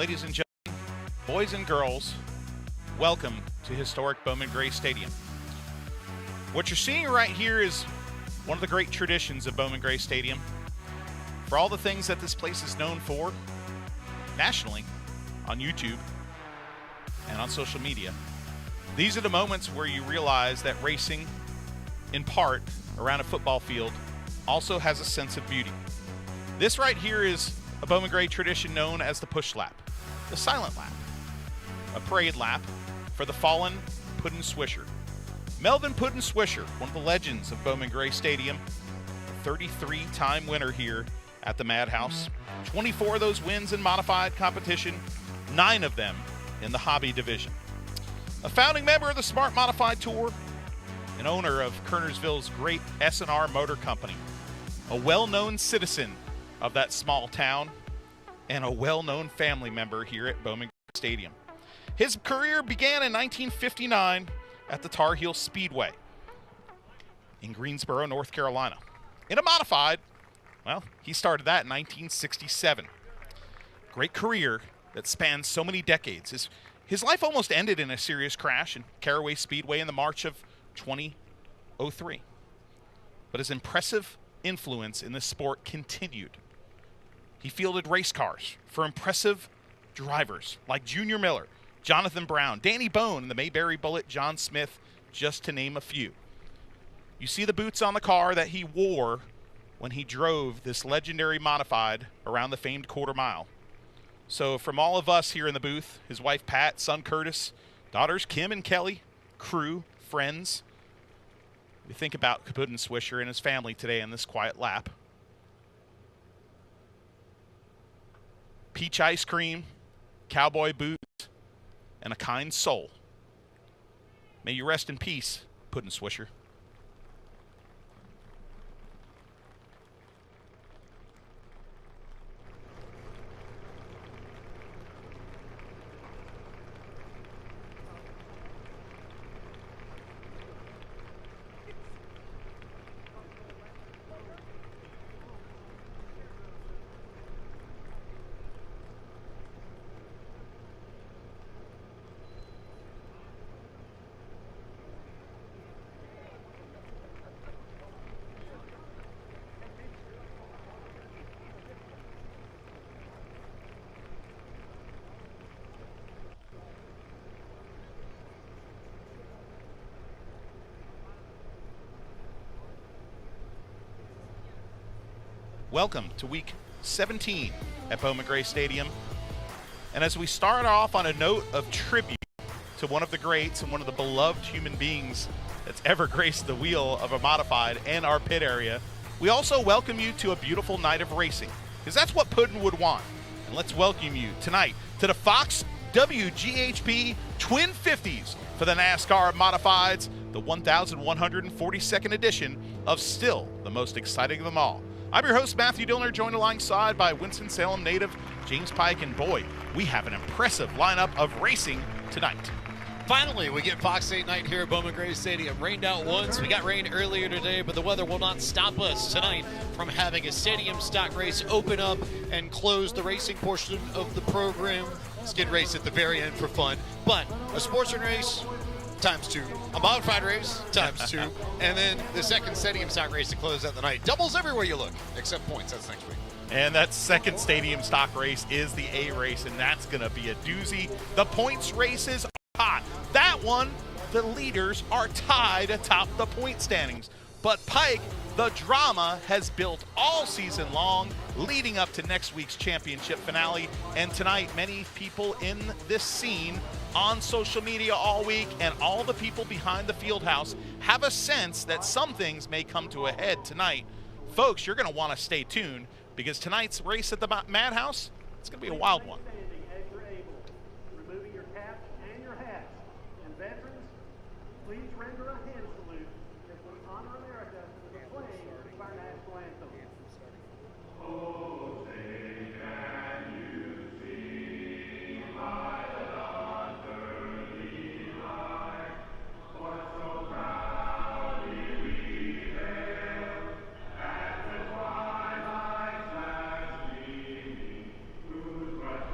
Ladies and gentlemen, boys and girls, welcome to historic Bowman Gray Stadium. What you're seeing right here is one of the great traditions of Bowman Gray Stadium. For all the things that this place is known for, nationally, on YouTube, and on social media, these are the moments where you realize that racing, in part, around a football field, also has a sense of beauty. This right here is a Bowman Gray tradition known as the push lap, the silent lap, a parade lap for the fallen Puddin' Swisher. Melvin Puddin' Swisher, one of the legends of Bowman Gray Stadium, a 33-time winner here at the Madhouse. 24 of those wins in modified competition, 9 of them in the hobby division. A founding member of the Smart Modified Tour, an owner of Kernersville's great S&R Motor Company, a well-known citizen of that small town, and a well-known family member here at Bowman Gray Stadium. His career began in 1959 at the Tar Heel Speedway in Greensboro, North Carolina. In a modified, well, he started that in 1967. Great career that spans so many decades. His life almost ended in a serious crash in Caraway Speedway in the March of 2003. But his impressive influence in this sport continued. He fielded race cars for impressive drivers like Junior Miller, Jonathan Brown, Danny Bone, and the Mayberry Bullet, John Smith, just to name a few. You see the boots on the car that he wore when he drove this legendary modified around the famed quarter mile. So from all of us here in the booth, his wife Pat, son Curtis, daughters Kim and Kelly, crew, friends, we think about Puddin' Swisher and his family today in this quiet lap. Peach ice cream, cowboy boots, and a kind soul. May you rest in peace, Puddin' Swisher. Welcome to week 17 at Bowman Gray Stadium. And as we start off on a note of tribute to one of the greats and one of the beloved human beings that's ever graced the wheel of a modified and our pit area, we also welcome you to a beautiful night of racing, because that's what Puddin' would want. And let's welcome you tonight to the Fox WGHP Twin 50s for the NASCAR Modifieds, the 1142nd edition of still the most exciting of them all. I'm your host, Matthew Dillner, joined alongside by Winston-Salem native James Pike, and boy, we have an impressive lineup of racing tonight. Finally, we get Fox 8 night here at Bowman Gray Stadium. Rained out once. We got rain earlier today, but the weather will not stop us tonight from having a stadium stock race open up and close the racing portion of the program. Skid race at the very end for fun, but a sportsman race times 2, a modified race times 2, and then the second stadium stock race to close out the night. Doubles everywhere you look, except points. That's next week. And that second stadium stock race is the A race, and that's going to be a doozy. The points races are hot. That one, the leaders are tied atop the point standings. But Pike, the drama has built all season long, leading up to next week's championship finale. And tonight, many people in this scene on social media all week and all the people behind the field house have a sense that some things may come to a head tonight. Folks, you're going to want to stay tuned, because tonight's race at the Madhouse, it's going to be a wild one. Removing your caps and your hats. And veterans, please render a hand salute as we honor America with the playing of our national anthem. Oh, say can you see by the dawn's early light what so proudly we hailed at the twilight's last gleaming, whose bright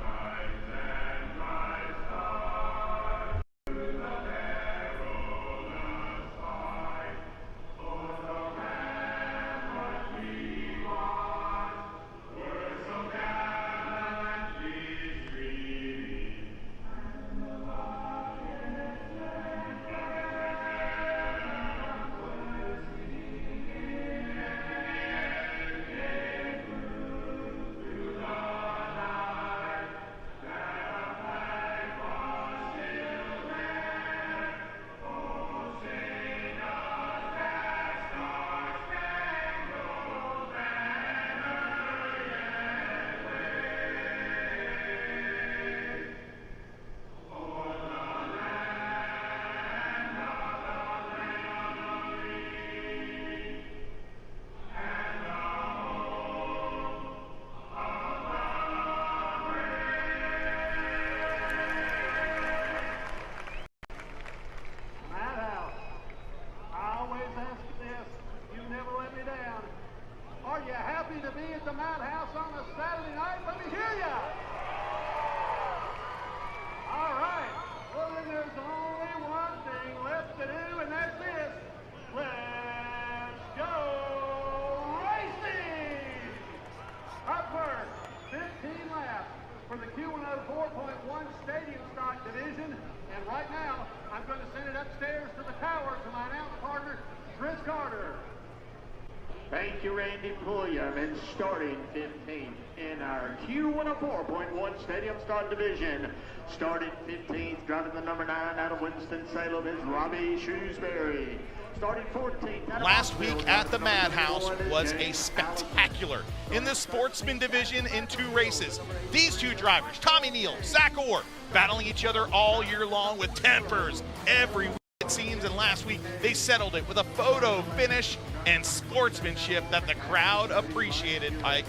you, Randy Pulliam. And starting 15th in our Q104.1 Stadium Stock Division. Starting 15th, driving the number 9 out of Winston-Salem is Robbie Shrewsbury. Starting 14th. Last week at the Madhouse was a spectacular in the sportsman division in 2 races. These 2 drivers, Tommy Neal, Zach Orr, battling each other all year long with tempers every week, it seems, and last week they settled it with a photo finish and sportsmanship that the crowd appreciated, Pike.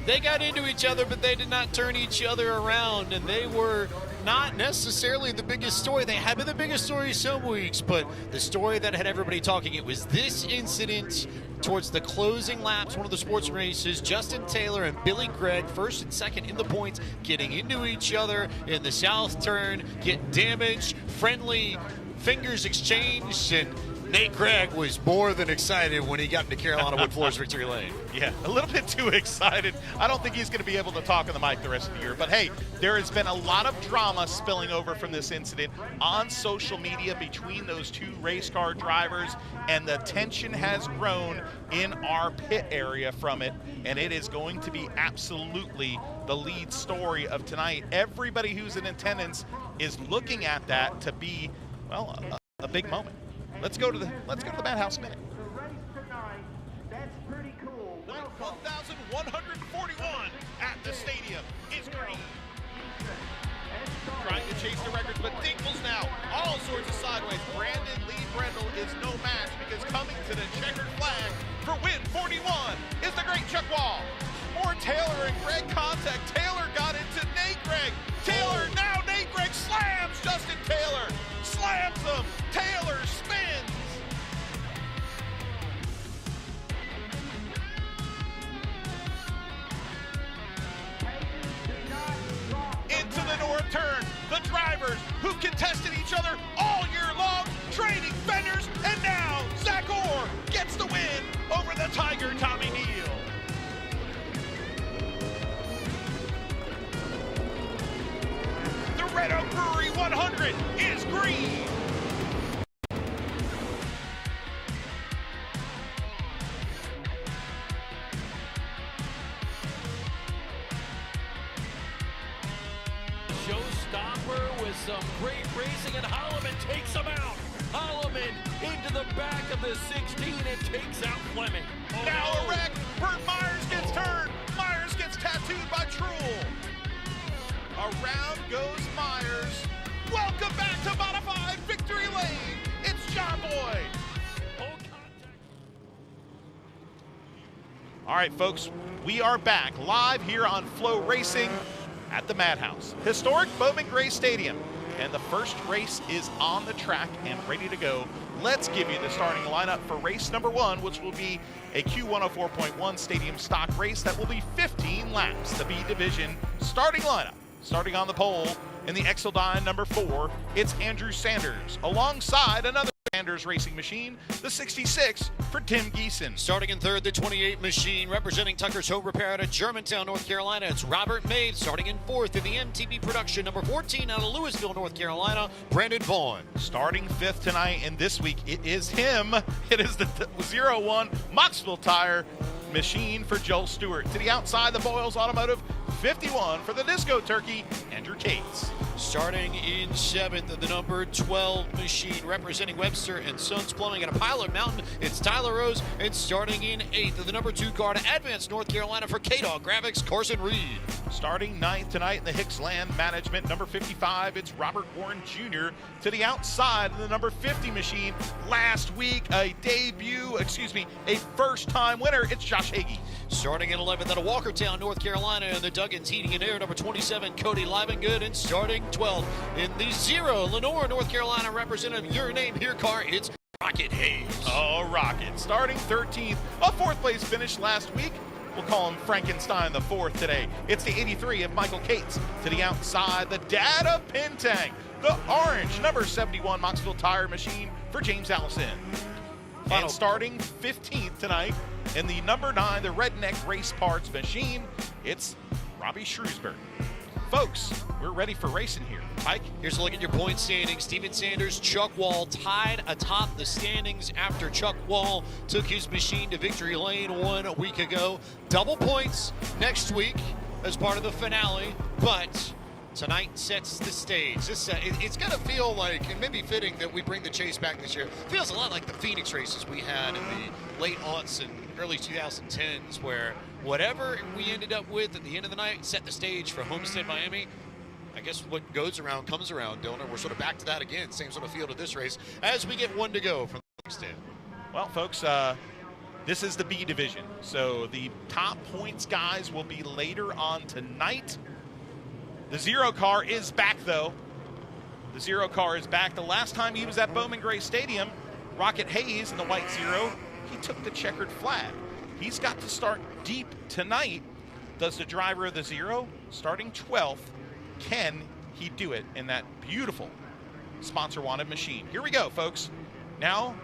They got into each other, but they did not turn each other around, and they were not necessarily the biggest story. They have been the biggest story some weeks, but the story that had everybody talking, it was this incident towards the closing laps, one of the sports races. Justin Taylor and Billy Gregg, first and second in the points, getting into each other in the south turn, get damaged, friendly fingers exchanged, and Nate Gregg was more than excited when he got into Carolina Wood Floors Victory Lane. Yeah, a little bit too excited. I don't think he's going to be able to talk on the mic the rest of the year. But hey, there has been a lot of drama spilling over from this incident on social media between those 2 race car drivers, and the tension has grown in our pit area from it, and it is going to be absolutely the lead story of tonight. Everybody who's in attendance is looking at that to be, well, a big moment. Let's go to the Madhouse Minute. The race tonight, that's pretty cool. Night 1,141 at the stadium is green. Trying to chase the records, but Dinkles now all sorts of sideways. Brandon Lee Brendel is no match, because coming to the checkered flag for win 41 is the great Chuck Wall. More Taylor and Gregg contact. Taylor got into Nate Gregg. Taylor, now Nate Gregg slams Justin Taylor. Slams him. Taylor spins. Into the north turn. The drivers who contested each other all year long, trading fenders, and now Zach Orr gets the win over the Tiger Tommy Neal. The Red Oak Brewery 100 is green. Showstopper with some great racing, and Holloman takes him out. Holloman into the back of the 16 and takes out Fleming. Oh, Now no. a wreck. Burt Myers gets turned. Myers gets tattooed by Truel. Around goes Myers. Welcome back to Modified Victory Lane. It's John Boyd. Oh, contact. All right, folks, we are back live here on Flow Racing at the Madhouse, historic Bowman Gray Stadium. And the first race is on the track and ready to go. Let's give you the starting lineup for race number 1, which will be a Q104.1 stadium stock race that will be 15 laps. The B division starting lineup. Starting on the pole in the Exeldyne number 4, it's Andrew Sanders, alongside another Sanders racing machine, the 66 for Tim Geeson. Starting in third, the 28 machine, representing Tucker's Home Repair out of Germantown, North Carolina. It's Robert Maid. Starting in fourth in the MTB production, number 14 out of Louisville, North Carolina, Brandon Vaughn. Starting 5th tonight, and this week it is him. It is the 01 Moxville Tire machine for Joel Stewart. To the outside, the Boyles Automotive 51 for the Disco Turkey, Andrew Cates. Starting in 7th, the number 12 machine, representing Webster and Sons Plumbing at a Pilot Mountain, it's Tyler Rose. And starting in 8th, the number 2 car to Advance North Carolina for K-Dog Graphics, Carson Reed. Starting 9th tonight in the Hicks Land Management, number 55, it's Robert Warren Jr. To the outside of the number 50 machine, last week a first-time winner, it's Josh Hagee. Starting in 11th out of Walkertown, North Carolina, in the Duggins Heating and Air, number 27, Cody Livengood. And starting 12th in the 0, Lenore, North Carolina, representing Your Name Here car, it's Rocket Hayes. Oh, Rocket. Starting 13th, a 4th place finish last week. We'll call him Frankenstein the 4th today. It's the 83 of Michael Cates. To the outside, the dad of Pintang, the orange number 71 Moxville Tire machine for James Allison. And starting 15th tonight in the number 9, the Redneck Race Parts machine, it's Robbie Shrewsbury. Folks, we're ready for racing here. Mike? Here's a look at your point standings. Steven Sanders, Chuck Wall tied atop the standings after Chuck Wall took his machine to victory lane 1 week ago. Double points next week as part of the finale, but tonight sets the stage. It's going to feel like, and maybe fitting that we bring the chase back this year. Feels a lot like the Phoenix races we had in the late aughts and early 2010s, where whatever we ended up with at the end of the night set the stage for Homestead, Miami. I guess what goes around comes around, Dylan. We're sort of back to that again. Same sort of field of this race as we get 1 to go from the stand. Well, folks, this is the B division. So the top points guys will be later on tonight. The Zero car is back, though. The Zero car is back. The last time he was at Bowman Gray Stadium, Rocket Hayes in the white Zero, he took the checkered flag. He's got to start deep tonight. Does the driver of the Zero, starting 12th, can he do it in that beautiful sponsor-wanted machine? Here we go, folks. Now,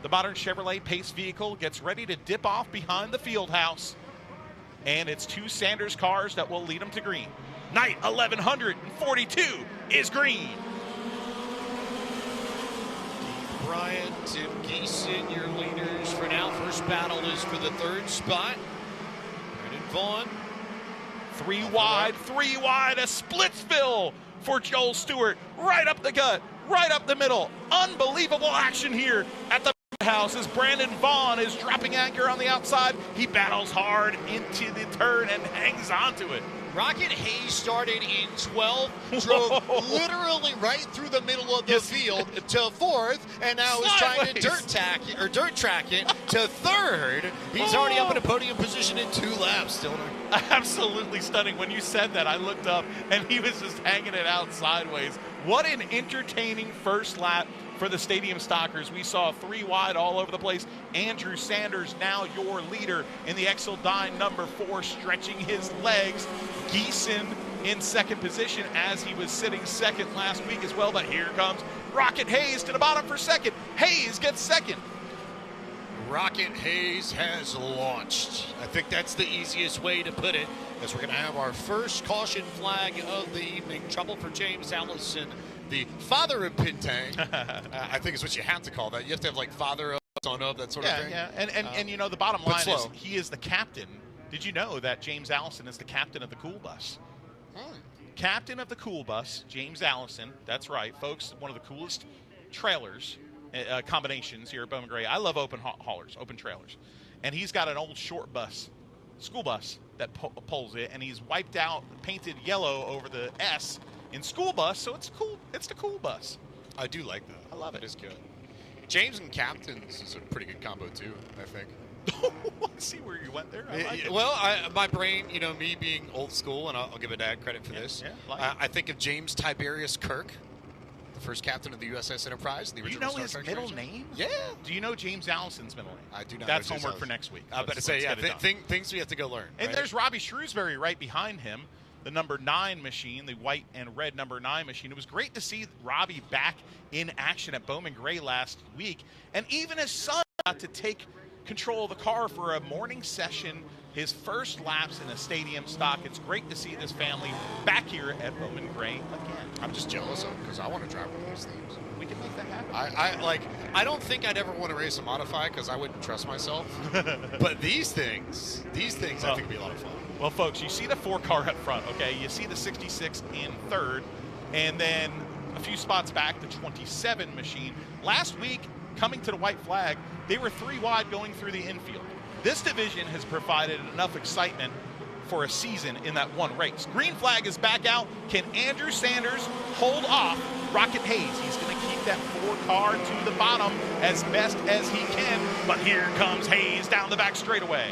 the modern Chevrolet Pace vehicle gets ready to dip off behind the field house. And it's 2 Sanders cars that will lead them to green. Night 1142 is green. Bryant and Geeson, your leaders for now. First battle is for the 3rd spot. Brandon Vaughn. 3 wide, a Splitsville for Joel Stewart. Right up the gut, right up the middle. Unbelievable action here at the Madhouse as Brandon Vaughn is dropping anchor on the outside. He battles hard into the turn and hangs on to it. Rocket Hayes started in 12th, drove literally right through the middle of the field to 4th, and now is trying to dirt track it to 3rd. He's already up in a podium position in 2 laps, Dylan. Absolutely stunning. When you said that, I looked up, and he was just hanging it out sideways. What an entertaining first lap for the Stadium Stalkers. We saw 3 wide all over the place. Andrew Sanders, now your leader in the Exeldyne number 4, stretching his legs. Geeson in 2nd position as he was sitting 2nd last week as well. But here comes Rocket Hayes to the bottom for 2nd. Hayes gets 2nd. Rocket Hayes has launched. I think that's the easiest way to put it, as we're going to have our first caution flag of the evening. Trouble for James Allison, the father of Pintang. I think is what you have to call that. You have to have like father of, son of, that sort of thing. Yeah, and you know, the bottom line is he is the captain. Did you know that James Allison is the captain of the Cool Bus? Captain of the Cool Bus, James Allison. That's right, folks. One of the coolest trailers combinations here at Bowman Gray. I love open haulers, open trailers. And he's got an old short bus, school bus, that pulls it, and he's wiped out, painted yellow over the S in school bus, so it's cool. It's the Cool Bus. I do like that. I love it. It is good. James and captains is a pretty good combo too, I think. I see where you went there. I like it. Well, my brain, you know, me being old school, and I'll give a dad credit for this. Yeah, I think of James Tiberius Kirk, the first captain of the USS Enterprise. The original Do you know Star his Trek middle series. name? Yeah. Do you know James Allison's middle name? I do not. That's know James homework for Allison. next week. I was about to say, things we have to go learn. And right? there's Robbie Shrewsbury right behind him, the number 9 machine, the white and red number 9 machine. It was great to see Robbie back in action at Bowman Gray last week. And even his son got to take control of the car for a morning session, his first laps in a stadium stock. It's great to see this family back here at Bowman Gray again. I'm just jealous of him because I want to drive one of these things. We can make that happen. I don't think I'd ever want to race a modified because I wouldn't trust myself. But these things I think would be a lot of fun. Well, folks, you see the 4 car up front, okay? You see the 66 in 3rd, and then a few spots back, the 27 machine. Last week, coming to the white flag, they were 3 wide going through the infield. This division has provided enough excitement for a season in that one race. Green flag is back out. Can Andrew Sanders hold off Rocket Hayes? He's going to keep that 4 car to the bottom as best as he can, but here comes Hayes down the back straightaway.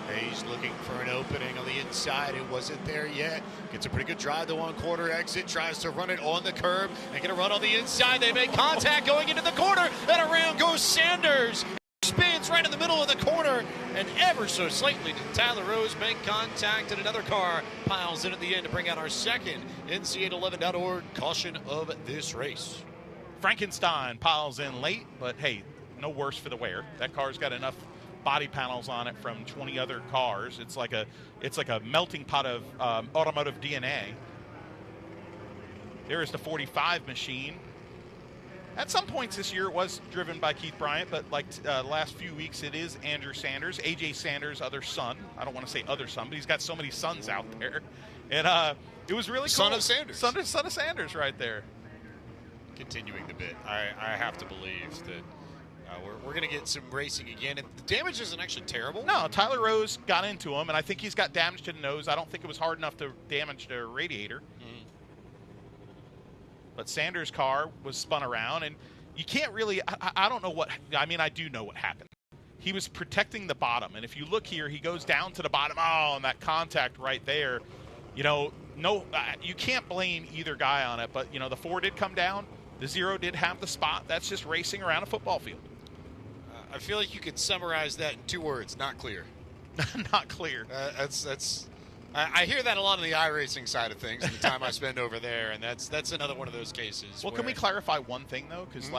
Hayes looking for an opening on the inside. It wasn't there yet. Gets a pretty good drive to 1/4 exit. Tries to run it on the curb and get a run on the inside. They make contact going into the corner, and around goes Sanders. Spins right in the middle of the corner, and ever so slightly did Tyler Rose make contact, and another car piles in at the end to bring out our second NC811.org caution of this race. Frankenstein piles in late, but hey, no worse for the wear. That car's got enough body panels on it from 20 other cars. It's like a melting pot of automotive DNA. There is the 45 machine. At some points this year, it was driven by Keith Bryant, but like last few weeks, it is Andrew Sanders, A.J. Sanders' other son. I don't want to say other son, but he's got so many sons out there. And it was really cool. Son of Sanders. Son of Sanders right there. Continuing the bit, I have to believe that we're going to get some racing again. And the damage isn't actually terrible. No, Tyler Rose got into him, and I think he's got damage to the nose. I don't think it was hard enough to damage the radiator. But Sanders' car was spun around, and you can't really – I don't know what – I mean, I do know what happened. He was protecting the bottom, and if you look here, he goes down to the bottom. Oh, and that contact right there, you know, no, you can't blame either guy on it. But, you know, the 4 did come down. The 0 did have the spot. That's just racing around a football field. I feel like you could summarize that in 2 words, not clear. Not clear. I hear that a lot on the iRacing side of things, and the time I spend over there, and that's another one of those cases. Well, can we clarify one thing, though? Because,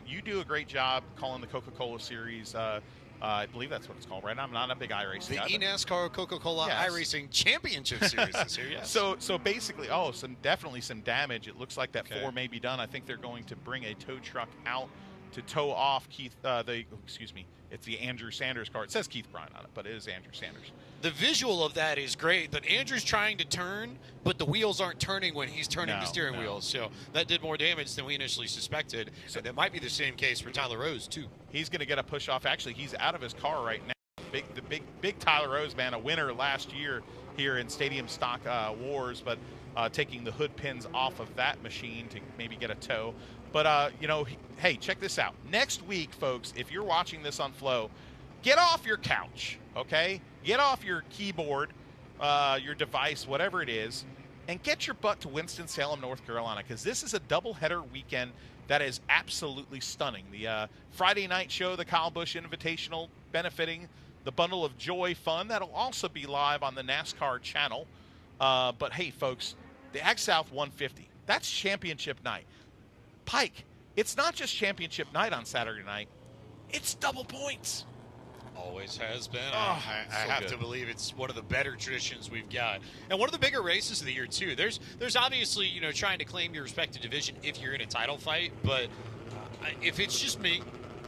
you do a great job calling the Coca-Cola Series. I believe that's what it's called, right? I'm not a big iRacing guy. The eNASCAR Coca-Cola iRacing Championship Series this year, yes. So basically, definitely some damage. It looks like that 4 may be done. I think they're going to bring a tow truck out to tow off it's the Andrew Sanders car. It says Keith Bryant on it, but it is Andrew Sanders. The visual of that is great, but Andrew's trying to turn, but the wheels aren't turning when he's turning the steering wheels. So that did more damage than we initially suspected. So that might be the same case for Tyler Rose, too. He's going to get a push off. Actually, he's out of his car right now. The big Tyler Rose, man, a winner last year here in Stadium Stock Wars, but taking the hood pins off of that machine to maybe get a tow. But, hey, check this out. Next week, folks, if you're watching this on Flow, get off your couch, okay? Get off your keyboard, your device, whatever it is, and get your butt to Winston-Salem, North Carolina, because this is a doubleheader weekend that is absolutely stunning. The Friday night show, the Kyle Busch Invitational, benefiting the Bundle of Joy Fund. That'll also be live on the NASCAR channel. But, hey, folks, the Ag South 150, that's championship night. Pike, it's not just championship night on Saturday night. It's double points. Always has been. I have to believe it's one of the better traditions we've got. And one of the bigger races of the year, too. There's obviously, trying to claim your respective division if you're in a title fight. But if it's just me,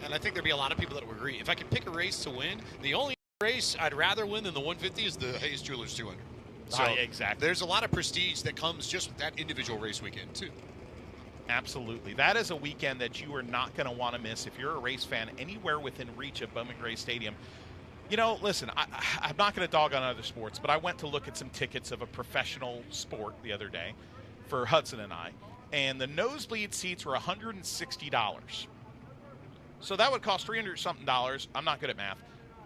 and I think there'd be a lot of people that would agree, if I could pick a race to win, the only race I'd rather win than the 150 is the Hayes Jewelers 200. So exactly. There's a lot of prestige that comes just with that individual race weekend, too. Absolutely. That is a weekend that you are not going to want to miss if you're a race fan anywhere within reach of Bowman Gray Stadium. Listen, I'm not going to dog on other sports, but I went to look at some tickets of a professional sport the other day for Hudson and I, and the nosebleed seats were $160. So that would cost $300-something. I'm not good at math.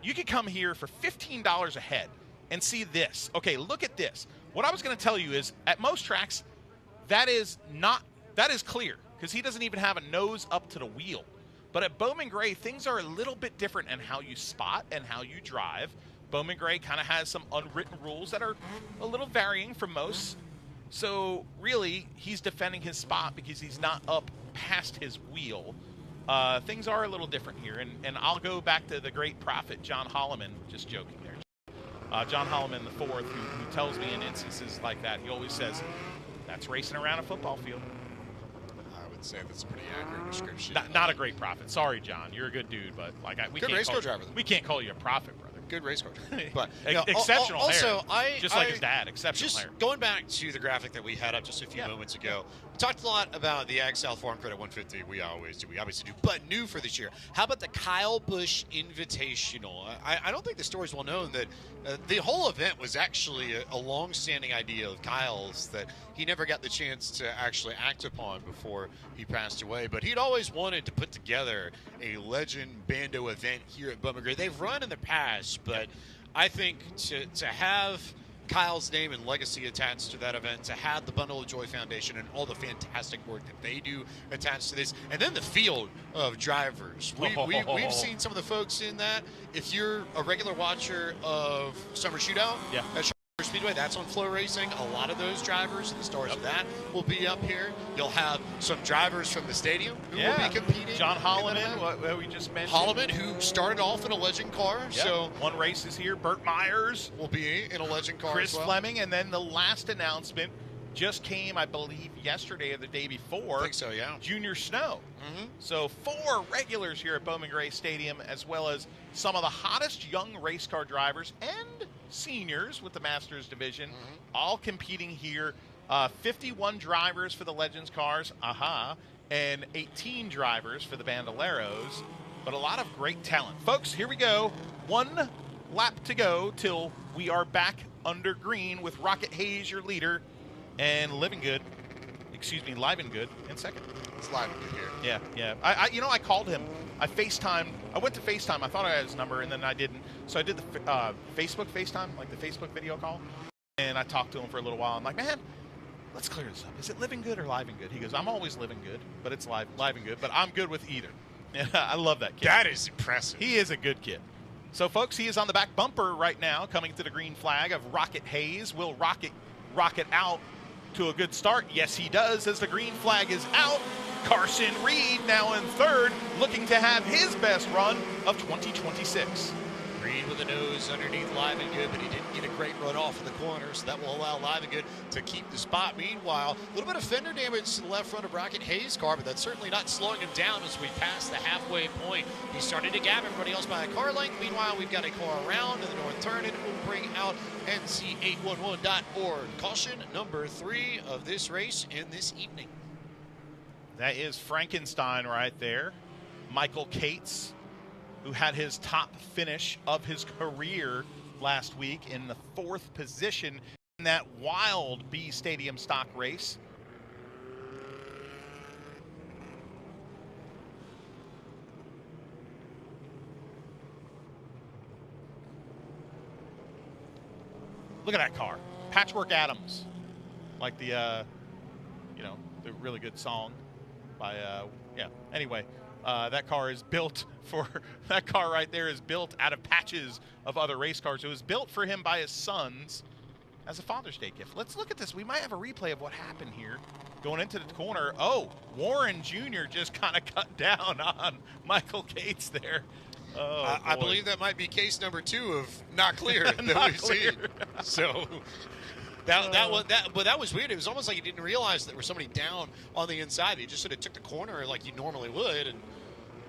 You could come here for $15 a head and see this. Okay, look at this. What I was going to tell you is at most tracks, that is clear because he doesn't even have a nose up to the wheel. But at Bowman Gray, things are a little bit different in how you spot and how you drive. Bowman Gray kind of has some unwritten rules that are a little varying from most. So really, he's defending his spot because he's not up past his wheel. Things are a little different here. And I'll go back to the great prophet, John Holloman, just joking there. John Holloman IV, who tells me in instances like that, he always says, that's racing around a football field. Say that's a pretty accurate description. Not a great prophet. Sorry, John. You're a good dude, but we can't call you a prophet, brother. Good race car driver. But exceptional also, hair. Just like his dad, exceptional hair. Going back to the graphic that we had up just a few moments ago, we talked a lot about the Ag South Farm Credit 150. We always do. We obviously do. But new for this year, how about the Kyle Busch Invitational? I don't think the story's well known that the whole event was actually a long-standing idea of Kyle's that he never got the chance to actually act upon before he passed away. But he'd always wanted to put together a legend bando event here at Bowman Gray. They've run in the past, but I think to have Kyle's name and legacy attached to that event, to have the Bundle of Joy Foundation and all the fantastic work that they do attached to this, and then the field of drivers. We've seen some of the folks in that. If you're a regular watcher of Summer Shootout at Speedway, that's on Flow Racing. A lot of those drivers and the stars of that will be up here. You'll have some drivers from the stadium who will be competing. John Holloman, what we just mentioned. Holloman, who started off in a legend car. Yep. So one race is here. Burt Myers will be in a legend car Chris as well. Fleming, and then the last announcement, just came, I believe, yesterday or the day before. I think so, yeah. Junior snow. So 4 regulars here at Bowman Gray Stadium, as well as some of the hottest young race car drivers and seniors with the Masters division, all competing here. 51 drivers for the Legends cars, and 18 drivers for the Bandoleros, but a lot of great talent. Folks, here we go. 1 lap to go till we are back under green with Rocket Hayes, your leader, and Live and Good in second. It's live here. Yeah. I called him. I FaceTimed. I went to FaceTime. I thought I had his number, and then I didn't. So I did the Facebook FaceTime, like the Facebook video call, and I talked to him for a little while. I'm like, man, let's clear this up. Is it Living Good or Live and Good? He goes, I'm always Living Good, but it's live and Good, but I'm good with either. And I love that kid. That is impressive. He is a good kid. So, folks, he is on the back bumper right now, coming to the green flag of Rocket Hayes. Will Rocket out to a good start? Yes, he does, as the green flag is out. Carson Reed now in third, looking to have his best run of 2026. Reed with a nose underneath Live and Good, but he didn't get a great run off in the corner, so that will allow Live and Good to keep the spot. Meanwhile, a little bit of fender damage to the left front of Rocket Hayes' car, but that's certainly not slowing him down as we pass the halfway point. He's starting to gap everybody else by a car length. Meanwhile, we've got a car around in the north turn, and it will bring out NC811.org. Caution number 3 of this race in this evening. That is Frankenstein right there. Michael Cates, who had his top finish of his career last week in the 4th position in that wild B Stadium stock race. Look at that car. Patchwork Adams. Like the really good song by, anyway. That car is built for, that car right there is built out of patches of other race cars. It was built for him by his sons as a Father's Day gift. Let's look at this. We might have a replay of what happened here going into the corner. Oh, Warren Jr. just kind of cut down on Michael Cates there. Oh, I believe that might be case number 2 of not clear that we've seen. So that was weird. It was almost like he didn't realize that there was somebody down on the inside. He just sort of took the corner like he normally would, and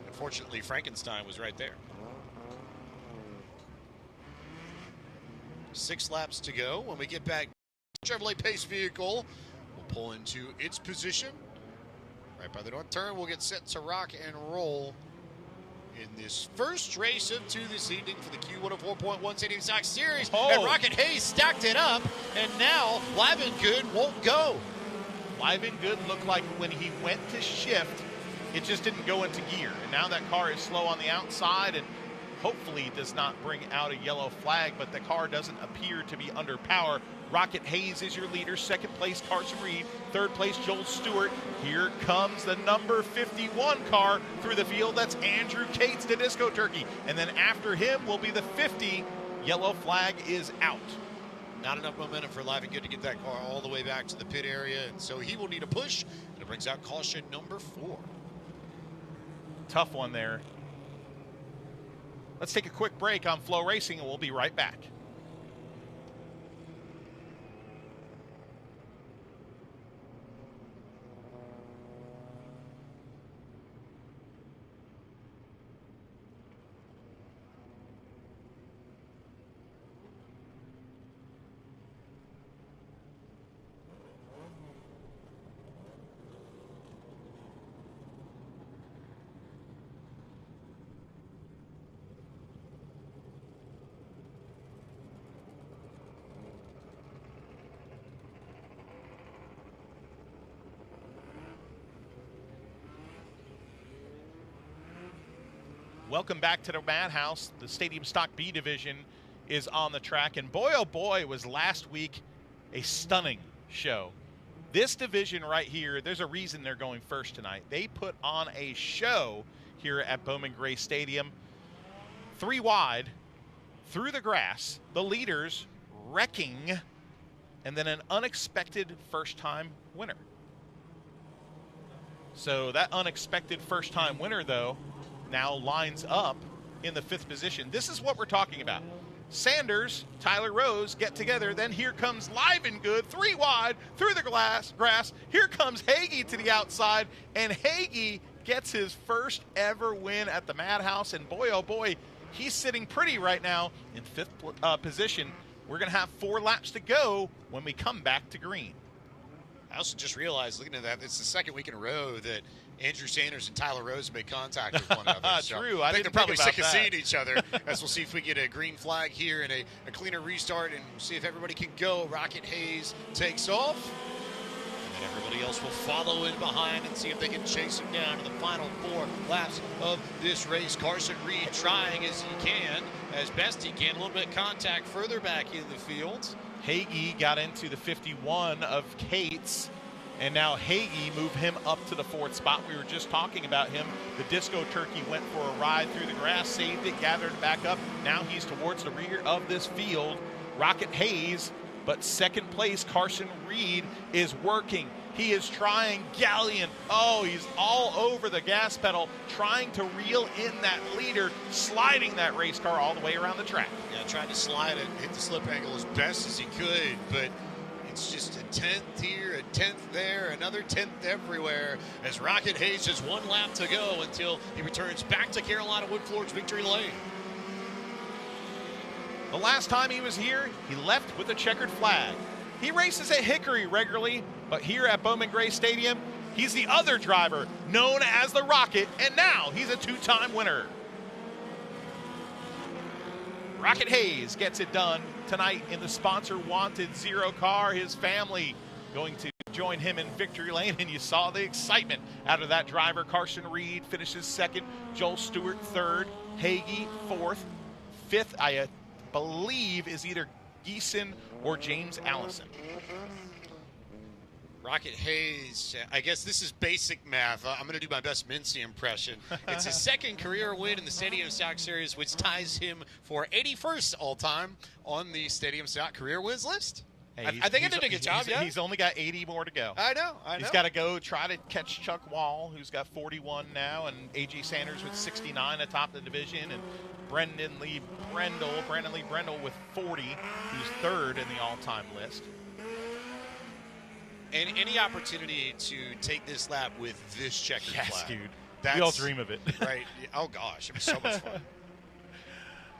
unfortunately Frankenstein was right there. 6 laps to go. When we get back, Chevrolet Pace vehicle will pull into its position right by the north turn. We'll get set to rock and roll in this first race of 2 this evening for the Q104.1 Stadium Stock Series. And Rocket Hayes stacked it up, and now Live and Good won't go. Live and Good looked like when he went to shift, it just didn't go into gear. And now that car is slow on the outside and hopefully does not bring out a yellow flag, but the car doesn't appear to be under power. Rocket Hayes is your leader. 2nd place, Carson Reed. 3rd place, Joel Stewart. Here comes the number 51 car through the field. That's Andrew Cates, the Disco Turkey. And then after him will be the 50. Yellow flag is out. Not enough momentum for Live and Good to get that car all the way back to the pit area, and so he will need a push, and it brings out caution number 4. Tough one there. Let's take a quick break on Flow Racing, and we'll be right back. Welcome back to the Madhouse. The Stadium Stock B division is on the track, and boy, oh boy, was last week a stunning show. This division right here, there's a reason they're going first tonight. They put on a show here at Bowman Gray Stadium. 3 wide, through the grass, the leaders wrecking, and then an unexpected first-time winner. So that unexpected first-time winner, though, now lines up in the 5th position. This is what we're talking about. Sanders, Tyler Rose get together. Then here comes Live and Good, 3 wide, through the grass. Here comes Hagee to the outside, and Hagee gets his first ever win at the Madhouse. And boy, oh boy, he's sitting pretty right now in 5th position. We're going to have 4 laps to go when we come back to green. I also just realized, looking at that, it's the second week in a row that Andrew Sanders and Tyler Rose made contact with one another. So True. I think they're probably sick of that. seeing each other. As we'll see if we get a green flag here and a cleaner restart, and see if everybody can go. Rocket Hayes takes off, and then everybody else will follow in behind and see if they can chase him down to the final 4 laps of this race. Carson Reed trying as he can, as best he can. A little bit of contact further back in the field. Hagee got into the 51 of Cates, and now Hagee moved him up to the 4th spot. We were just talking about him. The Disco Turkey went for a ride through the grass, saved it, gathered it back up. Now he's towards the rear of this field. Rocket Hayes, but 2nd place, Carson Reed, is working. He is trying. Galleon, oh, he's all over the gas pedal, trying to reel in that leader, sliding that race car all the way around the track. Yeah, trying to slide it, hit the slip angle as best as he could, but it's just a 10th here, a 10th there, another 10th everywhere, as Rocket Hayes has 1 lap to go until he returns back to Carolina Wood Floors Victory Lane. The last time he was here, he left with a checkered flag. He races at Hickory regularly, but here at Bowman Gray Stadium, he's the other driver known as the Rocket, and now he's a 2-time winner. Rocket Hayes gets it done tonight in the sponsor wanted 0 car. His family going to join him in victory lane, and you saw the excitement out of that driver. Carson Reed finishes 2nd, Joel Stewart 3rd, Hagee 4th, 5th I believe is either Geeson or James Allison. Rocket Hayes, I guess this is basic math. I'm going to do my best Mincy impression. It's his 2nd career win in the Stadium Stock Series, which ties him for 81st all-time on the Stadium Stock career wins list. Hey, I think I did a good job, yeah. He's only got 80 more to go. I know. He's got to go try to catch Chuck Wall, who's got 41 now, and A.J. Sanders with 69 atop the division, and Brandon Lee Brendel with 40, who's 3rd in the all-time list. And any opportunity to take this lap with this checkered flag. Yes, dude. We all dream of it. Right. Oh, gosh. It was so much fun.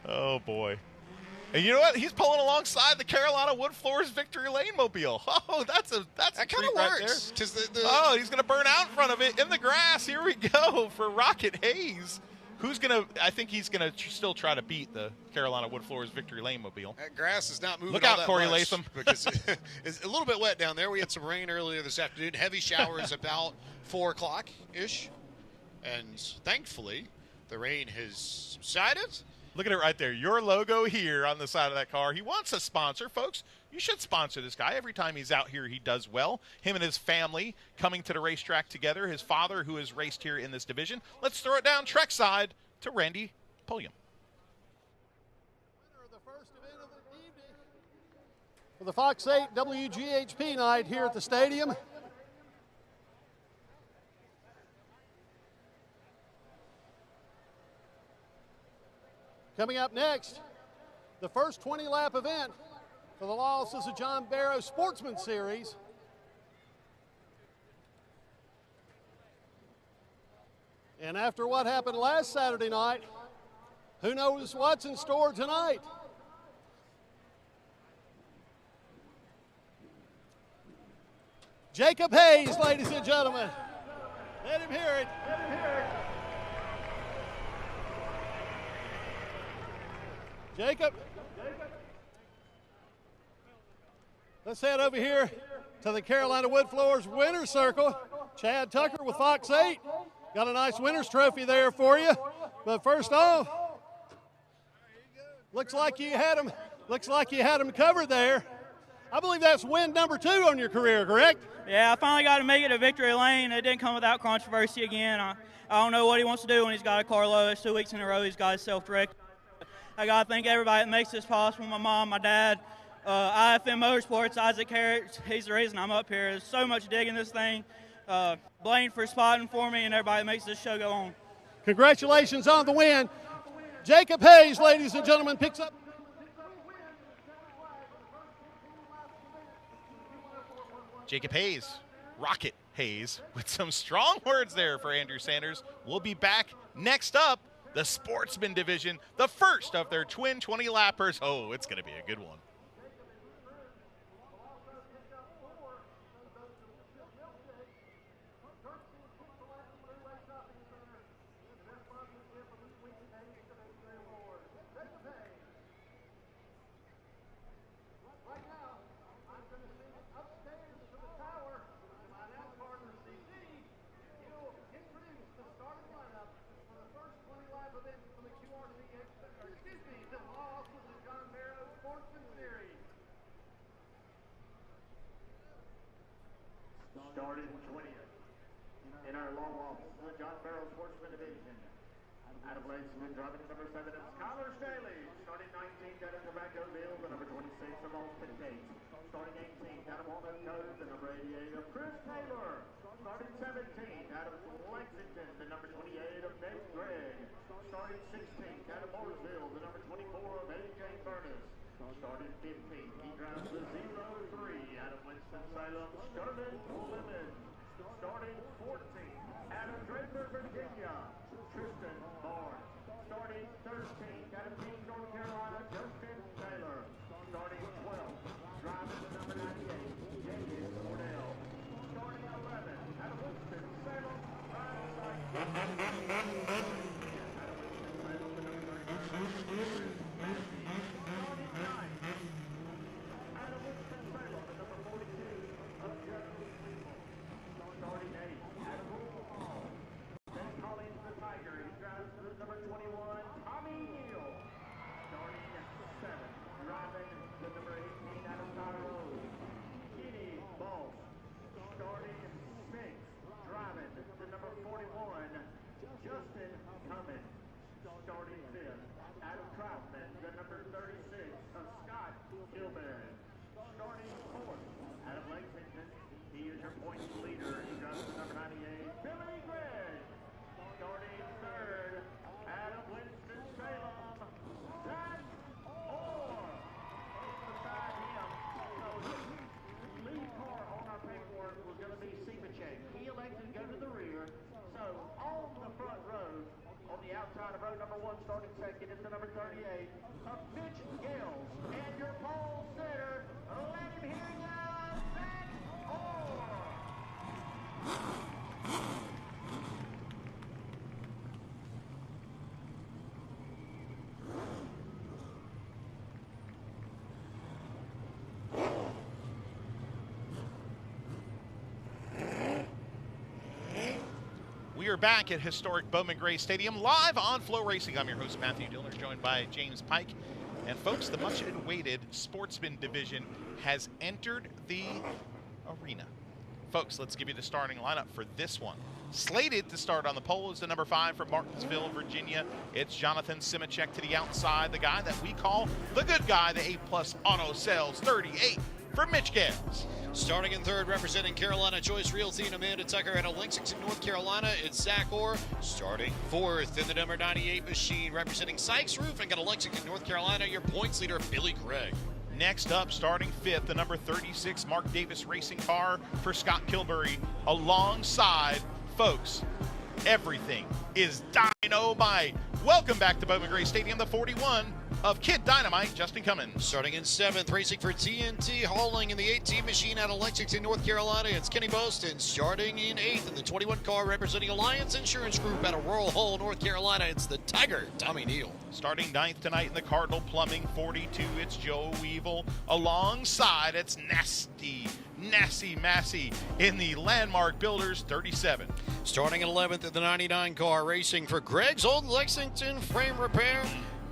Oh, boy. And you know what? He's pulling alongside the Carolina Wood Floors Victory Lane mobile. Oh, that's a that kind of works. Right, oh, he's going to burn out in front of it in the grass. Here we go for Rocket Hayes. Who's going to – I think he's going to still try to beat the Carolina Wood Floors Victory Lane mobile. That grass is not moving. Look out, all that Corey much Latham. Because it's a little bit wet down there. We had some rain earlier this afternoon. Heavy showers about 4 o'clock-ish. And thankfully, the rain has subsided. Look at it right there. Your logo here on the side of that car. He wants a sponsor, folks. You should sponsor this guy. Every time he's out here, he does well. Him and his family coming to the racetrack together. His father, who has raced here in this division. Let's throw it down track side to Randy Pulliam. Winner of the first event of the evening for the Fox 8 WGHP night here at the stadium. Coming up next, the first 20-lap event for the Losses of John Barrow Sportsman Series. And after what happened last Saturday night, who knows what's in store tonight? Jacob Hayes, ladies and gentlemen. Let him hear it. Let him hear it. Jacob. Let's head over here to the Carolina Wood Floors Winner's Circle. Chad Tucker with Fox 8. Got a nice winner's trophy there for you. But first off, looks like you had him covered there. I believe that's win number 2 on your career, correct? Yeah, I finally got to make it to victory lane. It didn't come without controversy again. I don't know what he wants to do when he's got a car low. It's 2 weeks in a row he's got his self-direct. I got to thank everybody that makes this possible, my mom, my dad, IFM Motorsports, Isaac Harris. He's the reason I'm up here. There's so much digging this thing. Blaine for spotting for me and everybody that makes this show go on. Congratulations on the win. Jacob Hayes, ladies and gentlemen, picks up Jacob Hayes, Rocket Hayes, with some strong words there for Andrew Sanders. We'll be back next up, the Sportsman Division, the first of their twin 20-lappers. Oh, it's going to be a good one. Started 20th in our long walk, the John Farrell Sportsman Division. Out of Lexington, driving number 7 of Skylar Staley. Starting 19th out of Tobaccoville, the number 26 of Austin Gates. Starting 18th out of Walnut Cove, the number 88 of Chris Taylor. Starting 17th out of Lexington, the number 28 of Nate Gregg. Starting 16th out of Mooresville, the number 24 of A.J. Furness. Starting 15th, he drives the 03 out of Winston-Salem, Sterling Lemon. Starting 14th out of Draper, Virginia, Tristan Barnes. Starting 13th out of King, North Carolina, Justin Taylor. Starting 12th, driving the number 98, David Cordell. Starting 11th out of Winston-Salem, Ryan Sykes. Justin Cummins, starting 5th. Adam Troutman, the number 36 of Scott Kilberry. Starting 4th. Out of Lexington, he is your points leader. He drives the number 98, Billy Gregg. Starting 3rd. Out of Winston-Salem, Zach Orr. Beside him, so his lead car on our paperwork was going to be Sivacek. He elected to go to the rear. So on the front row, on the outside of row number 1, starting 2nd, is the number 38 of Mitch Gales. And your pole sitter, let him hear you, Zach Orr. We are back at historic Bowman Gray Stadium, live on Flow Racing. I'm your host, Matthew Dillner, joined by James Pike. And folks, the much-awaited Sportsman Division has entered the arena. Folks, let's give you the starting lineup for this one. Slated to start on the pole is the number 5 from Martinsville, Virginia. It's Jonathan Simacek to the outside, the guy that we call the good guy, the A-plus auto sales 38 for Mitch Gales. Starting in 3rd, representing Carolina Choice Realty and Amanda Tucker out of Lexington, North Carolina, it's Zach Orr. Starting 4th in the number 98 machine, representing Sykes Roofing out of Lexington, North Carolina, your points leader, Billy Gregg. Next up, starting 5th, the number 36 Mark Davis racing car for Scott Kilberry. Alongside, folks, everything is dynamite. Welcome back to Bowman Gray Stadium, the 41 of Kid Dynamite, Justin Cummins. Starting in 7th, racing for TNT, hauling in the 18 machine out of Lexington, North Carolina, it's Kenny Boston. Starting in 8th in the 21 car, representing Alliance Insurance Group out of Rural Hall, North Carolina, it's the Tiger, Tommy Neal. Starting 9th tonight in the Cardinal Plumbing 42, it's Joe Weevil. Alongside, it's Nasty Massey in the Landmark Builders 37. Starting at 11th in the 99 car, racing for Greg's Old Lexington Frame Repair.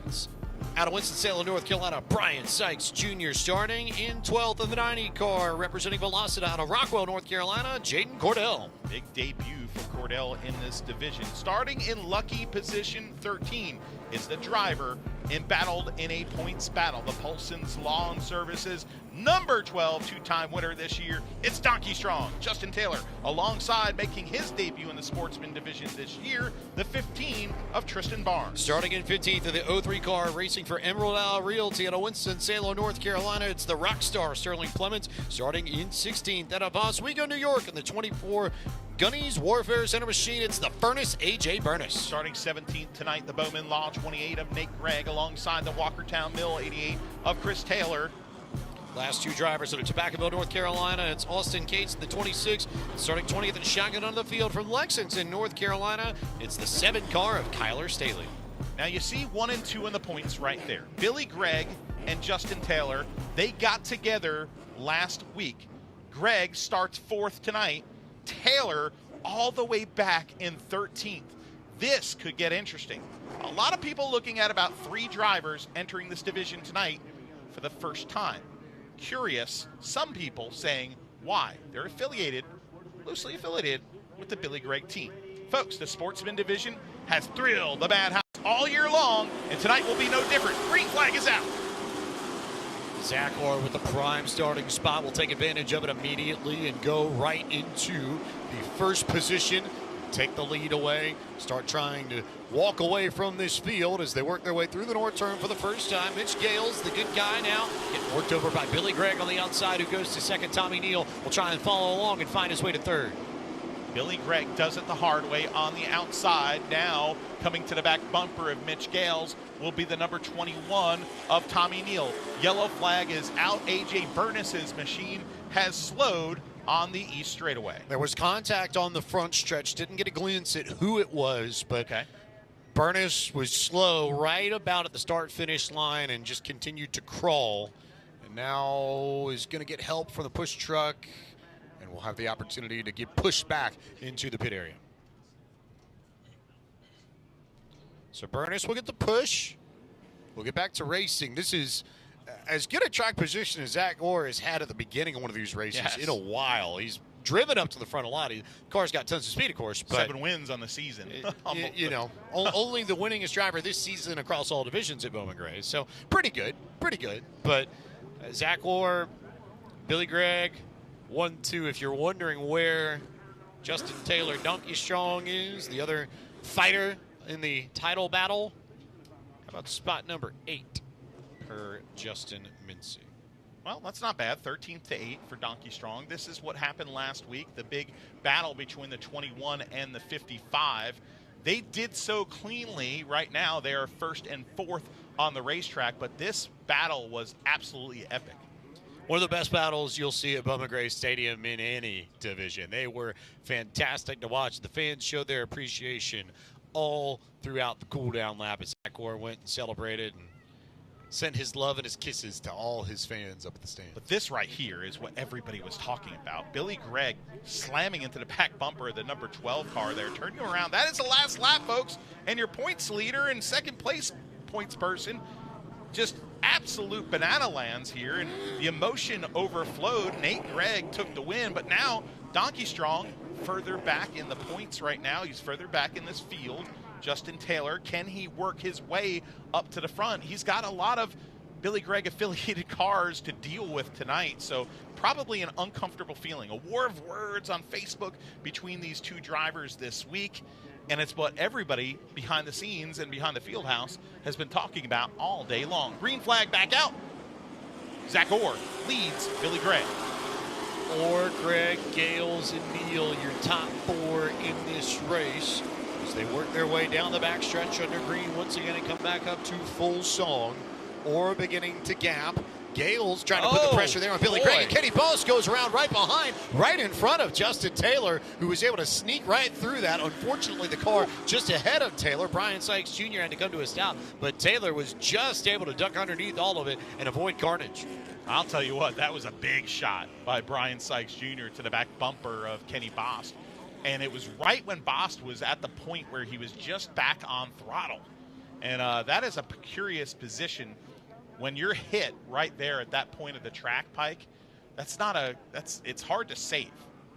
It's out of Winston-Salem, North Carolina, Brian Sykes Jr. Starting in 12th in the 90 car, representing Velocity out of Rockwell, North Carolina, Jaden Cordell. Big debut for Cordell in this division. Starting in lucky position 13 is the driver embattled in a points battle. The Paulson's Lawn Services number 12 two-time winner this year. It's Donkey Strong, Justin Taylor, alongside making his debut in the Sportsman division this year, the 15 of Tristan Barnes. Starting in 15th of the 03 car, racing for Emerald Isle Realty out of Winston-Salem, North Carolina, it's the rock star Sterling Clements. Starting in 16th out of Oswego, New York, in the 24 Gunny's Warfare Center machine, it's the Furnace A.J. Burness. Starting 17th tonight, the Bowman Law 28 of Nate Gregg, alongside the Walkertown Mill 88 of Chris Taylor. Last two drivers out of Tobaccoville, North Carolina, it's Austin Cates in the 26. Starting 20th in shotgun on the field from Lexington, North Carolina, it's the 7 car of Kyler Staley. Now you see 1 and 2 in the points right there. Billy Gregg and Justin Taylor, they got together last week. Gregg starts 4th tonight. Taylor all the way back in 13th. This could get interesting. A lot of people looking at about 3 drivers entering this division tonight for the first time. Curious, some people saying why. They're loosely affiliated with the Billy Gregg team. Folks, the Sportsman division has thrilled the Madhouse all year long, and tonight will be no different. Green flag is out. Zach Orr with the prime starting spot will take advantage of it immediately and go right into the first position. Take the lead away, start trying to walk away from this field as they work their way through the north turn for the first time. Mitch Gales, the good guy now, getting worked over by Billy Gregg on the outside, who goes to second. Tommy Neal will try and follow along and find his way to third. Billy Gregg does it the hard way on the outside. Now coming to the back bumper of Mitch Gales will be the number 21 of Tommy Neal. Yellow flag is out. A.J. Burness's machine has slowed on the east straightaway. There was contact on the front stretch. Didn't get a glimpse at who it was, but Burness was slow right about at the start-finish line and just continued to crawl. And now is going to get help from the push truck, and will have the opportunity to get pushed back into the pit area. So Burness will get the push. We'll get back to racing. This is as good a track position as Zach Orr has had at the beginning of one of these races in a while. He's driven up to the front a lot. The car's got tons of speed, of course. But 7 wins on the season. you know, only the winningest driver this season across all divisions at Bowman Gray. So pretty good. But Zach Orr, Billy Gregg, 1-2. If you're wondering where Justin Taylor Donkey Strong is, the other fighter in the title battle, how about spot number 8 per Justin Mincy? Well, that's not bad. 13th to 8 for Donkey Strong. This is what happened last week, the big battle between the 21 and the 55. They did so cleanly. Right now, they are 1st and 4th on the racetrack, but this battle was absolutely epic. One of the best battles you'll see at Bowman Gray Stadium in any division. They were fantastic to watch. The fans showed their appreciation all throughout the cool-down lap as Zach Orr went and celebrated and sent his love and his kisses to all his fans up at the stand. But this right here is what everybody was talking about. Billy Gregg slamming into the back bumper of the number 12 car there, turning around. That is the last lap, folks. And your points leader and second place points person, just absolute banana lands here. And the emotion overflowed. Nate Gregg took the win, but now Donkey Strong further back in the points right now. He's further back in this field. Justin Taylor, can he work his way up to the front? He's got a lot of Billy Gregg affiliated cars to deal with tonight, so probably an uncomfortable feeling. A war of words on Facebook between these two drivers this week, and it's what everybody behind the scenes and behind the field house has been talking about all day long. Green flag back out. Zach Orr leads Billy Gregg. Orr, Gregg, Gales, and Neal, your top 4 in this race. As they work their way down the backstretch under green once again and come back up to full song. Orr beginning to gap. Gales trying to put the pressure there on Billy Gregg. And Kenny Boss goes around right behind, right in front of Justin Taylor, who was able to sneak right through that. Unfortunately, the car just ahead of Taylor. Brian Sykes Jr. had to come to a stop, but Taylor was just able to duck underneath all of it and avoid carnage. I'll tell you what, that was a big shot by Brian Sykes Jr. to the back bumper of Kenny Bost. And it was right when Bost was at the point where he was just back on throttle. And that is a curious position. When you're hit right there at that point of the track, Pike, it's hard to save.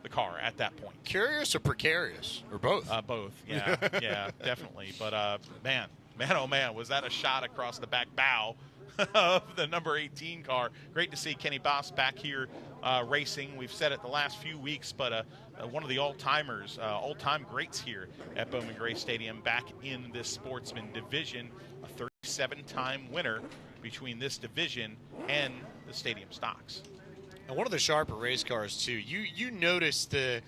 the car at that point. Curious or precarious? Or both? Both, yeah, yeah, definitely. But, man, oh, man, was that a shot across the back bow of the number 18 car. Great to see Kenny Boss back here racing. We've said it the last few weeks, but one of the all-timers, all-time greats here at Bowman Gray Stadium back in this sportsman division, a 37-time winner between this division and the stadium stocks. And one of the sharper race cars, too. You notice the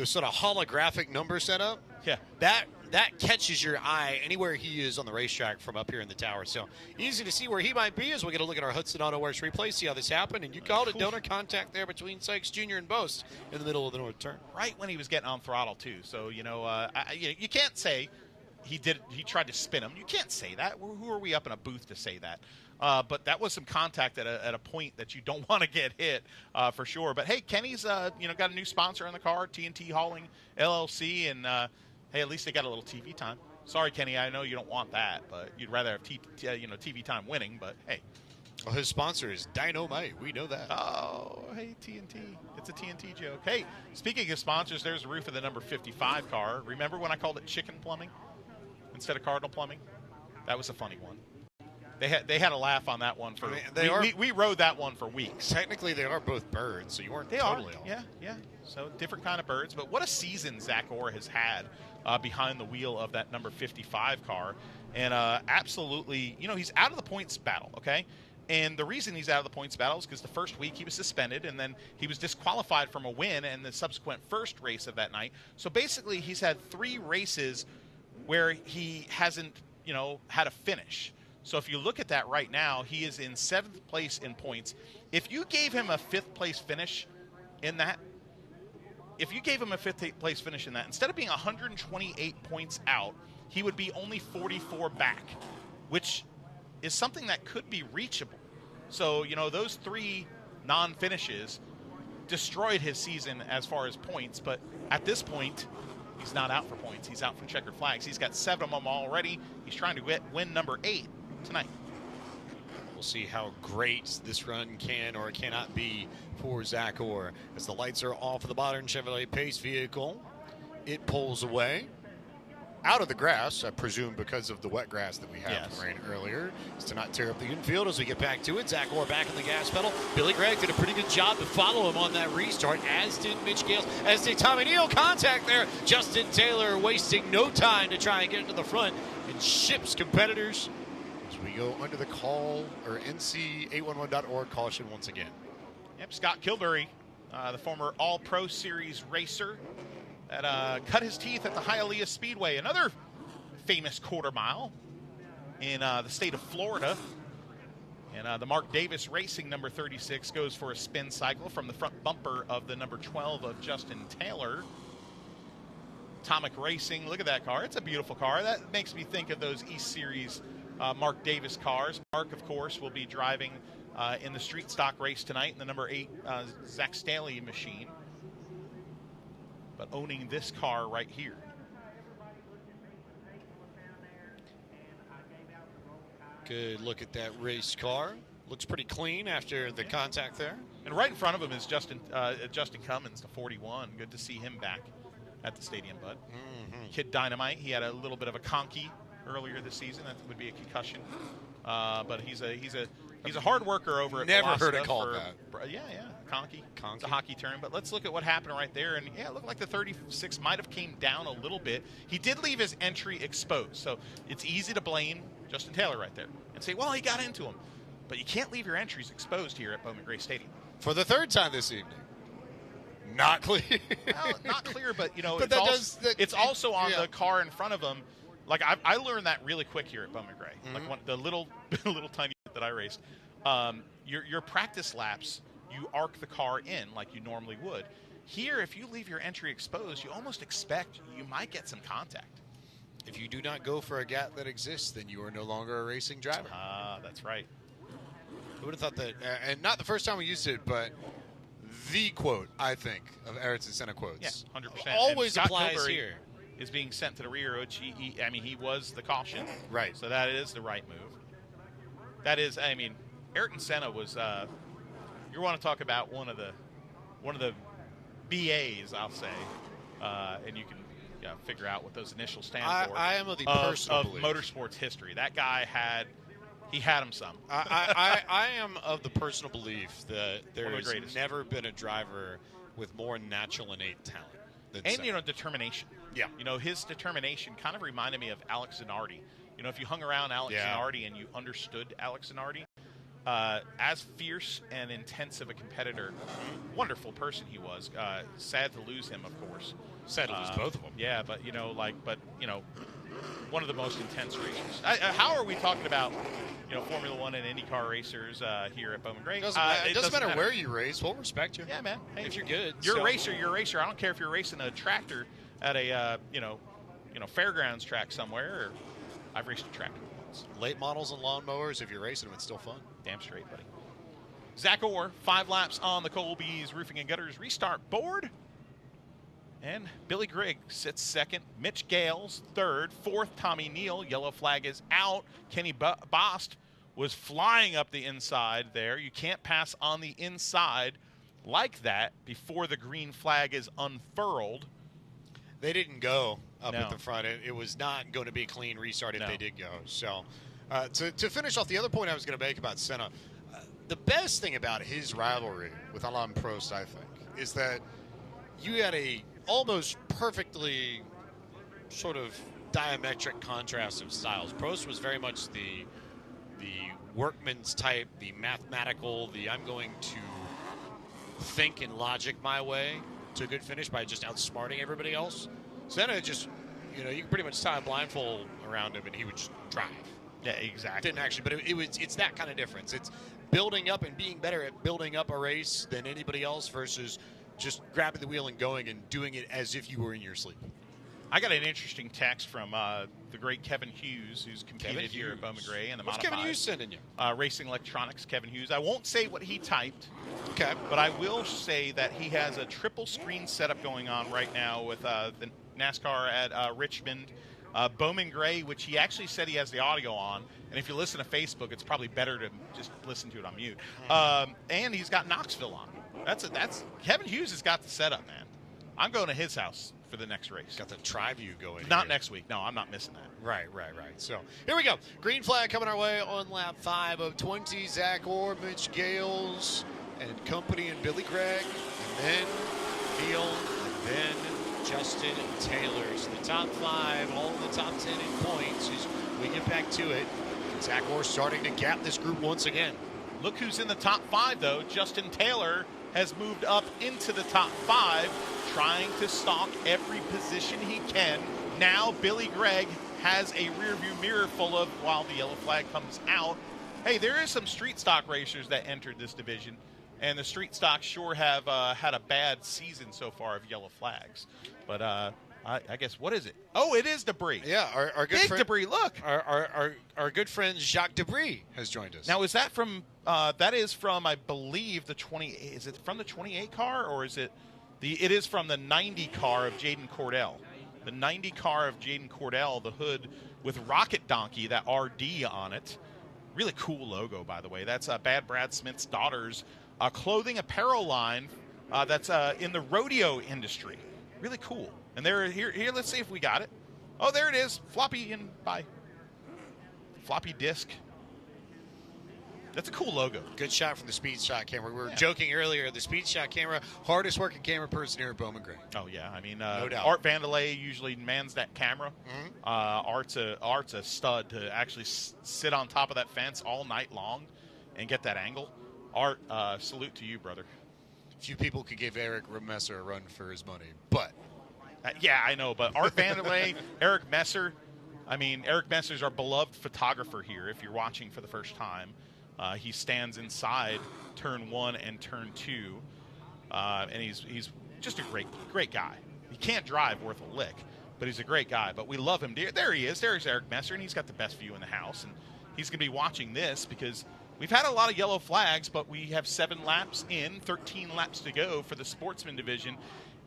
sort of holographic number setup? Yeah. That catches your eye anywhere he is on the racetrack from up here in the tower. So easy to see where he might be as we get a look at our Hudson Auto Works replay, see how this happened. And you called it, donor contact there between Sykes Jr. and Boast in the middle of the north turn. Right when he was getting on throttle, too. So, you can't say he tried to spin him. You can't say that. Who are we up in a booth to say that? But that was some contact at a point that you don't want to get hit for sure. But, hey, Kenny's got a new sponsor on the car, TNT Hauling LLC, and hey, at least they got a little TV time. Sorry, Kenny, I know you don't want that, but you'd rather have TV time winning. But hey, well, his sponsor is Dynamite. We know that. Oh, hey, TNT. It's a TNT joke. Hey, speaking of sponsors, there's the roof of the number 55 car. Remember when I called it Chicken Plumbing instead of Cardinal Plumbing? That was a funny one. They had a laugh on that one. We rode that one for weeks. Technically, they are both birds, so you weren't totally off. Yeah. So different kind of birds. But what a season Zach Orr has had behind the wheel of that number 55 car. And absolutely, he's out of the points battle, okay? And the reason he's out of the points battle is because the first week he was suspended, and then he was disqualified from a win in the subsequent first race of that night. So basically, he's had 3 races where he hasn't, had a finish. So if you look at that right now, he is in 7th place in points. If you gave him a 5th place finish in that, instead of being 128 points out, he would be only 44 back, which is something that could be reachable. So, those 3 non-finishes destroyed his season as far as points, but at this point, he's not out for points. He's out for checkered flags. He's got 7 of them already. He's trying to win number 8 tonight. We'll see how great this run can or cannot be for Zach Orr. As the lights are off of the modern Chevrolet Pace vehicle, it pulls away out of the grass, I presume because of the wet grass that we had from rain earlier, is to not tear up the infield as we get back to it. Zach Orr back on the gas pedal. Billy Gregg did a pretty good job to follow him on that restart, as did Mitch Gales, as did Tommy Neal. Contact there. Justin Taylor wasting no time to try and get into the front and ships competitors. We go under the call, or NC811.org caution once again. Yep, Scott Kilbury, the former All-Pro Series racer that cut his teeth at the Hialeah Speedway, another famous quarter mile in the state of Florida. And the Mark Davis Racing number 36 goes for a spin cycle from the front bumper of the number 12 of Justin Taylor. Atomic Racing, look at that car. It's a beautiful car. That makes me think of those East Series Mark Davis cars. Mark, of course, will be driving in the street stock race tonight in the number 8 Zach Staley machine. But owning this car right here. Good look at that race car. Looks pretty clean after the contact there. And right in front of him is Justin Cummins, the 41. Good to see him back at the stadium, bud. Kid Dynamite. He had a little bit of a conky earlier this season. That would be a concussion. But he's a hard worker over at Never Velocita heard it called that. Yeah, conky. It's a hockey term. But let's look at what happened right there. And yeah, it looked like the 36 might have came down a little bit. He did leave his entry exposed, so it's easy to blame Justin Taylor right there and say, well, he got into him. But you can't leave your entries exposed here at Bowman Gray Stadium. For the 3rd time this evening. Not clear. Well, not clear, but but it's also on the car in front of him. Like I learned that really quick here at Bowman Gray. Like the little tiny bit that I raced. Your practice laps, you arc the car in like you normally would. Here, if you leave your entry exposed, you almost expect you might get some contact. If you do not go for a gap that exists, then you are no longer a racing driver. That's right. Who would have thought that? And not the first time we used it, but the quote, I think, of Ayrton Senna quotes. Yeah, 100%. Always and applies Kilbury here. Is being sent to the rear, which he was the caution. Right. So that is the right move. That is, Ayrton Senna was, you want to talk about one of the BAs, I'll say, and you can figure out what those initials stand for. I am of the personal belief. Motorsports history. That guy had him some. I am of the personal belief that there has greatest. never been a driver with more natural innate talent than Senna. Determination. Yeah. His determination kind of reminded me of Alex Zanardi. If you hung around Alex Zanardi and you understood Alex Zanardi, as fierce and intense of a competitor, wonderful person he was. Sad to lose him, of course. Sad to lose both of them. Yeah, but one of the most intense racers. How are we talking about Formula One and IndyCar racers here at Bowman Gray? It doesn't matter where you race. We'll respect you. Yeah, man. Hey, if you're good, you're a racer. You're a racer. I don't care if you're racing a tractor at a fairgrounds track somewhere. Or I've raced a tractor once. Late models and lawnmowers. If you're racing them, it's still fun. Damn straight, buddy. Zach Orr, 5 laps on the Colby's Roofing and Gutters restart board. And Billy Grigg sits second. Mitch Gales third. Fourth, Tommy Neal. Yellow flag is out. Kenny Bost was flying up the inside there. You can't pass on the inside like that before the green flag is unfurled. They didn't go up at the front. It was not going to be a clean restart if they did go. So to finish off the other point I was going to make about Senna, the best thing about his rivalry with Alain Prost, I think, is that you had a almost perfectly sort of diametric contrast of styles. Prost was very much the workman's type, the mathematical, I'm going to think and logic my way to a good finish by just outsmarting everybody else. Senna just, you can pretty much tie a blindfold around him and he would just drive. Yeah, exactly. Didn't actually, but it's that kind of difference. It's building up and being better at building up a race than anybody else versus just grabbing the wheel and going and doing it as if you were in your sleep. I got an interesting text from the great Kevin Hughes, who's competed here at Bowman Gray and the What's Modified. Kevin Hughes sending you? Racing Electronics, Kevin Hughes. I won't say what he typed. Okay. But I will say that he has a triple screen setup going on right now with the NASCAR at Richmond. Bowman Gray, which he actually said he has the audio on. And if you listen to Facebook, it's probably better to just listen to it on mute. And he's got Knoxville on. That's Kevin Hughes has got the setup, man. I'm going to his house for the next race. Got the Tri-View going. Not next week. No, I'm not missing that. Right. So here we go. Green flag coming our way on lap 5 of 20. Zach Orr, Mitch Gales, and company, and Billy Gregg, and then Neal, and then Justin Taylor. So the top 5, all in the top 10 in points as we get back to it. Zach Orr starting to gap this group once again. Look who's in the top 5, though. Justin Taylor has moved up into the top 5, trying to stalk every position he can. Now Billy Gregg has a rearview mirror full of, while the yellow flag comes out. Hey, there is some street stock racers that entered this division, and the street stocks sure have had a bad season so far of yellow flags. But I guess, what is it? Oh, it is Debris. Yeah, our good Big friend Debris, look. Our good friend Jacques Debris has joined us. Now, is that from, that is from, I believe, the 28, is it from the 28 car, or is it, it is from the 90 car of Jaden Cordell. The 90 car of Jaden Cordell, the hood with Rocket Donkey, that RD on it. Really cool logo, by the way. That's Bad Brad Smith's daughter's clothing apparel line that's in the rodeo industry. Really cool. And they're here, let's see if we got it. Oh, there it is. Floppy disk. That's a cool logo. Good shot from the Speed Shot camera. We were joking earlier. The Speed Shot camera, hardest working camera person here at Bowman Gray. Oh, yeah. I mean, no doubt. Art Vandelay usually mans that camera. Art's a stud to actually sit on top of that fence all night long and get that angle. Art, salute to you, brother. Few people could give Eric Messer a run for his money, but... yeah, I know, but Art Vandelay, Eric Messer, I mean, Eric Messer's our beloved photographer here, if you're watching for the first time. He stands inside turn 1 and turn 2, and he's just a great guy. He can't drive worth a lick, but he's a great guy. But we love him. There he is. There's Eric Messer, and he's got the best view in the house. And he's going to be watching this because we've had a lot of yellow flags, but we have 7 laps in, 13 laps to go for the Sportsman division.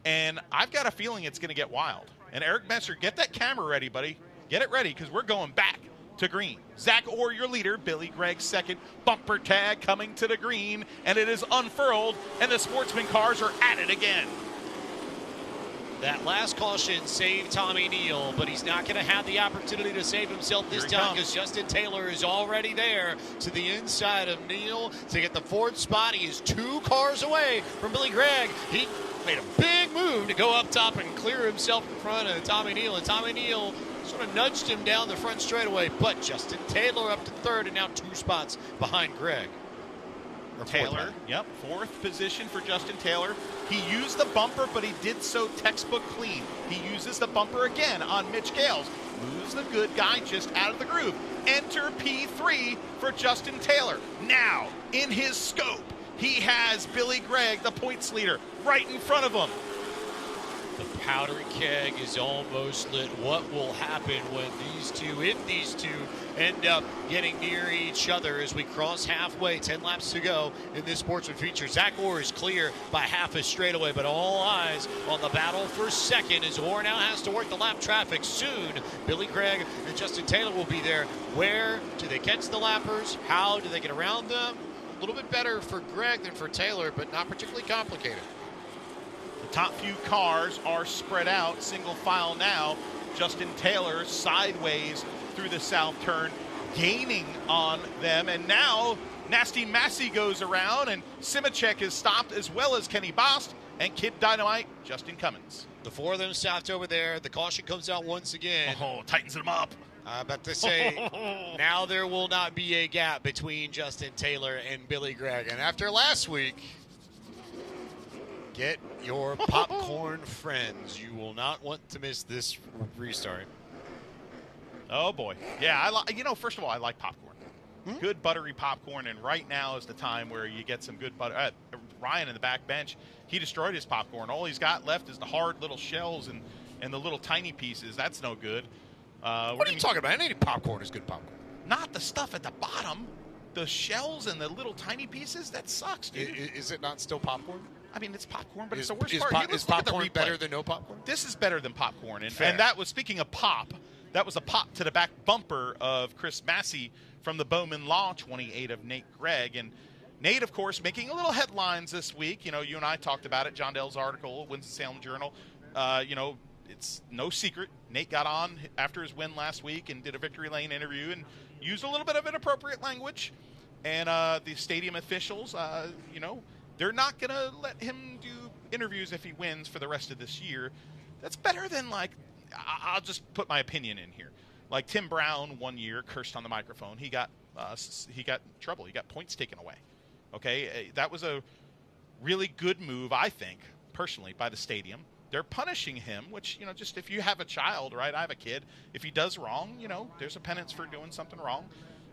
And I've got a feeling it's going to get wild. And Eric Messer, get that camera ready, buddy. Get it ready because we're going back to green. Zach Orr, your leader. Billy Gregg second. Bumper tag coming to the green, and it is unfurled, and the Sportsman cars are at it again. That last caution saved Tommy Neal, but he's not going to have the opportunity to save himself this time because Justin Taylor is already there to the inside of Neal to get the fourth spot. He is 2 cars away from Billy Gregg. He made a big move to go up top and clear himself in front of Tommy Neal, and Tommy Neal sort of nudged him down the front straightaway, but Justin Taylor up to third and now 2 spots behind Gregg. Taylor, yep, 4th position for Justin Taylor. He used the bumper, but he did so textbook clean. He uses the bumper again on Mitch Gales. Moves the good guy just out of the groove. Enter P3 for Justin Taylor. Now, in his scope, he has Billy Gregg, the points leader, right in front of him. The powder keg is almost lit. What will happen when these two, if these two, end up getting near each other as we cross halfway? 10 laps to go in this sportsman feature. Zach Orr is clear by half a straightaway, but all eyes on the battle for second as Orr now has to work the lap traffic. Soon, Billy Gregg and Justin Taylor will be there. Where do they catch the lappers? How do they get around them? A little bit better for Gregg than for Taylor, but not particularly complicated. The top few cars are spread out, single file now. Justin Taylor sideways through the south turn, gaining on them. And now Nasty Massey goes around, and Simacek is stopped, as well as Kenny Bost and Kid Dynamite, Justin Cummins. The 4 of them stopped over there. The caution comes out once again. Oh, tightens them up. About to say, now there will not be a gap between Justin Taylor and Billy Gregg. And after last week, get your popcorn friends. You will not want to miss this restart. Oh boy, yeah. First of all, I like popcorn. Good buttery popcorn, and right now is the time where you get some good butter. Ryan in the back bench, he destroyed his popcorn. All he's got left is the hard little shells and the little tiny pieces. That's no good. What are you talking about? Any popcorn is good popcorn. Not the stuff at the bottom. The shells and the little tiny pieces, that sucks, dude. Is it not still popcorn? I mean, it's popcorn, but it's the worst part. Is popcorn better than no popcorn? This is better than popcorn. And that was, speaking of pop, that was a pop to the back bumper of Chris Massey from the Bowman Law 28 of Nate Gregg. And Nate, of course, making a little headlines this week. You know, you and I talked about it. John Dell's article, Winston-Salem Journal. It's no secret. Nate got on after his win last week and did a victory lane interview and used a little bit of inappropriate language. And the stadium officials, they're not going to let him do interviews if he wins for the rest of this year. That's better than, I'll just put my opinion in here. Like Tim Brown 1 year cursed on the microphone. He got trouble. He got points taken away. Okay, that was a really good move, I think, personally, by the stadium. They're punishing him, which, just if you have a child, right? I have a kid. If he does wrong, there's a penance for doing something wrong.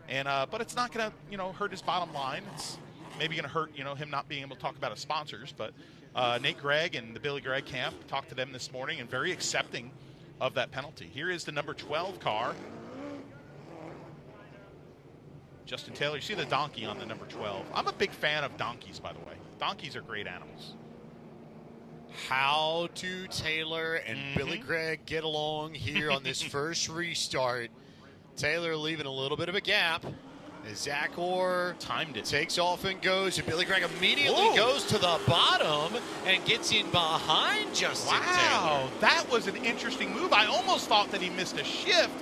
And but it's not going to, hurt his bottom line. It's maybe going to hurt, him not being able to talk about his sponsors. But Nate Gregg and the Billy Gregg camp talked to them this morning and very accepting of that penalty. Here is the number 12 car. Justin Taylor, you see the donkey on the number 12. I'm a big fan of donkeys, by the way. Donkeys are great animals. How do Taylor and Billy Gregg get along here on this first restart? Taylor leaving a little bit of a gap as Zach Orr timed it, takes off and goes, and Billy Gregg immediately goes to the bottom and gets in behind Justin Taylor. Wow, that was an interesting move. I almost thought that he missed a shift,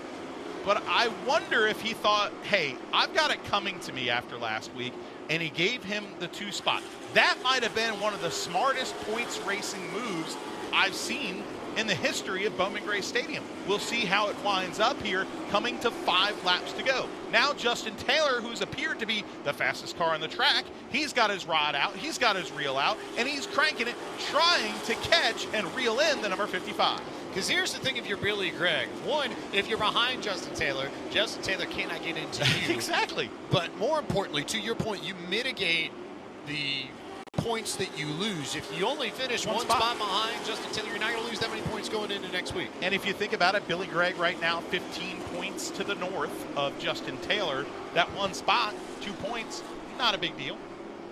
but I wonder if he thought, hey, I've got it coming to me after last week, and he gave him the 2 spot. That might have been one of the smartest points racing moves I've seen in the history of Bowman Gray Stadium. We'll see how it winds up here, coming to 5 laps to go. Now Justin Taylor, who's appeared to be the fastest car on the track, he's got his rod out, he's got his reel out, and he's cranking it, trying to catch and reel in the number 55. Because here's the thing, if you're Billy Gregg, one, if you're behind Justin Taylor cannot get into you. Exactly. But more importantly, to your point, you mitigate the points that you lose. If you only finish one spot behind Justin Taylor, you're not going to lose that many points going into next week. And if you think about it, Billy Gregg right now 15 points to the north of Justin Taylor. That 1 spot, 2 points, not a big deal.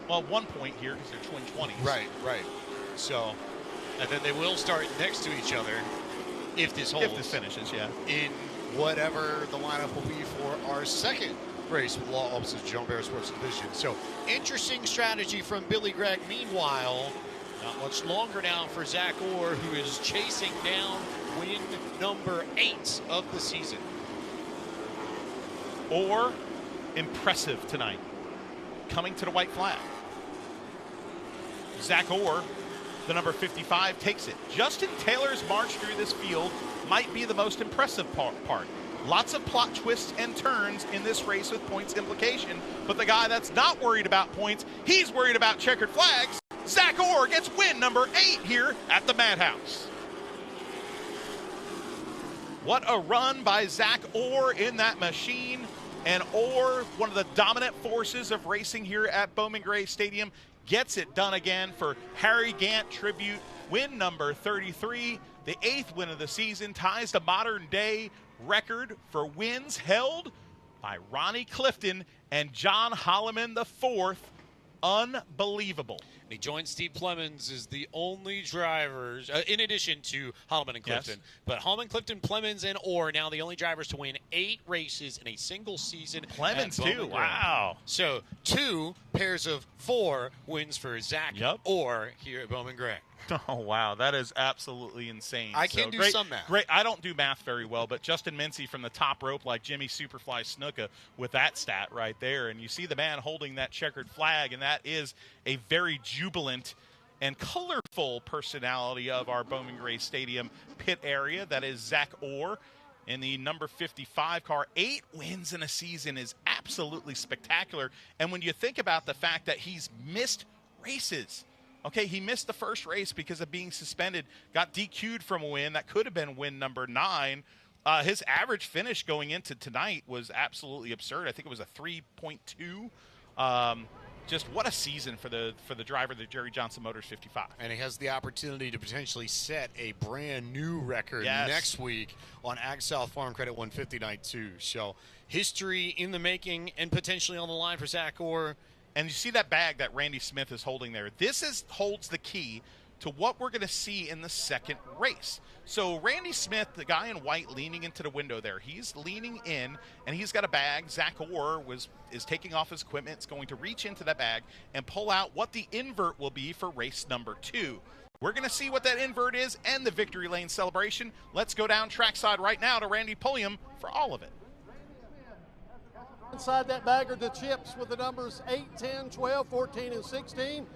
Well, 1 point here because they're twin 20s. Right. So, and then they will start next to each other if this holds. If this finishes, yeah. In whatever the lineup will be for our second race with Law Offices John Bear Sports Division. So interesting strategy from Billy Gregg. Meanwhile, Not much longer now for Zach Orr, who is chasing down win number 8 of the season. Orr, impressive tonight, coming to the white flag. Zach Orr, the number 55, takes it. Justin Taylor's march through this field might be the most impressive part. Lots of plot twists and turns in this race with points implication, but the guy that's not worried about points, he's worried about checkered flags. Zach Orr gets win number 8 here at the Madhouse. What a run by Zach Orr in that machine. And Orr, one of the dominant forces of racing here at Bowman Gray Stadium, gets it done again for Harry Gant tribute. Win number 33, the 8th win of the season, ties the modern day record for wins held by Ronnie Clifton and John Holloman IV. Unbelievable. And he joins Steve Plemons as the only drivers, in addition to Holloman and Clifton. Yes. But Holloman, Clifton, Plemons, and Orr now the only drivers to win 8 races in a single season. Plemons too, wow. So 2 pairs of 4 wins for Zach Orr here at Bowman Gray. Oh, wow. That is absolutely insane. I can do some math. Great. I don't do math very well, but Justin Mincy from the top rope like Jimmy Superfly Snuka with that stat right there. And you see the man holding that checkered flag, and that is a very jubilant and colorful personality of our Bowman Gray Stadium pit area. That is Zach Orr in the number 55 car. 8 wins in a season is absolutely spectacular. And when you think about the fact that he's missed races, okay, he missed the first race because of being suspended, got DQ'd from a win. That could have been win number 9. His average finish going into tonight was absolutely absurd. I think it was a 3.2. Just what a season for the driver of the Jerry Johnson Motors 55. And he has the opportunity to potentially set a brand new record next week on Ag South Farm Credit 150 Night 2. So history in the making and potentially on the line for Zach Orr. And you see that bag that Randy Smith is holding there. This holds the key to what we're going to see in the second race. So Randy Smith, the guy in white leaning into the window there, he's leaning in, and he's got a bag. Zach Orr is taking off his equipment. It's going to reach into that bag and pull out what the invert will be for race number 2. We're going to see what that invert is and the victory lane celebration. Let's go down trackside right now to Randy Pulliam for all of it. Inside that bag are the chips with the numbers 8, 10, 12, 14, and 16.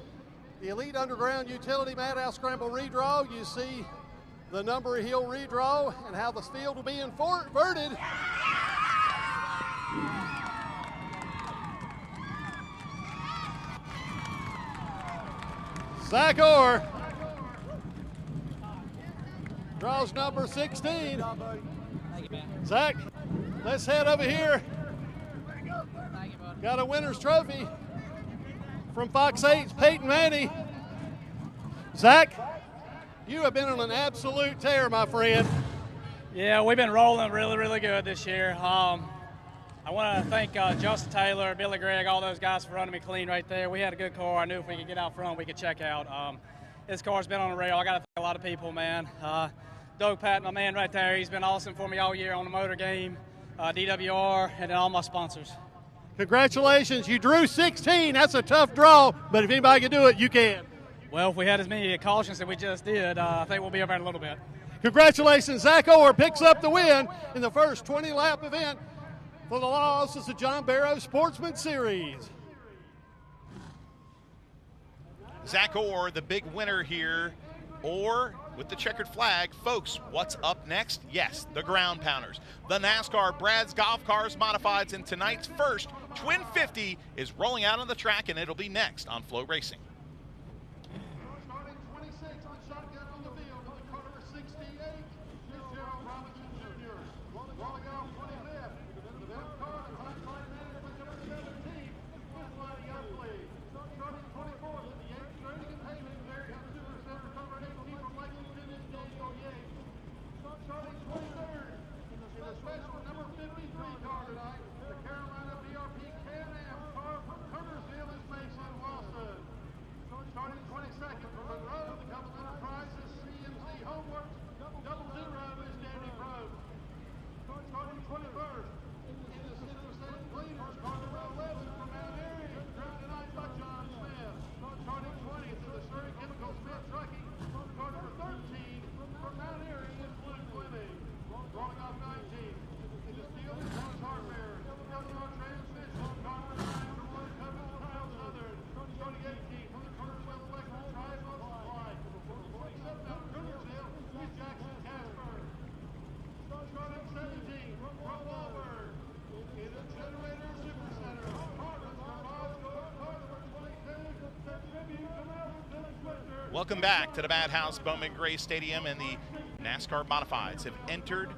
The Elite Underground Utility Madhouse Scramble redraw. You see the number hill redraw and how the field will be inverted. Zach Orr draws number 16. Zach, let's head over here. Got a winner's trophy from Fox 8's Peyton Manny. Zach, you have been on an absolute tear, my friend. Yeah, we've been rolling really, really good this year. I want to thank Justin Taylor, Billy Gregg, all those guys for running me clean right there. We had a good car. I knew if we could get out front, we could check out. This car's been on the rail. I got to thank a lot of people, man. Doug Patton, my man right there, he's been awesome for me all year on the motor game, DWR, and then all my sponsors. Congratulations, you drew 16. That's a tough draw, but if anybody can do it, you can. Well, if we had as many cautions that we just did, I think we'll be over in a little bit. Congratulations, Zach Orr picks up the win in the first 20-lap event for the Los of the John Barrow Sportsman Series. Zach Orr, the big winner here. Orr with the checkered flag. Folks, what's up next? Yes, the Ground Pounders. The NASCAR Brad's Golf Cars Modifieds, and tonight's first Twin 50 is rolling out on the track, and it'll be next on Flow Racing. Starting 26 on shotgun on the field, on the corner 68, is Gerald Robinson Jr. Rolling out 25th, the best car, the high-flying man, with number 17, is lining up lead. Starting 24th, the Yates Trading and Payment, Mary Hunt Super Center, cover 18 from Lexington is Daniel Yates. Starting 23rd, in the special number 53 car tonight, the Carolina BRP Can-Am car from Kernersville is Mason Wilson. Welcome back to the Madhouse Bowman Gray Stadium, and the NASCAR Modifieds have entered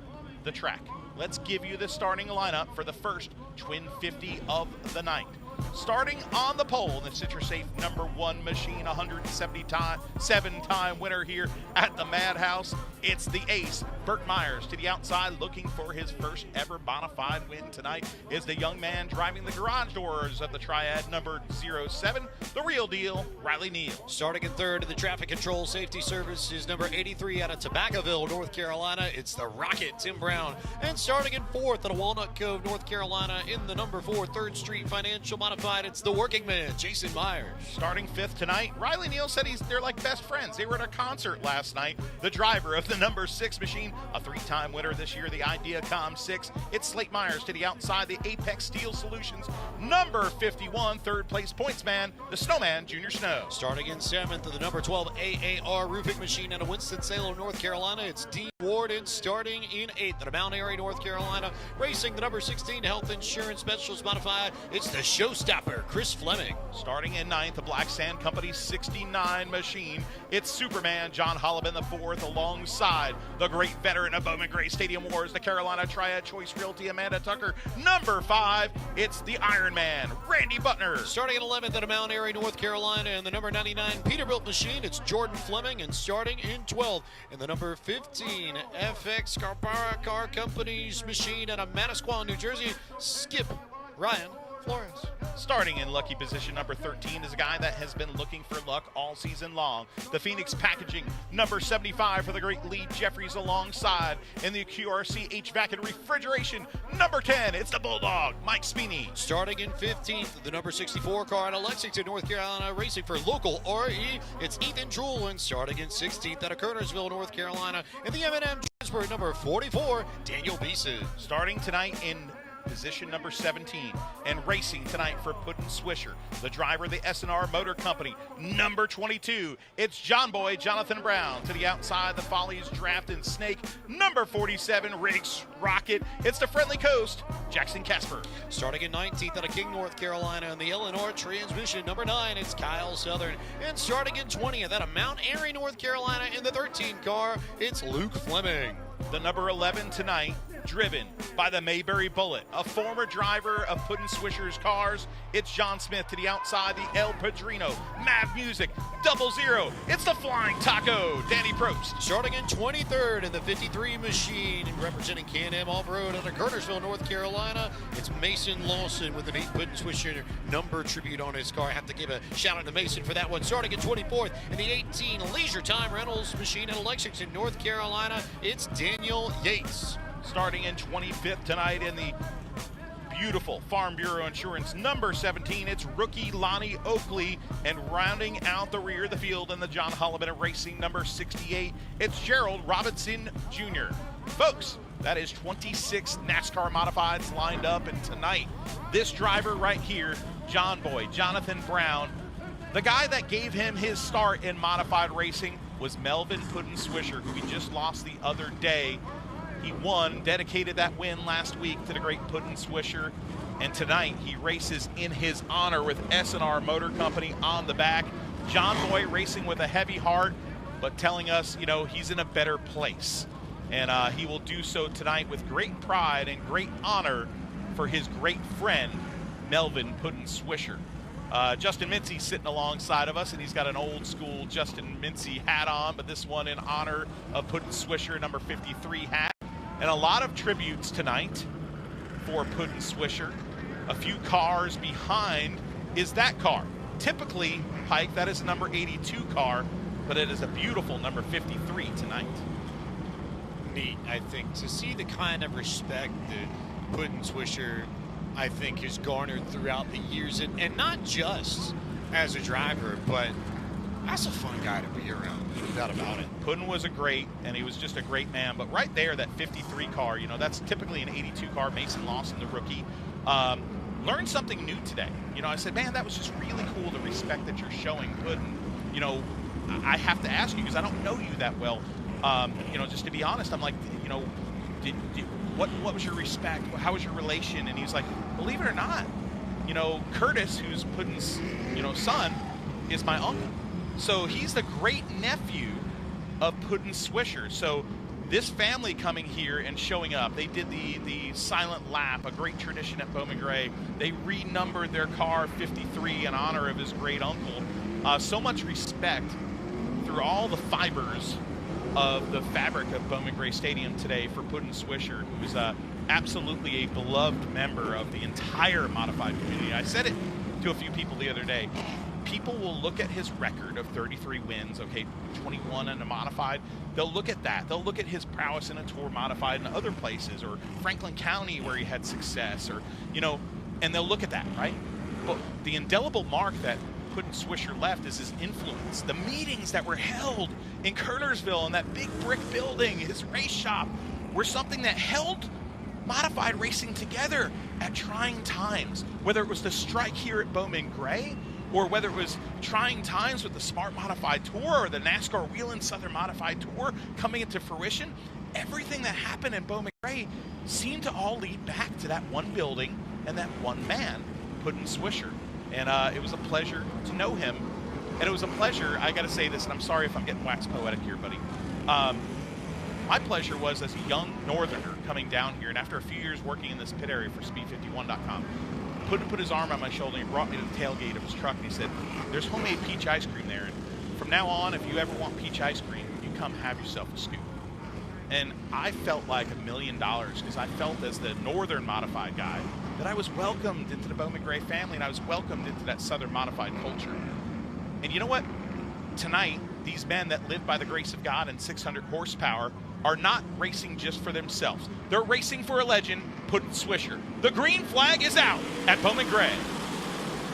the track. Let's give you the starting lineup for the first Twin 50 of the night. Starting on the pole, the CitraSafe #1 machine, 177-time winner here at the Madhouse. It's the ace, Burt Myers, to the outside, looking for his first ever modified win tonight. Is the young man driving the garage doors of the Triad number 07, the real deal, Riley Neal. Starting in third in the traffic control safety service is number 83 out of Tobaccoville, North Carolina. It's the Rocket, Tim Brown. And starting in fourth out of Walnut Cove, North Carolina, in the number 4 3rd Street Financial Modified, it's the working man, Jason Myers. Starting fifth tonight, Riley Neal said they're like best friends. They were at a concert last night. The driver of the number 6 machine, a 3-time winner this year, the IdeaCom 6. It's Slate Myers to the outside, the Apex Steel Solutions number 51, 3rd place points man, the Snowman, Junior Snow. Starting in 7th of the number 12 AAR roofing machine out of Winston-Salem, North Carolina, it's Dean Ward. And starting in 8th out of Mount Airy, North Carolina, racing the number 16 Health Insurance Specialist Modified, it's the showstopper, Chris Fleming. Starting in 9th, the Black Sand Company 69 machine, it's Superman, John Holliman, the 4th, alongside the great veteran of Bowman Gray Stadium Wars, the Carolina Triad Choice Realty, Amanda Tucker, number 5, it's the Iron Man, Randy Butner. Starting at 11th out of Mount Airy, North Carolina, and the number 99 Peterbilt machine, it's Jordan Fleming. And starting in 12th in the number 15 FX Carbara Car Company's machine out of Manasquan, New Jersey, Skip Ryan Flores. Starting in lucky position number 13 is a guy that has been looking for luck all season long. The Phoenix Packaging number 75 for the great Lee Jeffries, alongside in the QRC HVAC and Refrigeration number 10. It's the Bulldog, Mike Spini. Starting in 15th, the number 64 car out of Lexington, North Carolina, racing for local RE, it's Ethan Jewell. And starting in 16th out of Kernersville, North Carolina, in the M&M Transfer number 44, Daniel Beeson. Starting tonight in position number 17 and racing tonight for Puddin' Swisher, the driver of the S&R Motor Company, number 22, it's John Boy Jonathan Brown. To the outside, the Follies Draft and Snake, number 47, Riggs Rocket, it's the Friendly Coast, Jackson Casper. Starting in 19th out of King, North Carolina, in the Eleanor Transmission, number 9, it's Kyle Southern. And starting in 20th out of Mount Airy, North Carolina, in the 13 car, it's Luke Fleming. The number 11 tonight, driven by the Mayberry Bullet, a former driver of Puddin' Swisher's cars, it's John Smith. To the outside, the El Padrino, Mav Music, 00, it's the Flying Taco, Danny Probst. Starting in 23rd in the 53 machine, representing Can-Am Off-Road out of Kernersville, North Carolina, it's Mason Lawson with an 8 Puddin' Swisher number tribute on his car. I have to give a shout out to Mason for that one. Starting in 24th in the 18 Leisure Time Reynolds machine out of Lexington, North Carolina, it's Daniel Yates. Starting in 25th tonight in the beautiful Farm Bureau Insurance number 17, it's rookie Lonnie Oakley. And rounding out the rear of the field in the John Holliman Racing number 68, it's Gerald Robinson Jr. Folks, that is 26 NASCAR Modifieds lined up, and tonight, this driver right here, John Boy Jonathan Brown, the guy that gave him his start in modified racing was Melvin Puddin' Swisher, who he just lost the other day. He won, dedicated that win last week to the great Puddin' Swisher, and tonight he races in his honor with S&R Motor Company on the back. John Boy racing with a heavy heart, but telling us, he's in a better place. And he will do so tonight with great pride and great honor for his great friend, Melvin Puddin' Swisher. Justin Mincy sitting alongside of us, and he's got an old school Justin Mincy hat on, but this one in honor of Puddin' Swisher, number 53 hat. And a lot of tributes tonight for Puddin' Swisher. A few cars behind is that car. Typically, Pike, that is a number 82 car, but it is a beautiful number 53 tonight. Neat, I think, to see the kind of respect that Puddin' Swisher, I think, has garnered throughout the years, and not just as a driver, but as a fun guy to be around, no doubt about it. Puddin' was and he was just a great man, but right there, that 53 car, that's typically an 82 car, Mason Lawson, the rookie, learned something new today. I said, man, that was just really cool, the respect that you're showing Puddin'. I have to ask you, because I don't know you that well, just to be honest, I'm like, what was your respect? How was your relation? And he's like, believe it or not, Curtis, who's Puddin's, son, is my uncle. So he's the great nephew of Puddin' Swisher. So this family coming here and showing up, they did the silent lap, a great tradition at Bowman Gray. They renumbered their car 53 in honor of his great uncle. So much respect through all the fibers of the fabric of Bowman Gray Stadium today for Puddin' Swisher, who is absolutely a beloved member of the entire modified community. I said it to a few people the other day. People will look at his record of 33 wins, okay, 21 in a modified. They'll look at that. They'll look at his prowess in a tour modified in other places, or Franklin County where he had success, or, you know, and they'll look at that, right? But the indelible mark that Puddin' Swisher left is his influence. The meetings that were held in Kernersville in that big brick building, his race shop, were something that held modified racing together at trying times, whether it was the strike here at Bowman Gray, or whether it was trying times with the Smart Modified Tour or the NASCAR Wheeling Southern Modified Tour coming into fruition. Everything that happened in Bowman Gray seemed to all lead back to that one building and that one man, Puddin' Swisher. And it was a pleasure to know him. And it was a pleasure, I gotta say this, and I'm sorry if I'm getting wax poetic here, buddy. My pleasure was as a young northerner coming down here, and after a few years working in this pit area for Speed51.com, Puddin' put his arm on my shoulder and he brought me to the tailgate of his truck, and he said, there's homemade peach ice cream there, and from now on, if you ever want peach ice cream, you come have yourself a scoop. And I felt like $1 million, because I felt as the northern modified guy that I was welcomed into the Bowman Gray family, and I was welcomed into that southern modified culture. And you know what? Tonight, these men that live by the grace of God and 600 horsepower are not racing just for themselves. They're racing for a legend, Puddin' Swisher. The green flag is out at Bowman Gray.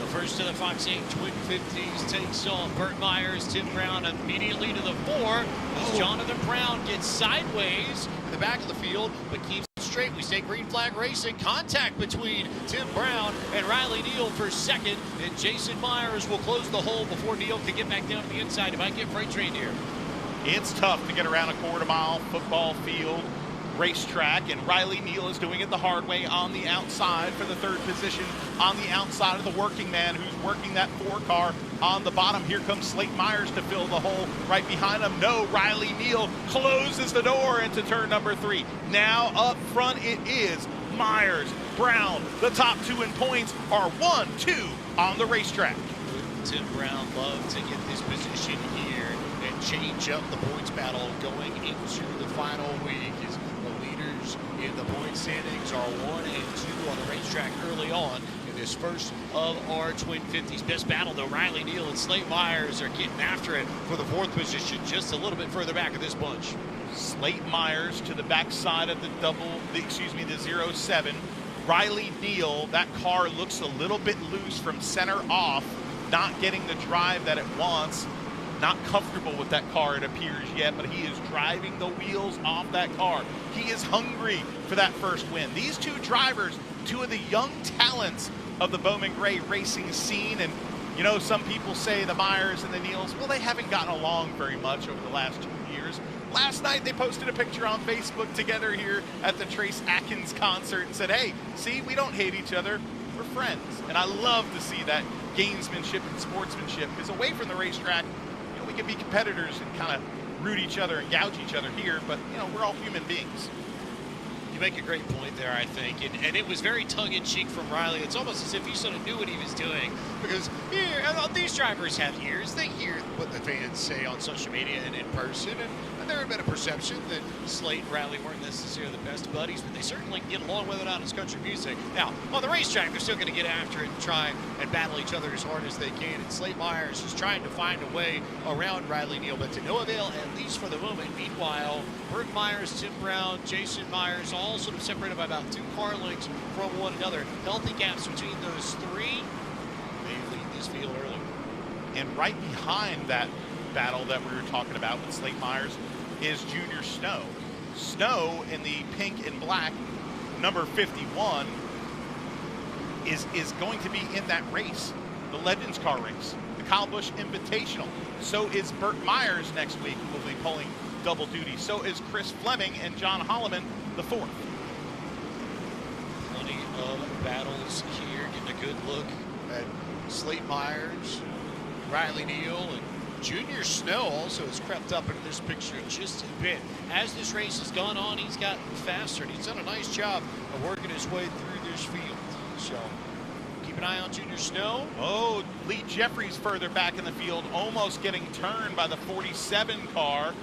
The first of the Fox 8 Twin 50s takes on Burt Myers. Tim Brown immediately to the 4 as Jonathan Brown gets sideways in the back of the field, but keeps it straight. We say green flag racing. Contact between Tim Brown and Riley Neal for second, and Jason Myers will close the hole before Neal can get back down to the inside. He might get freight trained here. It's tough to get around a quarter-mile football field racetrack, and Riley Neal is doing it the hard way on the outside for the third position, on the outside of the working man who's working that 4 car on the bottom. Here comes Slate Myers to fill the hole right behind him. No, Riley Neal closes the door into turn number 3. Now up front it is Myers, Brown. The top 2 in points are 1-2 on the racetrack. Tim Brown loves to get this position here and change up the points battle going into the final week. As the leaders in the point standings are 1 and 2 on the racetrack early on in this first of our Twin 50s. Best battle though, Riley Neal and Slate Myers are getting after it for the 4th position, just a little bit further back of this bunch. Slate Myers to the backside of the 07. Riley Neal, that car looks a little bit loose from center off, not getting the drive that it wants. Not comfortable with that car, it appears yet, but he is driving the wheels off that car. He is hungry for that first win. These 2 drivers, 2 of the young talents of the Bowman Gray racing scene, and you know, some people say the Myers and the Neals, well, they haven't gotten along very much over the last 2 years. Last night they posted a picture on Facebook together here at the Trace Atkins concert and said, hey, see, we don't hate each other, we're friends. And I love to see that gamesmanship and sportsmanship, because away from the racetrack, we can be competitors and kind of root each other and gouge each other here, but you know, we're all human beings. You make a great point there, I think, and it was very tongue-in-cheek from Riley. It's almost as if he sort of knew what he was doing, because here, these drivers have ears. They hear what the fans say on social media and in person, and there had been a perception that Slate and Riley weren't necessarily the best buddies, but they certainly get along whether or not it's country music. Now, on the racetrack, they're still going to get after it and try and battle each other as hard as they can, and Slate Myers is trying to find a way around Riley Neal, but to no avail, at least for the moment. Meanwhile, Burt Myers, Tim Brown, Jason Myers, all sort of separated by about 2 car lengths from one another. Healthy gaps between those 3. They lead this field early. And right behind that battle that we were talking about with Slate Myers is Junior Snow. Snow in the pink and black, number 51, is going to be in that race, the Legends Car race, the Kyle Busch Invitational. So is Burt Myers next week, who will be pulling double duty. So is Chris Fleming and John Holloman, the 4th. Plenty of battles here, getting a good look at Slate Myers, Riley Neal, and Junior Snow also has crept up into this picture just a bit. As this race has gone on, he's gotten faster, and he's done a nice job of working his way through this field. So keep an eye on Junior Snow. Oh, Lee Jeffries further back in the field, almost getting turned by the 47 car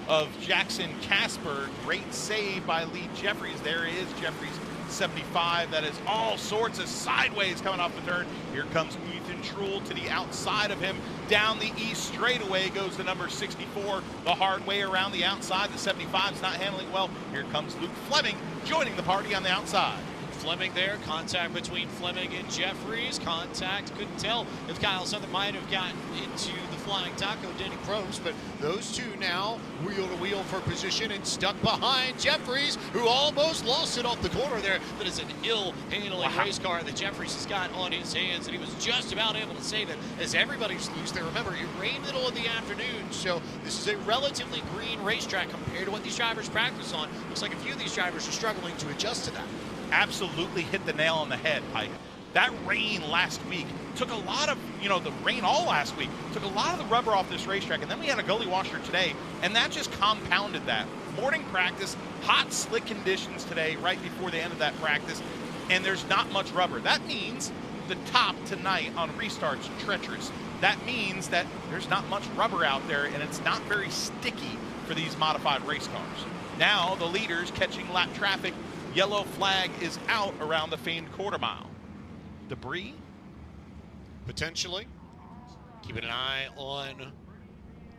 of Jackson Casper. Great save by Lee Jeffries. There is Jeffries 75. That is all sorts of sideways coming off the turn. Here comes Ethan Truhl to the outside of him. Down the east straightaway goes the number 64. The hard way around the outside. The 75 is not handling well. Here comes Luke Fleming joining the party on the outside. Fleming there, contact between Fleming and Jeffries. Contact, couldn't tell if Kyle Southern might have gotten into the flying taco Denny Probst, but those two now wheel to wheel for position and stuck behind Jeffries, who almost lost it off the corner there. That is an ill-handling race car that Jeffries has got on his hands, and he was just about able to save it as everybody's loose there. Remember, it rained middle of the afternoon, so this is a relatively green racetrack compared to what these drivers practice on. Looks like a few of these drivers are struggling to adjust to that. Absolutely hit the nail on the head, Pike. That rain last week took a lot of, the rain all last week took a lot of the rubber off this racetrack, and then we had a gully washer today, and that just compounded that. Morning practice, hot, slick conditions today right before the end of that practice, and there's not much rubber. That means the top tonight on restarts treacherous. That means that there's not much rubber out there, and it's not very sticky for these modified race cars. Now the leaders catching lap traffic. Yellow flag is out around the famed quarter mile. Debris? Potentially. Keeping an eye on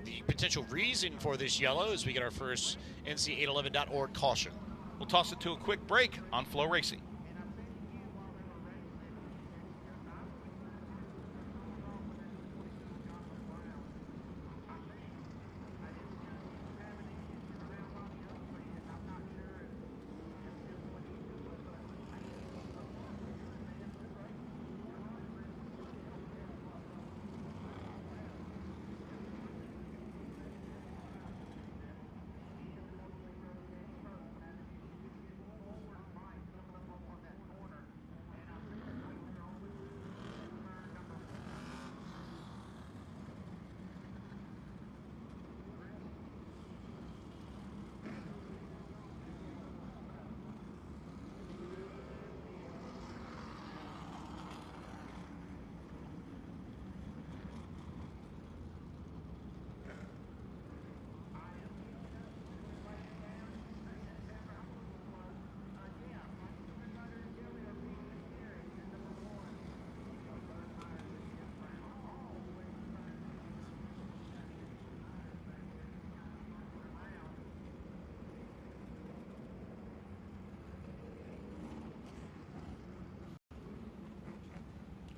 the potential reason for this yellow as we get our first NC811.org caution. We'll toss it to a quick break on Flow Racing.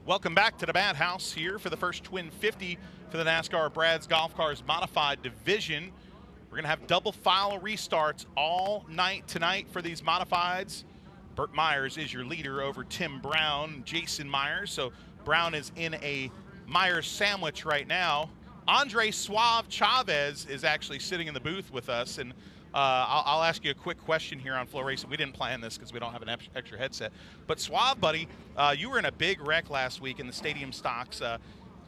Welcome back to the Madhouse here for the first Twin 50 for the NASCAR Brad's Golf Cars Modified Division. We're going to have double file restarts all night tonight for these modifieds. Burt Myers is your leader over Tim Brown, Jason Myers. So Brown is in a Myers sandwich right now. Andre Suave Chavez is actually sitting in the booth with us, and I'll ask you a quick question here on Flow Racing. We didn't plan this because we don't have an extra headset. But Suave, buddy, you were in a big wreck last week in the stadium stocks.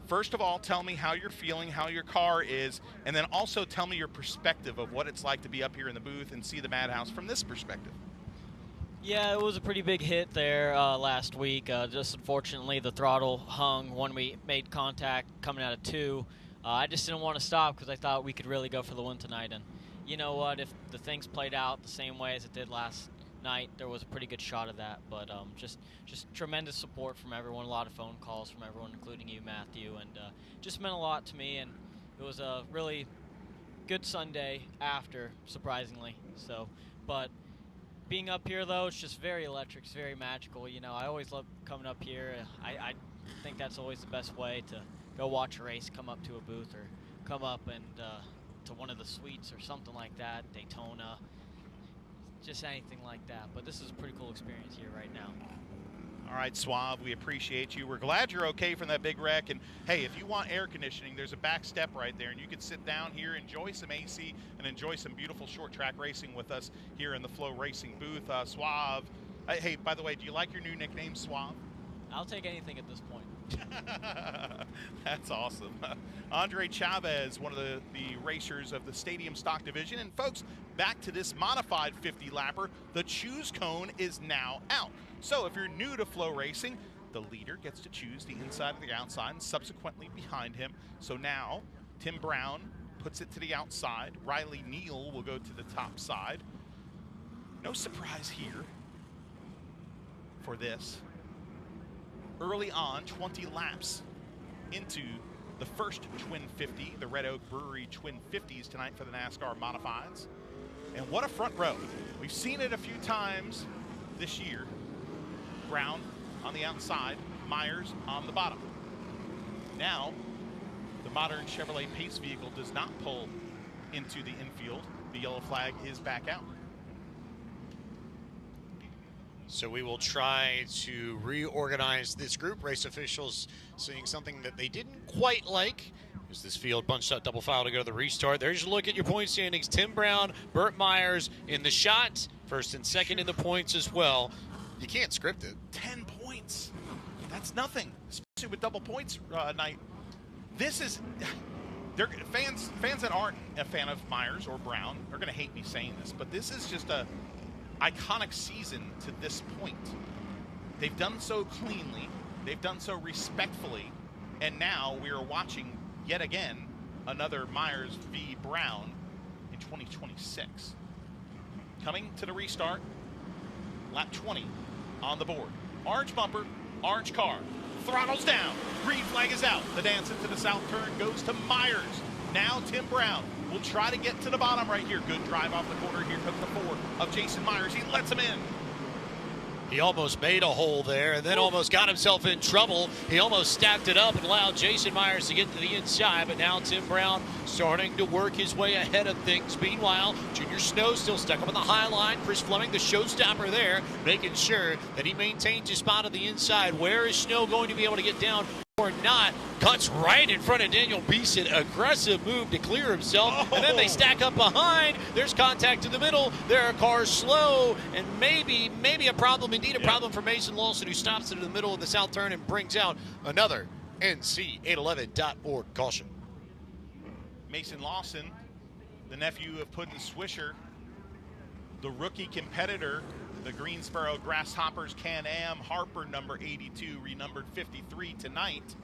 First of all, tell me how you're feeling, how your car is, and then also tell me your perspective of what it's like to be up here in the booth and see the Madhouse from this perspective. Yeah, it was a pretty big hit there last week. Just unfortunately, the throttle hung when we made contact coming out of 2. I just didn't want to stop because I thought we could really go for the win tonight. And you know what? If the things played out the same way as it did last night, there was a pretty good shot of that. But just tremendous support from everyone, a lot of phone calls from everyone, including you, Matthew, and just meant a lot to me. And it was a really good Sunday after, surprisingly. So, but being up here, though, it's just very electric. It's very magical. You know, I always love coming up here. I think that's always the best way to go watch a race, come up to a booth or come up and to one of the suites or something like that, Daytona, just anything like that. But this is a pretty cool experience here right now. All right, Suave, we appreciate you. We're glad you're okay from that big wreck. And, hey, if you want air conditioning, there's a back step right there, and you can sit down here, enjoy some AC, and enjoy some beautiful short track racing with us here in the Flow Racing booth. Suave, hey, by the way, do you like your new nickname, Suave? I'll take anything at this point. That's awesome. Andre Chavez, one of the racers of the Stadium Stock Division. And folks, back to this modified 50-lapper. The choose cone is now out. So if you're new to flow racing, the leader gets to choose the inside or the outside, and subsequently behind him. So now Tim Brown puts it to the outside. Riley Neal will go to the top side. No surprise here for this. Early on, 20 laps into the first Twin 50, the Red Oak Brewery Twin 50s tonight for the NASCAR Modifieds. And what a front row. We've seen it a few times this year. Brown on the outside, Myers on the bottom. Now, the modern Chevrolet Pace vehicle does not pull into the infield. The yellow flag is back out. So we will try to reorganize this group. Race officials seeing something that they didn't quite like. As this field bunched out double file to go to the restart. There's a look at your point standings. Tim Brown, Burt Myers in the shot. First and second in the points as well. You can't script it. 10 points. That's nothing, especially with double points night. This is... fans that aren't a fan of Myers or Brown are going to hate me saying this, but this is just a iconic season to this point. They've done so cleanly, they've done so respectfully, and now we are watching yet again another Myers v. Brown in 2026. Coming to the restart, lap 20 on the board. Orange bumper, orange car, throttles down, green flag is out. The dance into the south turn goes to Myers. Now Tim Brown will try to get to the bottom right here. Good drive off the corner. Here comes the four of Jason Myers. He lets him in. He almost made a hole there and then almost got himself in trouble. He almost stacked it up and allowed Jason Myers to get to the inside, but now Tim Brown starting to work his way ahead of things. Meanwhile, Junior Snow still stuck up on the high line. Chris Fleming, the showstopper there, making sure that he maintains his spot on the inside. Where is Snow going to be able to get down or not? Cuts right in front of Daniel Beeson. Aggressive move to clear himself. And then they stack up behind. There's contact in the middle. There are cars slow. And maybe a problem, indeed a problem for Mason Lawson, who stops it in the middle of the south turn and brings out another NC811.org caution. Mason Lawson, the nephew of Puddin' Swisher, the rookie competitor, the Greensboro Grasshoppers Can-Am Harper number 82, renumbered 53 tonight.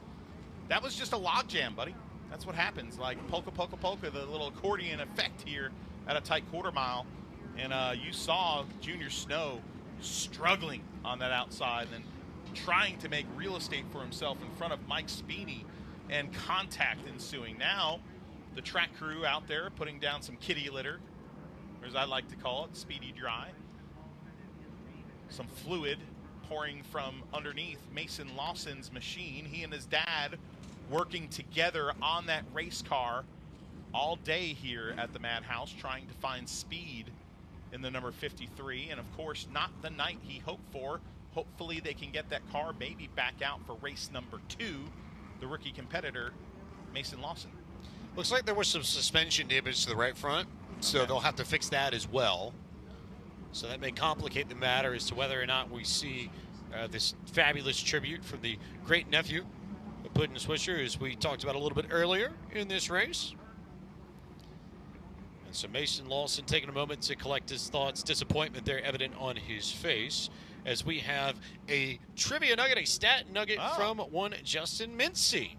That was just a logjam, buddy. That's what happens. Like polka, polka, polka, the little accordion effect here at a tight quarter mile. And you saw Junior Snow struggling on that outside and trying to make real estate for himself in front of Mike Spini, and contact ensuing. Now, the track crew out there putting down some kitty litter, or as I like to call it, speedy dry. Some fluid pouring from underneath Mason Lawson's machine. He and his dad working together on that race car all day here at the Madhouse, trying to find speed in the number 53. And of course, not the night he hoped for. Hopefully they can get that car maybe back out for race number 2, the rookie competitor, Mason Lawson. Looks like there was some suspension damage to the right front, so they'll have to fix that as well. So that may complicate the matter as to whether or not we see this fabulous tribute from the great nephew of Puddin' Swisher, as we talked about a little bit earlier in this race. And so Mason Lawson taking a moment to collect his thoughts, disappointment there evident on his face, as we have a trivia nugget, a stat nugget from one Justin Mincy,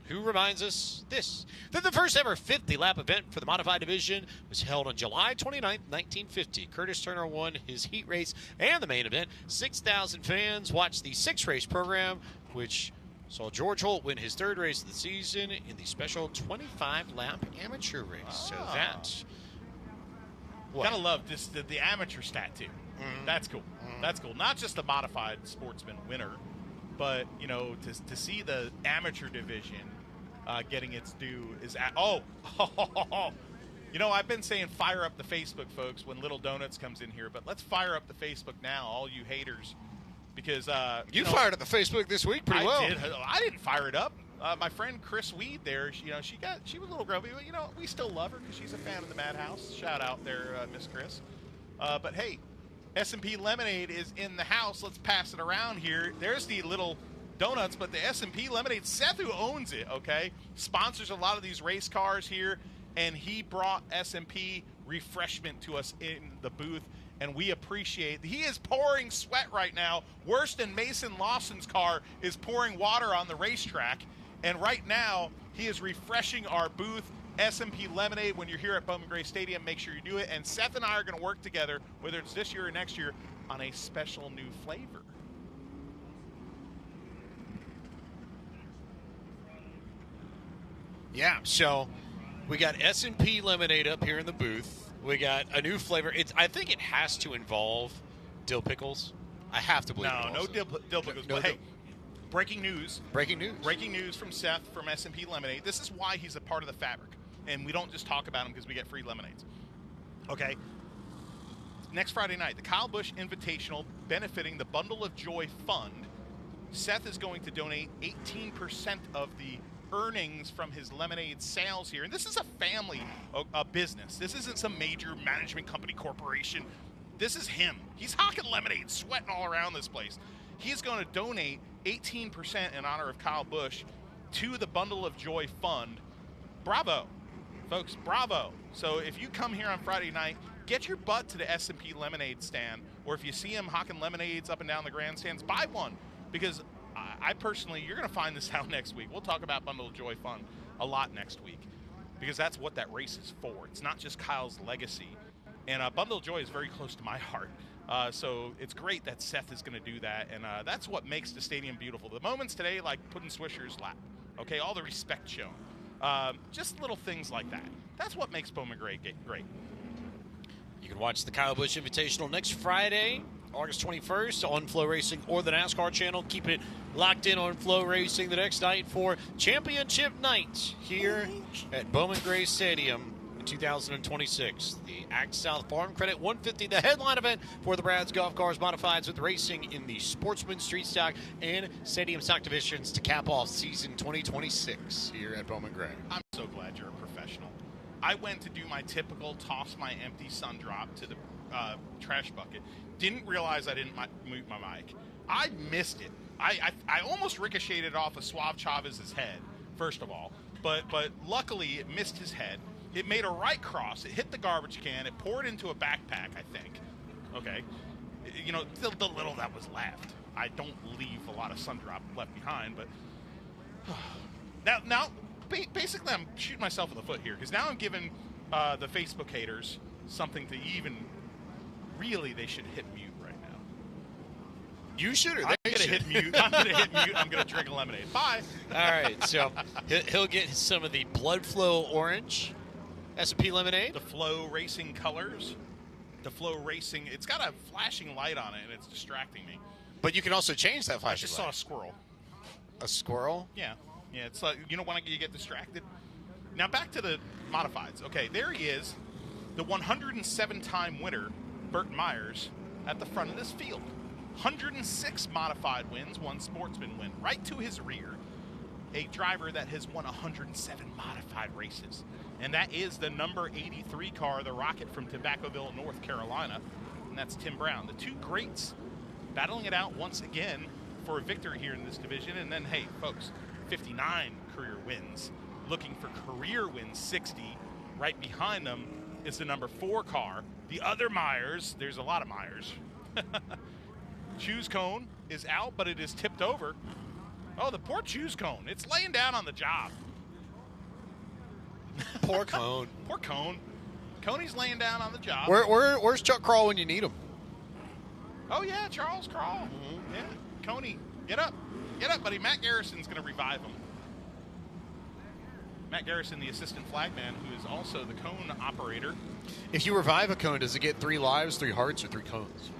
who reminds us this: that the first ever 50-lap event for the modified division was held on July 29th, 1950. Curtis Turner won his heat race and the main event. 6,000 fans watched the 6-race program, which saw George Holt win his 3rd race of the season in the special 25-lap amateur race. So that... Gotta love this, the amateur stat, too. That's cool. That's cool. Not just the modified sportsman winner, but, you know, to see the amateur division getting its due is you know, I've been saying fire up the Facebook, folks, when Little Donuts comes in here, but let's fire up the Facebook now, all you haters, because you fired up the Facebook this week pretty well. I didn't fire it up. My friend Chris Weed there, she was a little grumpy, but, you know, we still love her because she's a fan of the Madhouse. Shout out there, Miss Chris. But hey, S&P Lemonade is in the house. Let's pass it around here. There's the little donuts, but the S&P Lemonade, Seth, who owns it, okay, sponsors a lot of these race cars here, and he brought S&P refreshment to us in the booth, and we appreciate. He is pouring sweat right now. Worse than Mason Lawson's car is pouring water on the racetrack, and right now he is refreshing our booth. S&P Lemonade, when you're here at Bowman Gray Stadium, make sure you do it. And Seth and I are going to work together, whether it's this year or next year, on a special new flavor. Yeah, so we got S&P Lemonade up here in the booth. We got a new flavor. I think it has to involve dill pickles. I have to believe it. No dill pickles. No but hey, breaking news. Breaking news. Breaking news from Seth from S&P Lemonade. This is why he's a part of the fabric. And we don't just talk about him because we get free lemonades. Okay. Next Friday night, the Kyle Busch Invitational benefiting the Bundle of Joy Fund. Seth is going to donate 18% of the earnings from his lemonade sales here. And this is a family business. This isn't some major management company corporation. This is him. He's hawking lemonade, sweating all around this place. He's going to donate 18% in honor of Kyle Busch to the Bundle of Joy Fund. Bravo. Folks, bravo. So if you come here on Friday night, get your butt to the S&P Lemonade stand, or if you see him hawking lemonades up and down the grandstands, buy one, because I personally, you're going to find this out next week. We'll talk about Bundle of Joy Fund a lot next week, because that's what that race is for. It's not just Kyle's legacy. And Bundle of Joy is very close to my heart. So it's great that Seth is going to do that, and that's what makes the stadium beautiful. The moments today, like putting Swisher's lap, okay, all the respect shown. Just little things like that. That's what makes Bowman great. You can watch the Kyle Busch Invitational next Friday, August 21st, on Flow Racing or the NASCAR channel. Keep it locked in on Flow Racing the next night for Championship Night here at Bowman Gray Stadium in 2026. The Act South Farm Credit 150, the headline event for the Brad's Golf Cars Modifieds, with racing in the Sportsman Street Stock and Stadium Stock divisions to cap off season 2026 here at Bowman Gray. I'm so glad you're a professional. I went to do my typical toss my empty sun drop to the trash bucket. Didn't realize I didn't mute my mic. I missed it. I almost ricocheted off of Suave Chavez's head, first of all. But luckily it missed his head. It made a right cross. It hit the garbage can. It poured into a backpack, I think. Okay. You know, the little that was left. I don't leave a lot of sun drop left behind, but now basically I'm shooting myself in the foot here, because now I'm giving the Facebook haters something to even really, they should hit mute right now. You should, or I'm they going to should. hit mute. I'm going to hit mute. I'm going to drink a lemonade. Bye. All right, so he'll get some of the Blood Flow Orange S&P Lemonade. The Flow Racing colors. The Flow Racing, it's got a flashing light on it, and it's distracting me. But you can also change that I flashing just light. saw a squirrel. A squirrel? Yeah, it's like, you know when you get distracted? Now back to the modifieds. Okay, there he is, the 107-time winner, Burton Myers, at the front of this field. 106 modified wins, 1 sportsman win. Right to his rear, a driver that has won 107 modified races. And that is the number 83 car, the Rocket from Tobaccoville, North Carolina. And that's Tim Brown. The two greats battling it out once again for a victory here in this division. And then, hey, folks, 59 career wins. Looking for career wins, 60. Right behind them is the number 4 car. The other Myers, there's a lot of Myers. Choose cone is out, but it is tipped over. Oh, the poor choose cone. It's laying down on the job. Poor Cone. Poor Cone. Coney's laying down on the job. Where's Chuck Crawl when you need him? Oh, yeah, Charles Crawl. Mm-hmm. Yeah, Coney, get up. Get up, buddy. Matt Garrison's going to revive him. Matt Garrison, the assistant flagman, who is also the cone operator. If you revive a cone, does it get 3 lives, 3 hearts, or 3 cones?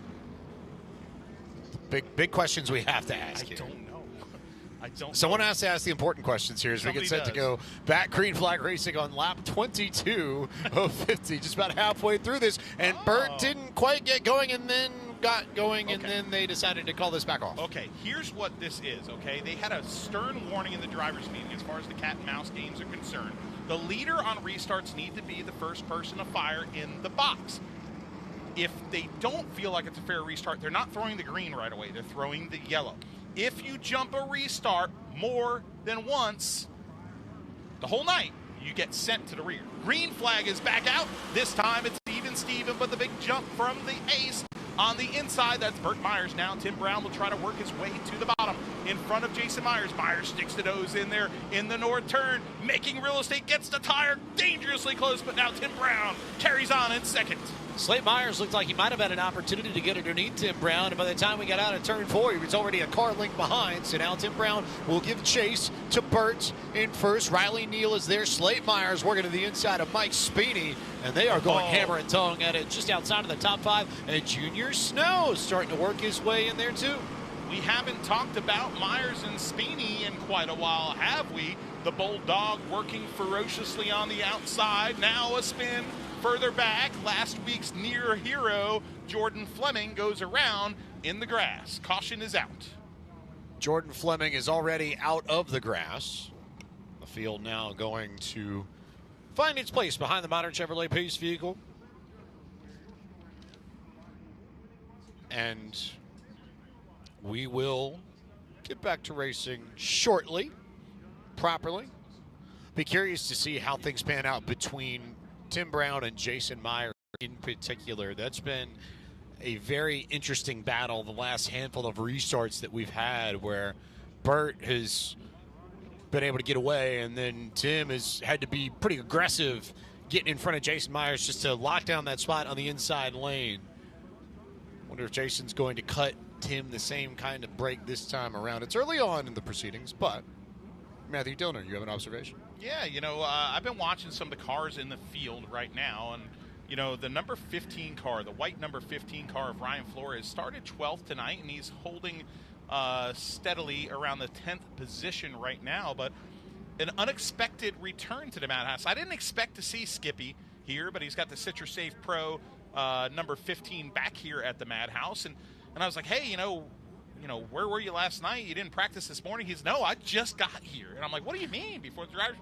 Big questions we have to ask here. I don't know. Someone has to ask the important questions here as we get set to go back green flag racing on lap 22 of 50, just about halfway through this. And Bert didn't quite get going and then got going, and then they decided to call this back off. Okay, here's what this is, okay? They had a stern warning in the driver's meeting as far as the cat and mouse games are concerned. The leader on restarts need to be the first person to fire in the box. if they don't feel like it's a fair restart, they're not throwing the green right away. They're throwing the yellow. If you jump a restart more than once the whole night, you get sent to the rear. Green flag is back out. This time it's even Steven, but the big jump from the ace on the inside. That's Burt Myers now. Tim Brown will try to work his way to the bottom in front of Jason Myers. Myers sticks the nose in there in the north turn, making real estate, gets the tire dangerously close, but now Tim Brown carries on in second. Slate Myers looked like he might have had an opportunity to get underneath Tim Brown, and by the time we got out of turn 4, he was already a car length behind. So now Tim Brown will give chase to Burt in first. Riley Neal is there. Slate Myers working to the inside of Mike Speeney, and they are going hammer and tongue at it just outside of the top 5. And Junior Snow starting to work his way in there too. We haven't talked about Myers and Speeney in quite a while, have we? The Bulldog working ferociously on the outside. Now a spin further back. Last week's near hero, Jordan Fleming, goes around in the grass. Caution is out. Jordan Fleming is already out of the grass. The field now going to find its place behind the modern Chevrolet Pace vehicle. And we will get back to racing shortly, properly. Be curious to see how things pan out between Tim Brown and Jason Myers in particular. That's been a very interesting battle the last handful of restarts that we've had, where Burt has been able to get away, and then Tim has had to be pretty aggressive getting in front of Jason Myers just to lock down that spot on the inside lane. Wonder if Jason's going to cut Tim the same kind of break this time around. It's early on in the proceedings, but Matthew Dillner, you have an observation? Yeah, I've been watching some of the cars in the field right now, and, the number 15 car, the white number 15 car of Ryan Flores, started 12th tonight, and he's holding steadily around the 10th position right now, but an unexpected return to the Madhouse. I didn't expect to see Skippy here, but he's got the Citrus Safe Pro number 15 back here at the Madhouse, and I was like, hey, where were you last night? You didn't practice this morning? He's, no, I just got here. And I'm like, what do you mean before the driver?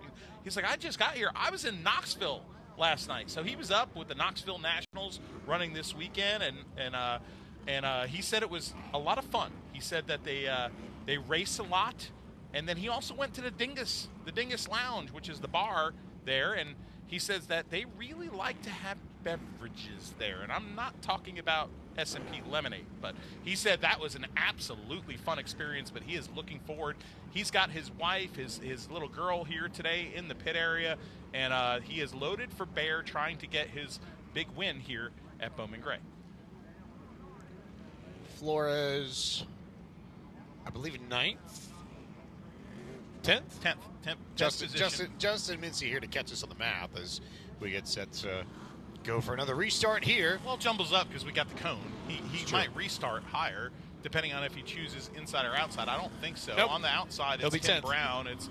He's like, I just got here. I was in Knoxville last night. So he was up with the Knoxville Nationals running this weekend, and he said it was a lot of fun. He said that they race a lot, and then he also went to the Dingus Lounge, which is the bar there, and he says that they really like to have beverages there. And I'm not talking about S&P lemonade, but he said that was an absolutely fun experience, but he is looking forward. He's got his wife, his little girl here today in the pit area, and he is loaded for bear, trying to get his big win here at Bowman Gray. Flores, I believe, 9th? 10th? 10th. Justin Mincy here to catch us on the map as we get set to go for another restart here. Well, it jumbles up because we got the cone. He might restart higher, depending on if he chooses inside or outside. I don't think so. Nope. On the outside, it's Tim Brown. It's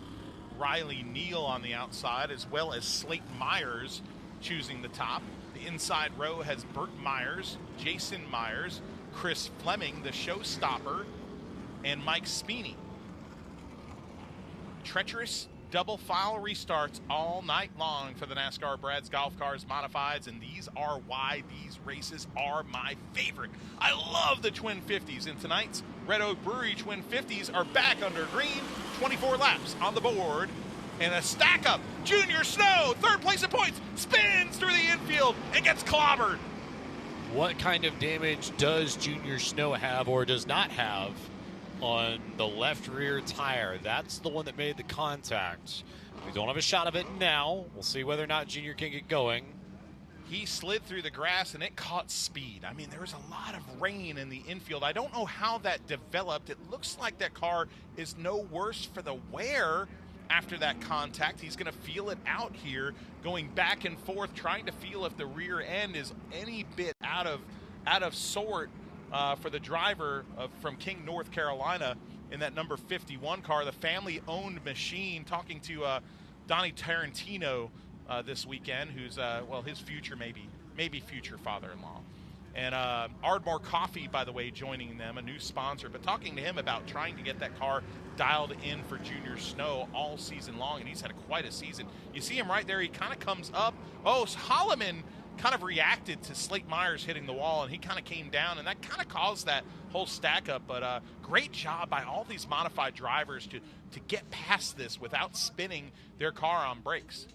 Riley Neal on the outside, as well as Slate Myers choosing the top. The inside row has Burt Myers, Jason Myers, Chris Fleming, the showstopper, and Mike Speeney. Treacherous double file restarts all night long for the NASCAR Brad's Golf Cars Modifieds, and these are why these races are my favorite. I love the Twin 50s, and tonight's Red Oak Brewery Twin 50s are back under green. 24 laps on the board, and a stack up. Junior Snow, third place in points, spins through the infield and gets clobbered. What kind of damage does Junior Snow have or does not have on the left rear tire? That's the one that made the contact. We don't have a shot of it now. We'll see whether or not Junior can get going. He slid through the grass and it caught speed. I mean, there was a lot of rain in the infield. I don't know how that developed. It looks like that car is no worse for the wear after that contact. He's going to feel it out here, going back and forth, trying to feel if the rear end is any bit out of sort for the driver from King, North Carolina, in that number 51 car, the family-owned machine. Talking to Donnie Tarantino this weekend, who's his future maybe future father-in-law, and Ardmore Coffee, by the way, joining them, a new sponsor. But talking to him about trying to get that car dialed in for Junior Snow all season long, and he's had quite a season. You see him right there. He kind of comes up. Oh, Holloman kind of reacted to Slate Myers hitting the wall, and he kind of came down, and that kind of caused that whole stack up. But great job by all these modified drivers to get past this without spinning their car on brakes.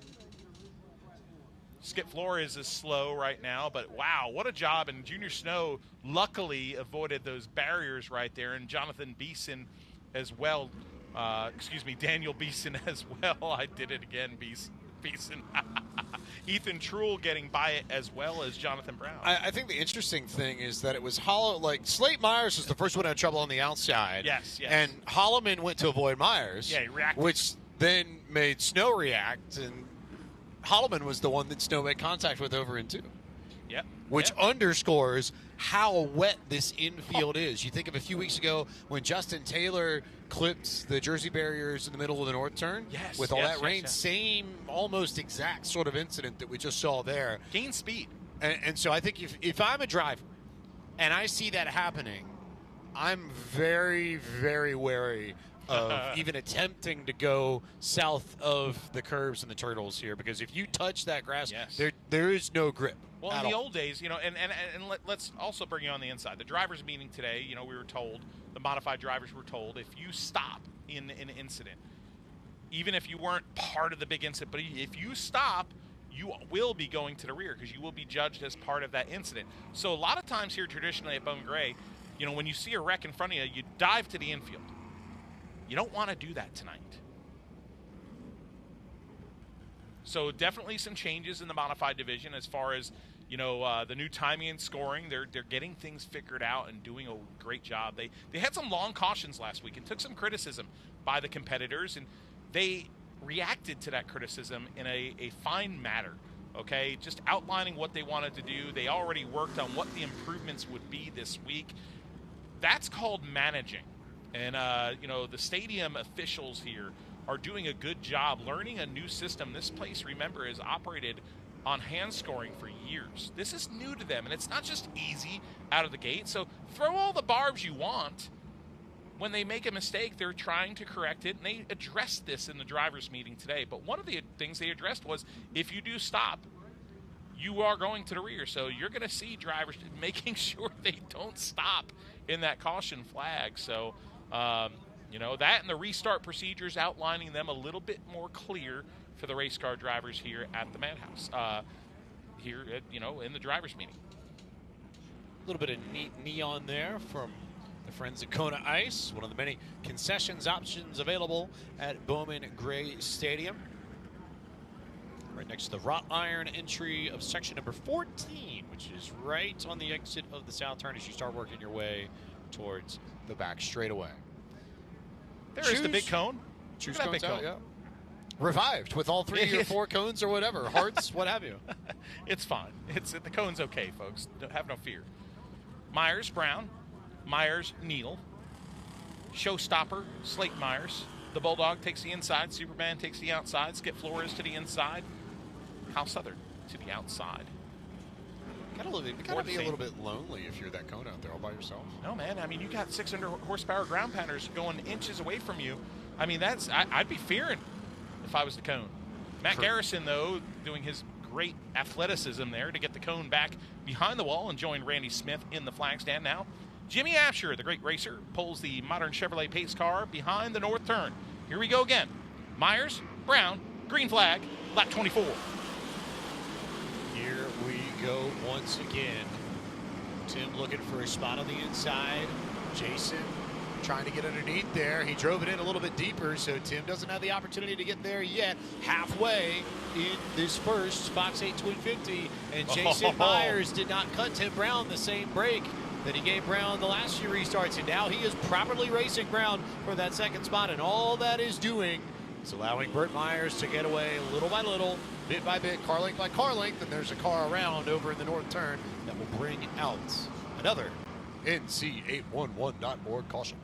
Skip Flores is slow right now, but wow, what a job. And Junior Snow luckily avoided those barriers right there, and Jonathan Beeson as well. Daniel Beeson as well. I did it again, Beeson. Ethan Truhl getting by it as well as Jonathan Brown. I think the interesting thing is that it was Hollow. Like, Slate Myers was the first one to have trouble on the outside. Yes. And Holloman went to avoid Myers. Yeah, he reacted. Which then made Snow react, and Holloman was the one that Snow made contact with over in 2. Yep. Which underscores how wet this infield is. You think of a few weeks ago when Justin Taylor clipped the Jersey barriers in the middle of the north turn with all that rain. Same, almost exact sort of incident that we just saw there. Gain speed. And so I think if I'm a driver and I see that happening, I'm very, very wary of even attempting to go south of the curves and the turtles here, because if you touch that grass, there is no grip. Well, in the old days, and let's also bring you on the inside. The drivers' meeting today, we were told, the modified drivers were told, if you stop in an incident, even if you weren't part of the big incident, but if you stop, you will be going to the rear because you will be judged as part of that incident. So a lot of times here traditionally at Bowman Gray, when you see a wreck in front of you, you dive to the infield. You don't want to do that tonight. So definitely some changes in the modified division as far as, the new timing and scoring. They're getting things figured out and doing a great job. They had some long cautions last week and took some criticism by the competitors, and they reacted to that criticism in a fine manner, okay? Just outlining what they wanted to do. They already worked on what the improvements would be this week. That's called managing. And, the stadium officials here are doing a good job learning a new system. This place, remember, is operated on hand scoring for years. This is new to them, and it's not just easy out of the gate. So throw all the barbs you want. When they make a mistake, they're trying to correct it, and they addressed this in the drivers' meeting today. But one of the things they addressed was if you do stop, you are going to the rear. So you're going to see drivers making sure they don't stop in that caution flag. So, that and the restart procedures, outlining them a little bit more clear for the race car drivers here at the Madhouse, in the drivers' meeting. A little bit of neat neon there from the friends at Kona Ice, one of the many concessions options available at Bowman Gray Stadium. Right next to the wrought iron entry of section number 14, which is right on the exit of the south turn as you start working your way towards the back straightaway. There is the big cone. Choose cones out, yeah. Revived with all 3 or 4 cones or whatever, hearts, what have you. It's fine. The cone's okay, folks. Have no fear. Myers, Brown. Myers, Neal. Showstopper, Slate Myers. The Bulldog takes the inside. Superman takes the outside. Skip Flores to the inside. Hal Southern to the outside. Gotta be a little bit lonely if you're that cone out there all by yourself. No, man. I mean, you got 600 horsepower ground pounders going inches away from you. I mean, I'd be fearing if I was the cone. Matt Garrison, though, doing his great athleticism there to get the cone back behind the wall and join Randy Smith in the flag stand now. Jimmy Absher, the great racer, pulls the modern Chevrolet pace car behind the north turn. Here we go again. Myers, Brown, green flag, lap 24. Here we go once again. Tim looking for a spot on the inside. Jason trying to get underneath there. He drove it in a little bit deeper, so Tim doesn't have the opportunity to get there yet. Halfway in this first Fox 8 Twin 50, and Jason Myers did not cut Tim Brown the same break that he gave Brown the last few restarts, and now he is properly racing Brown for that second spot, and all that is doing is allowing Burt Myers to get away little by little, bit by bit, car length by car length, and there's a car around over in the north turn that will bring out another NC811.org caution.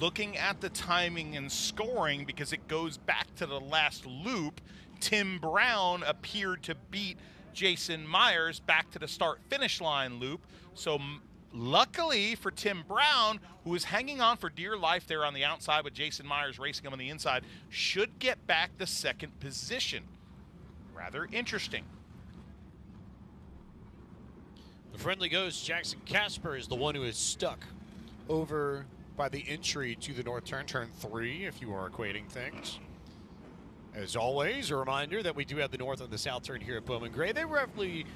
Looking at the timing and scoring, because it goes back to the last loop, Tim Brown appeared to beat Jason Myers back to the start-finish line loop. So luckily for Tim Brown, who is hanging on for dear life there on the outside with Jason Myers racing him on the inside, should get back the second position. Rather interesting. The friendly ghost, Jackson Casper, is the one who is stuck over by the entry to the north turn, turn 3, if you are equating things. As always, a reminder that we do have the north and the south turn here at Bowman Gray. They roughly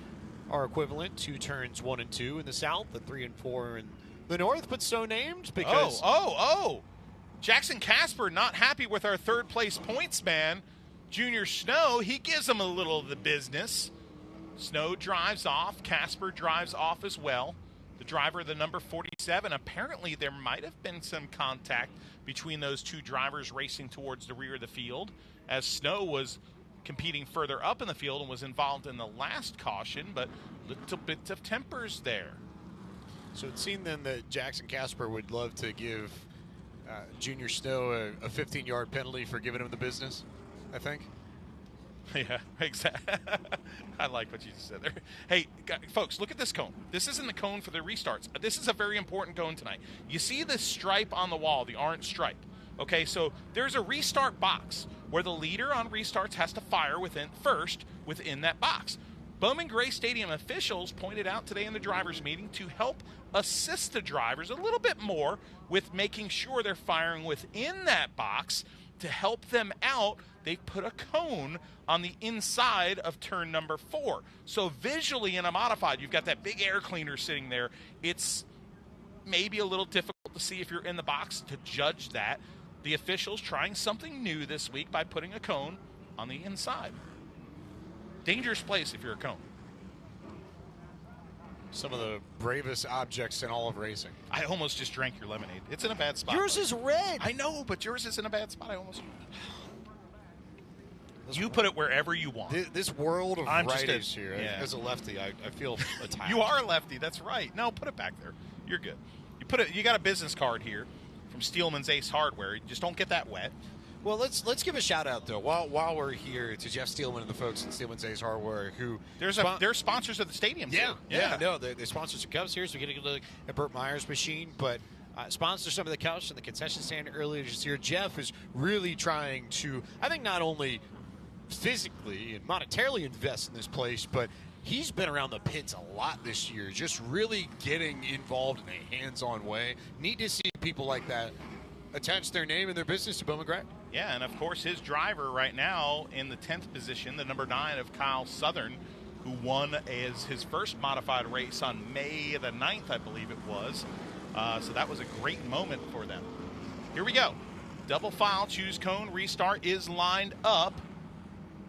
are equivalent to turns 1 and 2 in the south, and 3 and 4 in the north, but so named because... Jackson Casper not happy with our third place points man, Junior Snow. He gives him a little of the business. Snow drives off. Casper drives off as well. The driver, the number 47, apparently there might have been some contact between those two drivers racing towards the rear of the field, as Snow was competing further up in the field and was involved in the last caution, but little bits of tempers there. So it seemed then that Jackson Casper would love to give Junior Snow a 15-yard penalty for giving him the business, I think. Yeah, exactly. I like what you just said there. Hey, folks, look at this cone. This isn't the cone for the restarts. This is a very important cone tonight. You see this stripe on the wall, the orange stripe. Okay, so there's a restart box where the leader on restarts has to fire within that box. Bowman Gray Stadium officials pointed out today in the drivers' meeting to help assist the drivers a little bit more with making sure they're firing within that box. To help them out, they put a cone on the inside of turn number 4. So visually in a modified, you've got that big air cleaner sitting there. It's maybe a little difficult to see if you're in the box to judge that. The officials trying something new this week by putting a cone on the inside. Dangerous place if you're a cone. Some of the bravest objects in all of racing. I almost just drank your lemonade. It's in a bad spot. Yours is red. I know, but yours is in a bad spot. You put it wherever you want. This world of righties here. Yeah. As a lefty, I feel attacked. You are a lefty. That's right. No, put it back there. You're good. You got a business card here from Steelman's Ace Hardware. You just don't get that wet. Well, let's give a shout out though while we're here to Jeff Steelman and the folks at Steelman's Ace Hardware who they're sponsors of the stadium. Yeah, too. yeah. No, they sponsor some cups here, so we get to look at Burt Meyer's machine, but sponsor some of the cups and the concession stand earlier this year. Jeff is really trying to, I think, not only physically and monetarily invest in this place, but he's been around the pits a lot this year, just really getting involved in a hands-on way. Neat to see people like that attach their name and their business to Bowman Gray. Yeah, and of course his driver right now in the 10th position, the number 9 of Kyle Southern, who won as his first modified race on May the 9th, I believe it was. So that was a great moment for them. Here we go. Double file, choose cone, restart is lined up.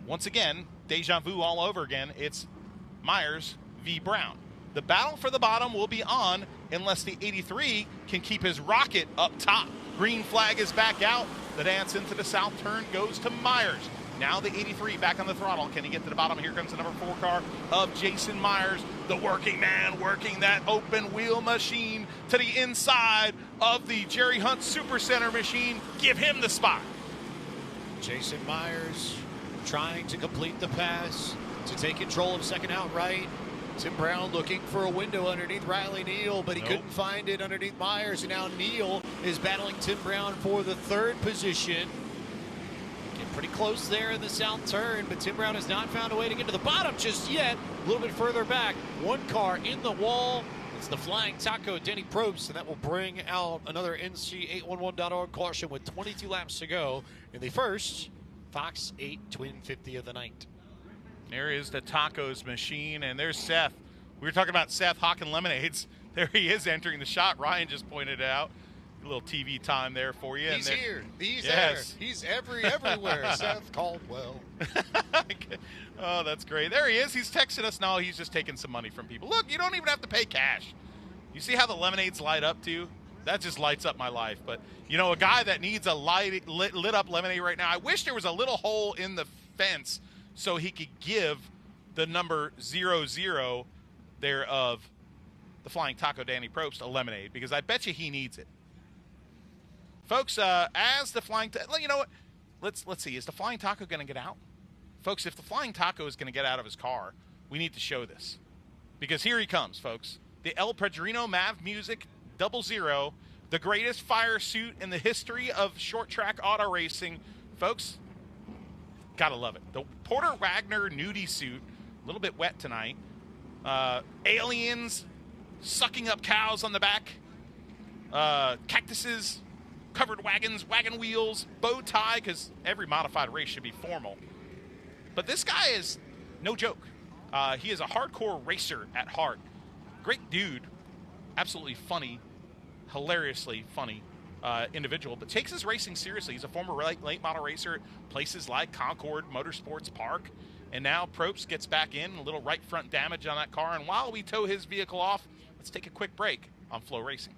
Once again, deja vu all over again. It's Myers v. Brown. The battle for the bottom will be on unless the 83 can keep his rocket up top. Green flag is back out. The dance into the south turn goes to Myers. Now the 83 back on the throttle. Can he get to the bottom? Here comes the number 4 car of Jason Myers, the working man working that open wheel machine to the inside of the Jerry Hunt Supercenter machine. Give him the spot. Jason Myers trying to complete the pass to take control of second outright. Tim Brown looking for a window underneath Riley Neal, but he couldn't find it underneath Myers, and now Neal is battling Tim Brown for the 3rd position. Getting pretty close there in the south turn, but Tim Brown has not found a way to get to the bottom just yet. A little bit further back, one car in the wall. It's the Flying Taco, Denny Probst, and that will bring out another NC811.org caution with 22 laps to go in the first Fox 8 Twin 50 of the night. There is the tacos machine, and there's Seth. We were talking about Seth hawking lemonades. There he is entering the shot. Ryan just pointed it out. A little TV time there for you. He's here. He's there. He's everywhere. Seth Caldwell. Oh, that's great. There he is. He's texting us now. He's just taking some money from people. Look, you don't even have to pay cash. You see how the lemonades light up, too? That just lights up my life. But, you know, a guy that needs a lit up lemonade right now, I wish there was a little hole in the fence so he could give the number 00 there of the Flying Taco, Danny Probst, a lemonade, because I bet you he needs it. Folks, as the Flying Taco, you know what? Let's see. Is the Flying Taco going to get out? Folks, if the Flying Taco is going to get out of his car, we need to show this. Because here he comes, folks. The El Padrino Mav Music 00, the greatest fire suit in the history of short track auto racing. Folks, gotta love it. The Porter Wagner nudie suit, a little bit wet tonight. aliens sucking up cows on the back, cactuses, covered wagons, wagon wheels, bow tie, because every modified race should be formal. But this guy is no joke. He is a hardcore racer at heart. Great dude. Absolutely funny, hilariously funny individual, but takes his racing seriously. He's a former late model racer at places like Concord Motorsports Park, and now Probst gets back in, a little right front damage on that car, and while we tow his vehicle off, let's take a quick break on Flow Racing.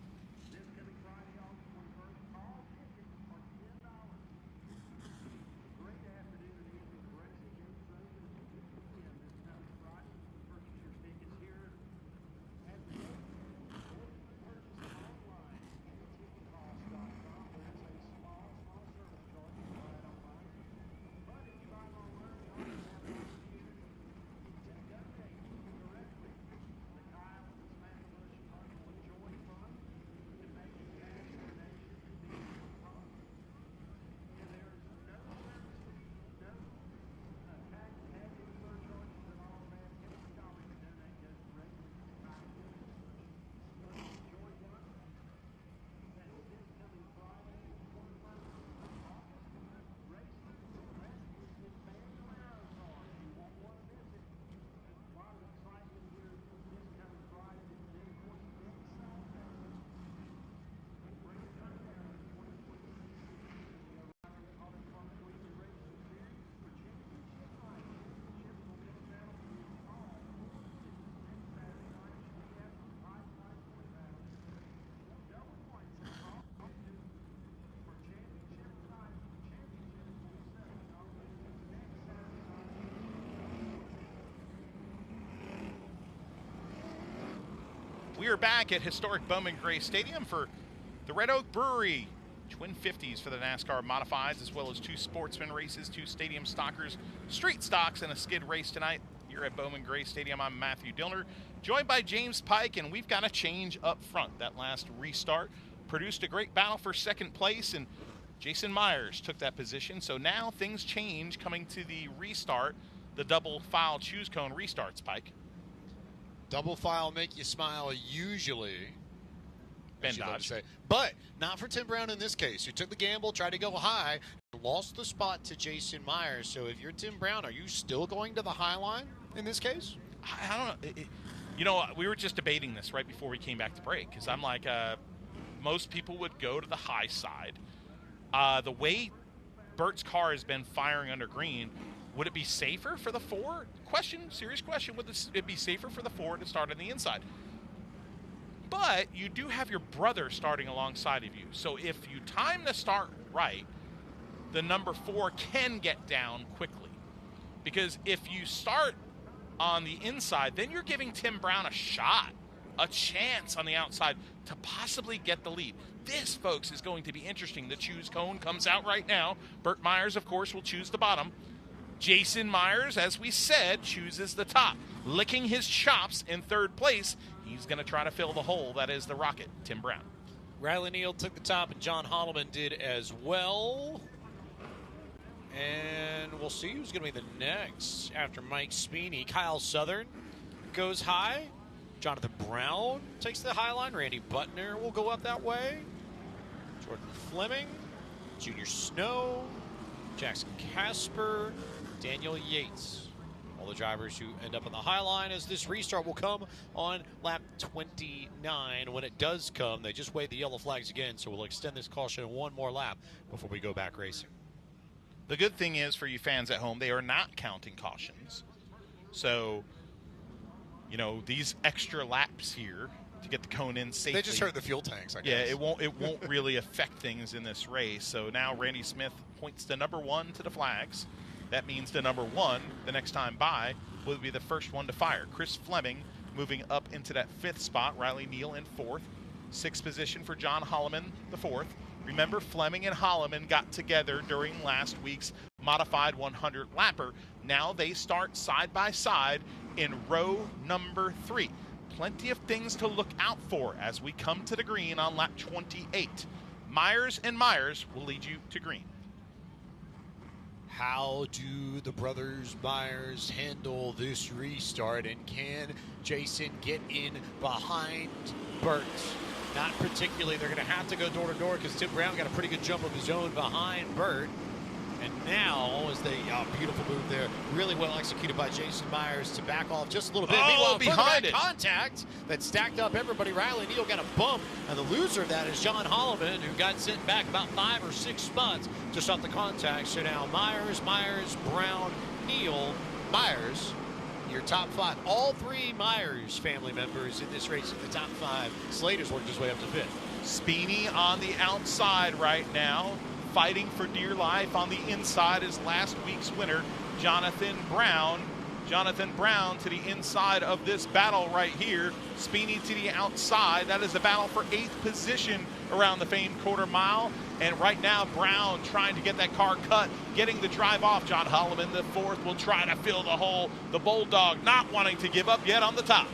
We are back at historic Bowman Gray Stadium for the Red Oak Brewery Twin 50s for the NASCAR Modifieds, as well as 2 sportsman races, 2 stadium stockers, street stocks, and a skid race tonight here at Bowman Gray Stadium. I'm Matthew Dillner, joined by James Pike, and we've got a change up front. That last restart produced a great battle for second place, and Jason Myers took that position. So now things change coming to the restart, the double file choose cone restarts, Pike. Double file make you smile usually. Ben Dodge. But not for Tim Brown in this case, who took the gamble, tried to go high, lost the spot to Jason Myers. So if you're Tim Brown, are you still going to the high line in this case? I don't know. You know, we were just debating this right before we came back to break, because I'm like, most people would go to the high side. The way Bert's car has been firing under green, would it be safer for the 4? Serious question. Would it be safer for the 4 to start on the inside? But you do have your brother starting alongside of you. So if you time the start right, the number 4 can get down quickly. Because if you start on the inside, then you're giving Tim Brown a shot, a chance on the outside to possibly get the lead. This, folks, is going to be interesting. The choose cone comes out right now. Burt Myers, of course, will choose the bottom. Jason Myers, as we said, chooses the top. Licking his chops in third place, he's going to try to fill the hole that is the Rocket, Tim Brown. Riley Neal took the top, and John Holloman did as well. And we'll see who's going to be the next after Mike Speeney. Kyle Southern goes high. Jonathan Brown takes the high line. Randy Butner will go up that way. Jordan Fleming, Junior Snow, Jackson Casper, Daniel Yates. All the drivers who end up on the high line as this restart will come on lap 29. When it does come, they just wave the yellow flags again, so we'll extend this caution one more lap before we go back racing. The good thing is for you fans at home, they are not counting cautions. So, you know, these extra laps here to get the cone in safely. They just hurt the fuel tanks, I guess. Yeah, it won't really affect things in this race. So now Randy Smith points the number 1 to the flags. That means the number 1, the next time by, will be the first one to fire. Chris Fleming moving up into that 5th spot. Riley Neal in 4th. 6th position for John Holloman, the 4th. Remember, Fleming and Holloman got together during last week's modified 100 lapper. Now they start side by side in row number 3. Plenty of things to look out for as we come to the green on lap 28. Myers and Myers will lead you to green. How do the brothers Myers handle this restart, and can Jason get in behind Burt? Not particularly. They're going to have to go door to door because Tim Brown got a pretty good jump of his own behind Burt. And now, as they, beautiful move there, really well executed by Jason Myers to back off just a little bit. Meanwhile, behind it, contact that stacked up everybody. Riley Neal got a bump, and the loser of that is John Holloman, who got sent back about 5 or 6 spots just off the contact. So now Myers, Brown, Neal, Myers, your top 5. All 3 Myers family members in this race in the top 5. Slater's worked his way up to 5th. Spini on the outside right now, fighting for dear life. On the inside is last week's winner, Jonathan Brown. Jonathan Brown to the inside of this battle right here. Spini to the outside. That is a battle for 8th position around the famed quarter mile. And right now, Brown trying to get that car cut, getting the drive off. John Holloman, the 4th, will try to fill the hole. The Bulldog not wanting to give up yet on the top.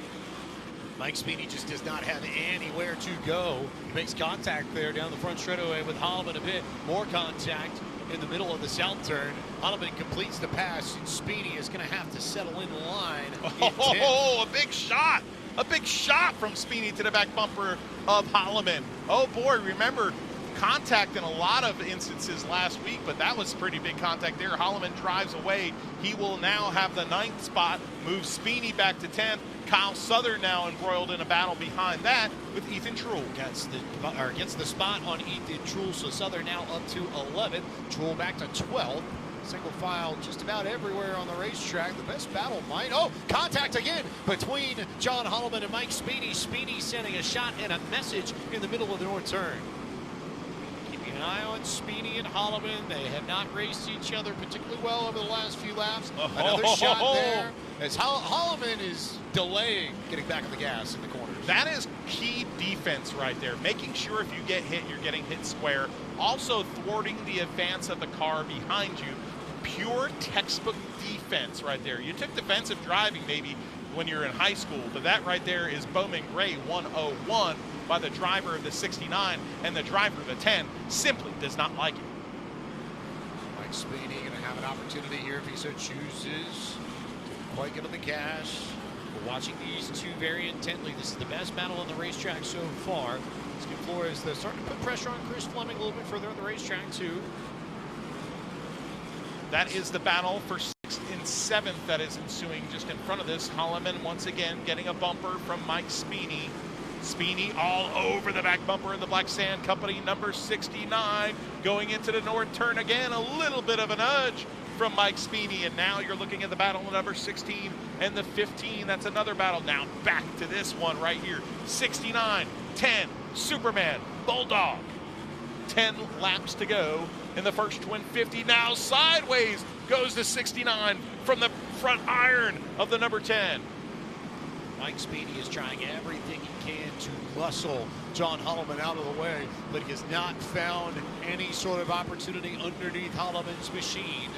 Mike Spini just does not have anywhere to go. He makes contact there down the front straightaway with Holloman a bit. More contact in the middle of the south turn. Holloman completes the pass, and Spini is going to have to settle in line. Oh, a big shot. A big shot from Spini to the back bumper of Holloman. Oh, boy, remember contact in a lot of instances last week, but that was pretty big contact there. Holloman drives away. He will now have the 9th spot, moves Spini back to 10th. Kyle Southern now embroiled in a battle behind that with Ethan Truhl. Gets the spot on Ethan Truhl, so Southern now up to 11th. Truhl back to 12th. Single file just about everywhere on the racetrack. The best battle might. Oh, contact again between John Holloman and Mike Spini. Spini sending a shot and a message in the middle of the north turn. Keeping an eye on Spini and Holloman. They have not raced each other particularly well over the last few laps. Another shot there as Holloman is delaying getting back on the gas in the corners. That is key defense right there. Making sure if you get hit, you're getting hit square. Also thwarting the advance of the car behind you. Pure textbook defense right there. You took defensive driving maybe when you're in high school, but that right there is Bowman Gray 101 by the driver of the 69, and the driver of the 10 simply does not like it. Mike Spini going to have an opportunity here if he so chooses. Quite get on the gas. We're watching these two very intently. This is the best battle on the racetrack so far. Skip Flores, they're starting to put pressure on Chris Fleming a little bit further on the racetrack too. That is the battle for 6th and 7th that is ensuing just in front of this. Holloman once again getting a bumper from Mike Spini. Spini all over the back bumper in the Black Sand Company, number 69. Going into the north turn again, a little bit of a nudge from Mike Spini. And now you're looking at the battle of number 16 and the 15. That's another battle. Now back to this one right here. 69, 10, Superman, Bulldog. 10 laps to go in the first twin 50. Now sideways goes the 69 from the front iron of the number 10. Mike Spini is trying everything he can to muscle John Holloman out of the way, but he has not found any sort of opportunity underneath Holloman's machine.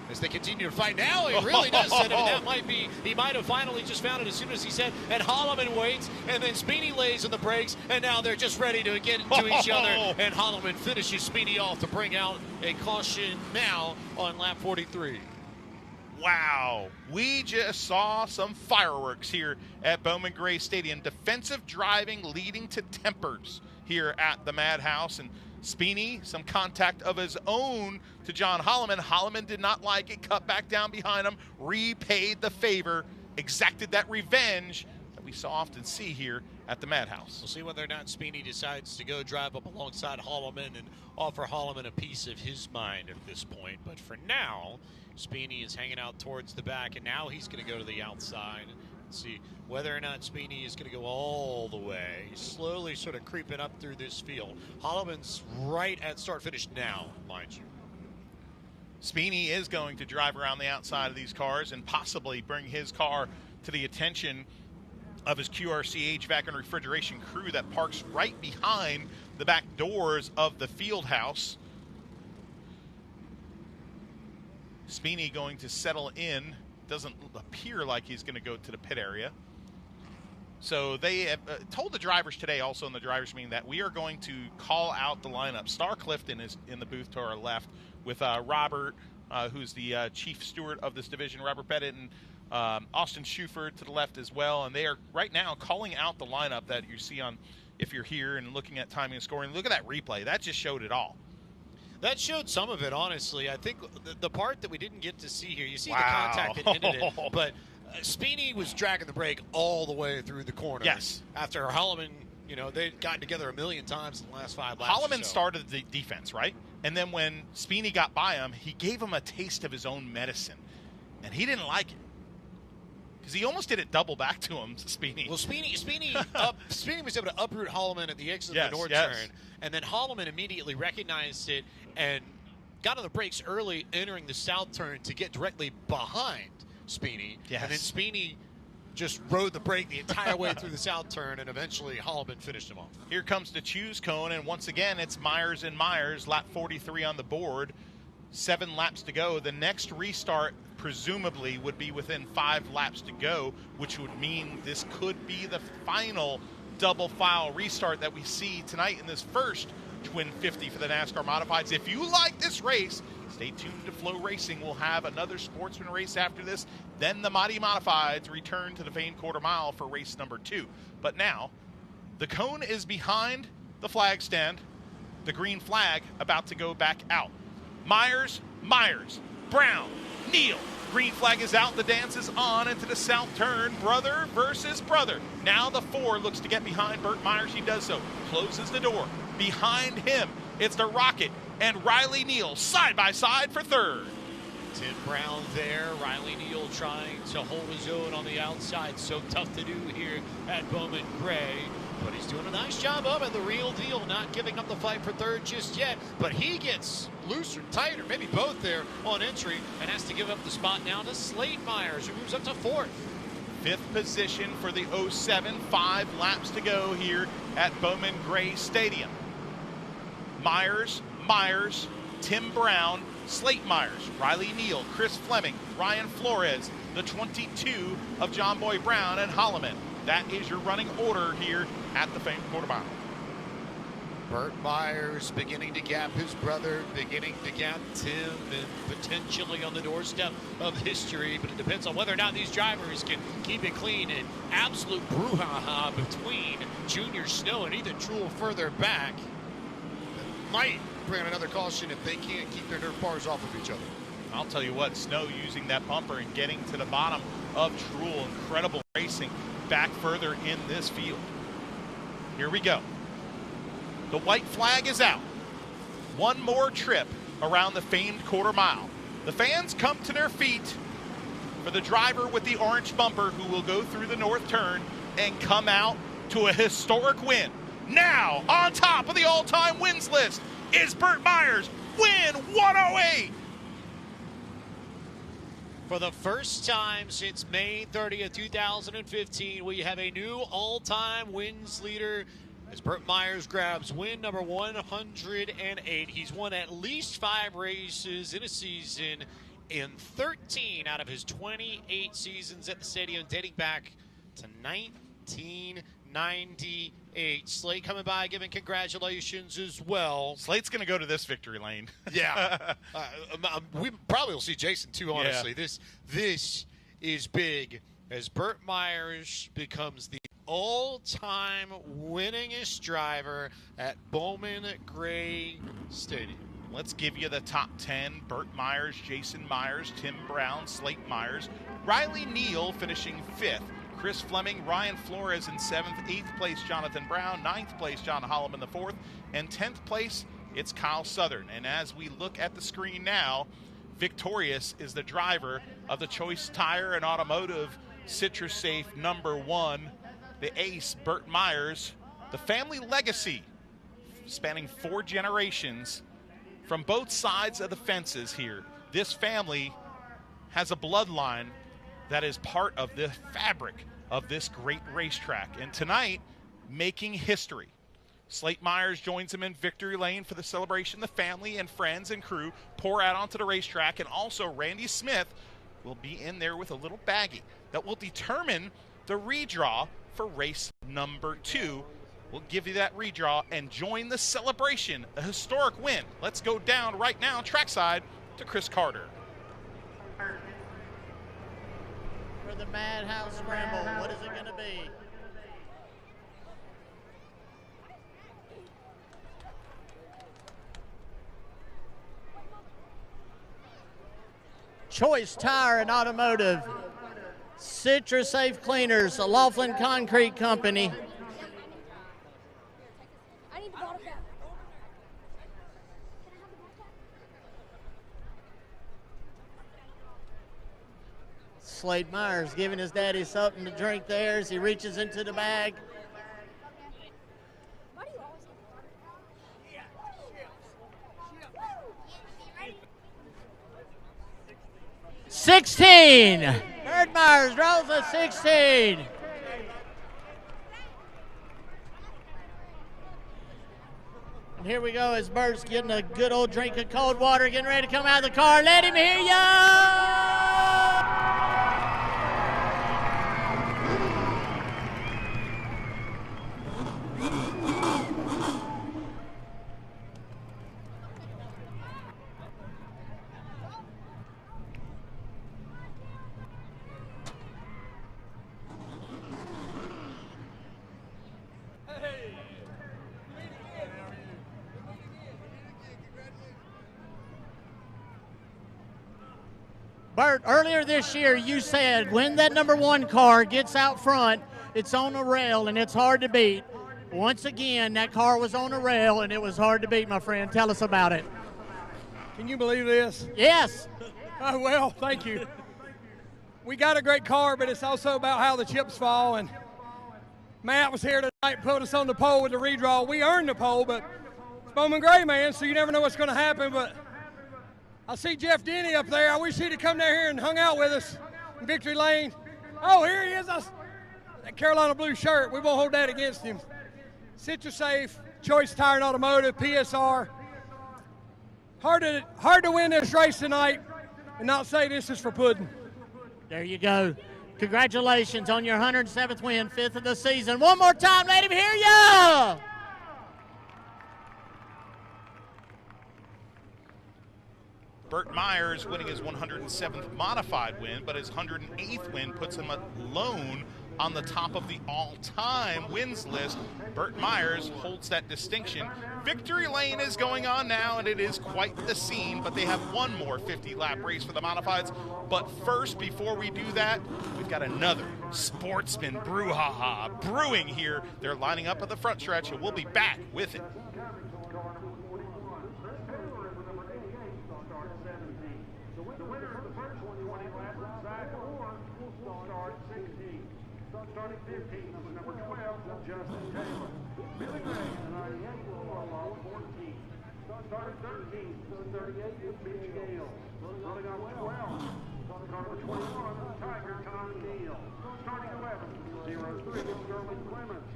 As they continue to fight, now he really does set him. That might be, he might have finally just found it as soon as he said, and Holloman waits, and then Spini lays on the brakes, and now they're just ready to get into each other, and Holloman finishes Spini off to bring out a caution now on lap 43. Wow, we just saw some fireworks here at Bowman Gray Stadium. Defensive driving leading to tempers here at the Madhouse, and Spini, some contact of his own to John Holloman. Holloman did not like it, cut back down behind him, repaid the favor, exacted that revenge that we so often see here at the Madhouse. We'll see whether or not Spini decides to go drive up alongside Holloman and offer Holloman a piece of his mind at this point. But for now, Spini is hanging out towards the back, and now he's going to go to the outside. Let's see whether or not Spini is going to go all the way. He's slowly sort of creeping up through this field. Holloman's right at start-finish now, mind you. Spini is going to drive around the outside of these cars and possibly bring his car to the attention of his QRC HVAC and refrigeration crew that parks right behind the back doors of the field house. Spini going to settle in. Doesn't appear like he's going to go to the pit area. So they have told the drivers today, also in the drivers meeting, that we are going to call out the lineup. Star Clifton is in the booth to our left with Robert, who's the chief steward of this division, Robert Pettit, and Austin Schuford to the left as well. And they are right now calling out the lineup that you see on, if you're here and looking at timing and scoring. Look at that replay. That just showed it all. That showed some of it, honestly. I think the part that we didn't get to see here, you see the Wow. contact that ended it, but Speeney was dragging the brake all the way through the corner. Yes. After Holloman, they'd gotten together a million times in the last 5 laps. Holloman started the defense, right? And then when Speeney got by him, he gave him a taste of his own medicine. And he didn't like it. Because he almost did it double back to him, Speeney. Well, Speeney was able to uproot Holloman at the exit of the north yes. turn, and then Holloman immediately recognized it and got on the brakes early, entering the south turn to get directly behind Speeney. Yes. And then Speeney just rode the brake the entire way through the south turn, and eventually Holloman finished him off. Here comes the choose cone, and once again, it's Myers and Myers, lap 43 on the board. 7 laps to go. The next restart presumably would be within 5 laps to go, which would mean this could be the final double file restart that we see tonight in this first Twin 50 for the NASCAR Modifieds. If you like this race, stay tuned to Flow Racing. We'll have another sportsman race after this. Then the Mighty Modifieds return to the famed quarter mile for race number 2. But now, the cone is behind the flag stand. The green flag about to go back out. Myers, Brown, Neal. Green flag is out. The dance is on into the south turn. Brother versus brother. Now the 4 looks to get behind Burt Myers. He does so. Closes the door. Behind him, it's the Rocket and Riley Neal side by side for third. Tim Brown there. Riley Neal trying to hold his own on the outside. So tough to do here at Bowman Gray. But he's doing a nice job of it. The real deal, not giving up the fight for third just yet. But he gets loose or tight, or maybe both there on entry, and has to give up the spot now to Slate Myers, who moves up to 4th. 5th position for the 07. 5 laps to go here at Bowman Gray Stadium. Myers, Tim Brown, Slate Myers, Riley Neal, Chris Fleming, Ryan Flores, the 22 of John Boy Brown, and Holloman. That is your running order here at the famed quarter mile. Burt Myers beginning to gap his brother, beginning to gap Tim, and potentially on the doorstep of history. But it depends on whether or not these drivers can keep it clean. An absolute brouhaha between Junior Snow and Ethan Truel further back. That might bring in another caution if they can't keep their dirt bars off of each other. I'll tell you what, Snow using that bumper and getting to the bottom of Truel. Incredible racing back further in this field. Here we go. The white flag is out. One more trip around the famed quarter mile. The fans come to their feet for the driver with the orange bumper, who will go through the north turn and come out to a historic win. Now, on top of the all-time wins list is Burt Myers. Win 108. For the first time since May 30th, 2015, we have a new all-time wins leader as Burt Myers grabs win number 108. He's won at least 5 races in a season in 13 out of his 28 seasons at the stadium, dating back to 1998. Slate coming by, giving congratulations as well. Slate's going to go to this victory lane. Yeah. We probably will see Jason too, honestly. Yeah. This is big as Burt Myers becomes the all-time winningest driver at Bowman Gray Stadium. Let's give you the top 10. Burt Myers, Jason Myers, Tim Brown, Slate Myers, Riley Neal finishing 5th. Chris Fleming, Ryan Flores in 7th, 8th place Jonathan Brown, 9th place John Holloman the 4th, and 10th place it's Kyle Southern. And as we look at the screen now, victorious is the driver of the Choice Tire and Automotive Citrus Safe number 1, the ace Burt Myers. The family legacy spanning 4 generations from both sides of the fences here. This family has a bloodline that is part of the fabric of this great racetrack. And tonight, making history. Slate Myers joins him in victory lane for the celebration. The family and friends and crew pour out onto the racetrack, and also Randy Smith will be in there with a little baggie that will determine the redraw for race number 2. We'll give you that redraw and join the celebration, a historic win. Let's go down right now trackside to Chris Carter. For the Madhouse Scramble, what is it going to be? Choice Tire and Automotive, Citrus Safe Cleaners, Laughlin Concrete Company. I need the bottle cap. Slade Myers giving his daddy something to drink there as he reaches into the bag. Why do you always have 16. Bird Myers draws a 16. And here we go as Bird's getting a good old drink of cold water, getting ready to come out of the car. Let him hear ya! Bert, earlier this year you said when that #1 car gets out front, it's on a rail and it's hard to beat. Once again, that car was on a rail and it was hard to beat, my friend. Tell us about it. Can you believe this? Yes. Oh, well, thank you. We got a great car, but it's also about how the chips fall. And Matt was here tonight, put us on the pole with the redraw. We earned the pole, but it's Bowman Gray, man, so you never know what's going to happen. But I see Jeff Denny up there. I wish he'd have come down here and hung out with us in Victory Lane. Oh, here he is. That Carolina blue shirt. We won't hold that against him. Citrus Safe, Choice Tire and Automotive, PSR. Hard to win this race tonight and not say this is for pudding. There you go. Congratulations on your 107th win, 5th of the season. One more time, let him hear ya! Burt Myers winning his 107th modified win, but his 108th win puts him alone on the top of the all-time wins list. Burt Myers holds that distinction. Victory Lane is going on now, and it is quite the scene, but they have one more 50-lap race for the modifieds. But first, before we do that, we've got another sportsman brouhaha brewing here. They're lining up at the front stretch, and we'll be back with it. Starting 15 was number 12, Justin Taylor. Billy Gray, 98, along 14. Starting 13, 38 was Mitch Gale. Running on 12, number 21, Tiger Tom Neal. Starting 11, 03 was Sterling Clements.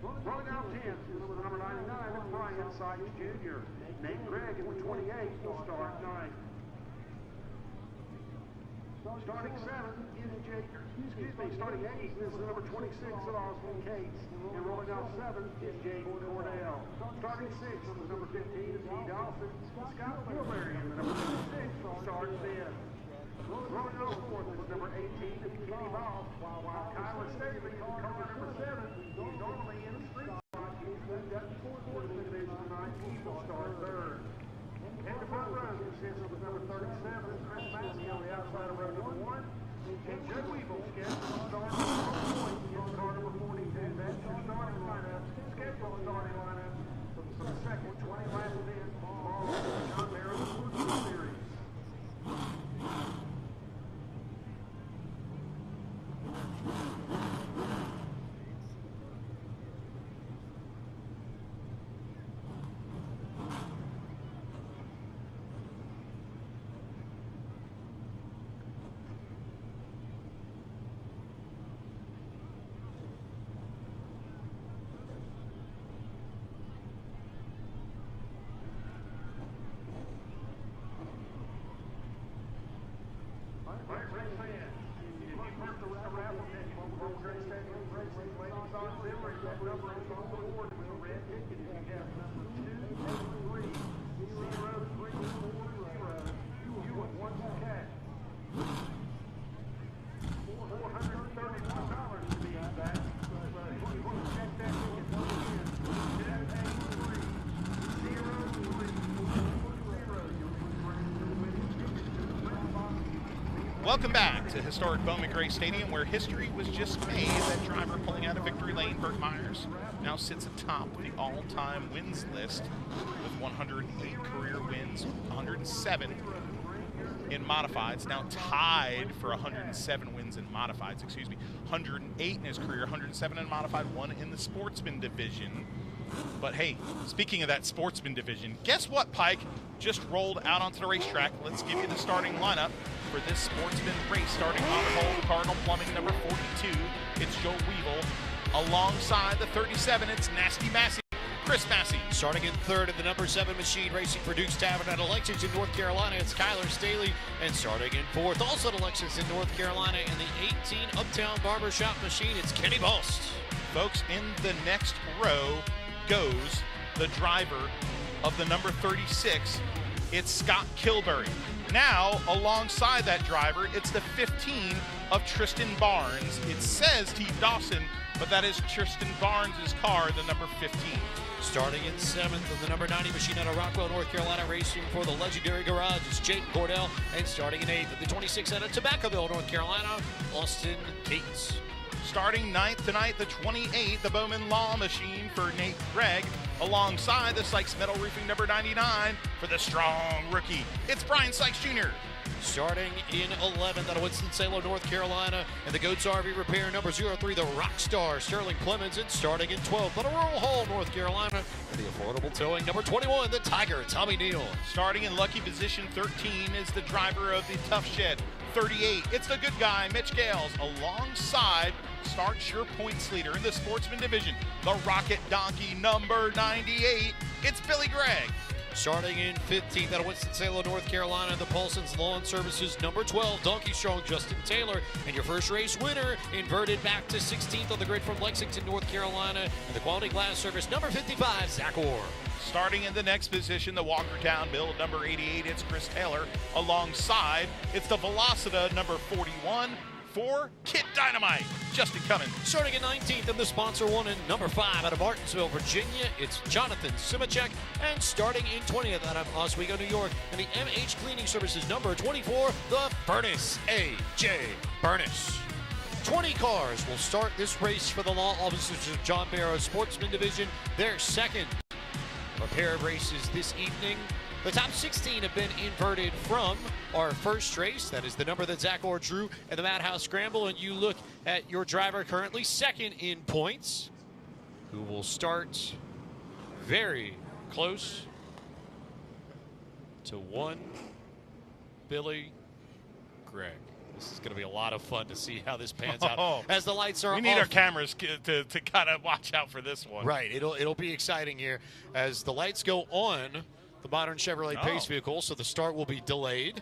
Running out 10, number 99 was Brian Sykes Jr. Nate Gregg at 28 will start 9. Starting 7 is starting 8 is number 26 at Austin Cates. And rolling out 7 is Jaden Cordell. Starting 6 is number 15 is E. Dawson. Scott Wilberian, the number 26 will start 5th. Rolling out 4th is number 18 is Kenny Boss. While Kyler Staley is car number 7. He's normally in the street spot. He's moved up to 4th in the division tonight. He will start 3rd. And the front run consists of number 37, Chris Massey on the outside of row number 1. And Judd Weevil scheduled starting point in car number 42. That's your starting lineup. Scheduled starting lineup for the second 20-lap event tomorrow in John Merrill Sports Series. Welcome back to historic Bowman Gray Stadium, where history was just made. That driver pulling out of victory lane, Burt Myers, now sits atop the all-time wins list with 108 career wins, 107 in modifieds, now tied for 107 wins in modifieds, 108 in his career, 107 in modified, one in the sportsman division. But hey, speaking of that sportsman division, guess what, Pike? Just rolled out onto the racetrack. Let's give you the starting lineup for this sportsman race. Starting on the pole, Cardinal Plumbing, number 42. It's Joel Weevil. Alongside the 37, it's Nasty Massey, Chris Massey. Starting in third in the number 7 machine, racing for Duke's Tavern out of Lexington, North Carolina, it's Kyler Staley. And starting in fourth, also to Lexington, North Carolina, in the 18 Uptown Barbershop machine, it's Kenny Bost. Folks, in the next row goes the driver of the number 36. It's Scott Kilbury. Now, alongside that driver, it's the 15 of Tristan Barnes. It says T. Dawson, but that is Tristan Barnes' car, the number 15. Starting in 7th in the number 90 machine out of Rockwell, North Carolina, racing for the legendary garage, it's Jayden Cordell. And starting in 8th, the 26 out of Tobaccoville, North Carolina, Austin Cates. Starting 9th tonight, the 28, the Bowman Law Machine for Nate Gregg, alongside the Sykes Metal Roofing number 99 for the strong rookie. It's Brian Sykes Jr. Starting in 11th out of Winston-Salem, North Carolina, and the Goats RV Repair number 03, the Rockstar Sterling Clemens. And starting in 12th out of Rural Hall, North Carolina, and the Affordable Towing number 21, the Tiger, Tommy Neal. Starting in lucky position 13 is the driver of the Tough Shed, 38. It's the good guy, Mitch Gales, alongside starts your points leader in the sportsman division, the Rocket Donkey number 98. It's Billy Gregg. Starting in 15th out of Winston-Salem, North Carolina, the Paulson's Lawn Services number 12, Donkey Strong, Justin Taylor. And your first race winner, inverted back to 16th on the grid from Lexington, North Carolina, and the Quality Glass Service number 55, Zach Orr. Starting in the next position, the Walkertown build number 88, it's Chris Taylor. Alongside, it's the Velocita number 41 for Kid Dynamite, Justin Cummins. Starting in 19th in the sponsor one in number 5 out of Martinsville, Virginia, it's Jonathan Simachek. And starting in 20th out of Oswego, New York, and the MH Cleaning Services number 24, the Furnace, A.J. Furnace. 20 cars will start this race for the law officers of John Barrow Sportsman Division, their second of a pair of races this evening. The top 16 have been inverted from our first race. That is the number that Zach Orr drew at the Madhouse Scramble. And you look at your driver currently second in points, who will start very close to one Billy Gregg. This is going to be a lot of fun to see how this pans out as the lights are off. We need our cameras to kind of watch out for this one. Right. It'll be exciting here as the lights go on the modern Chevrolet Pace vehicle, so the start will be delayed.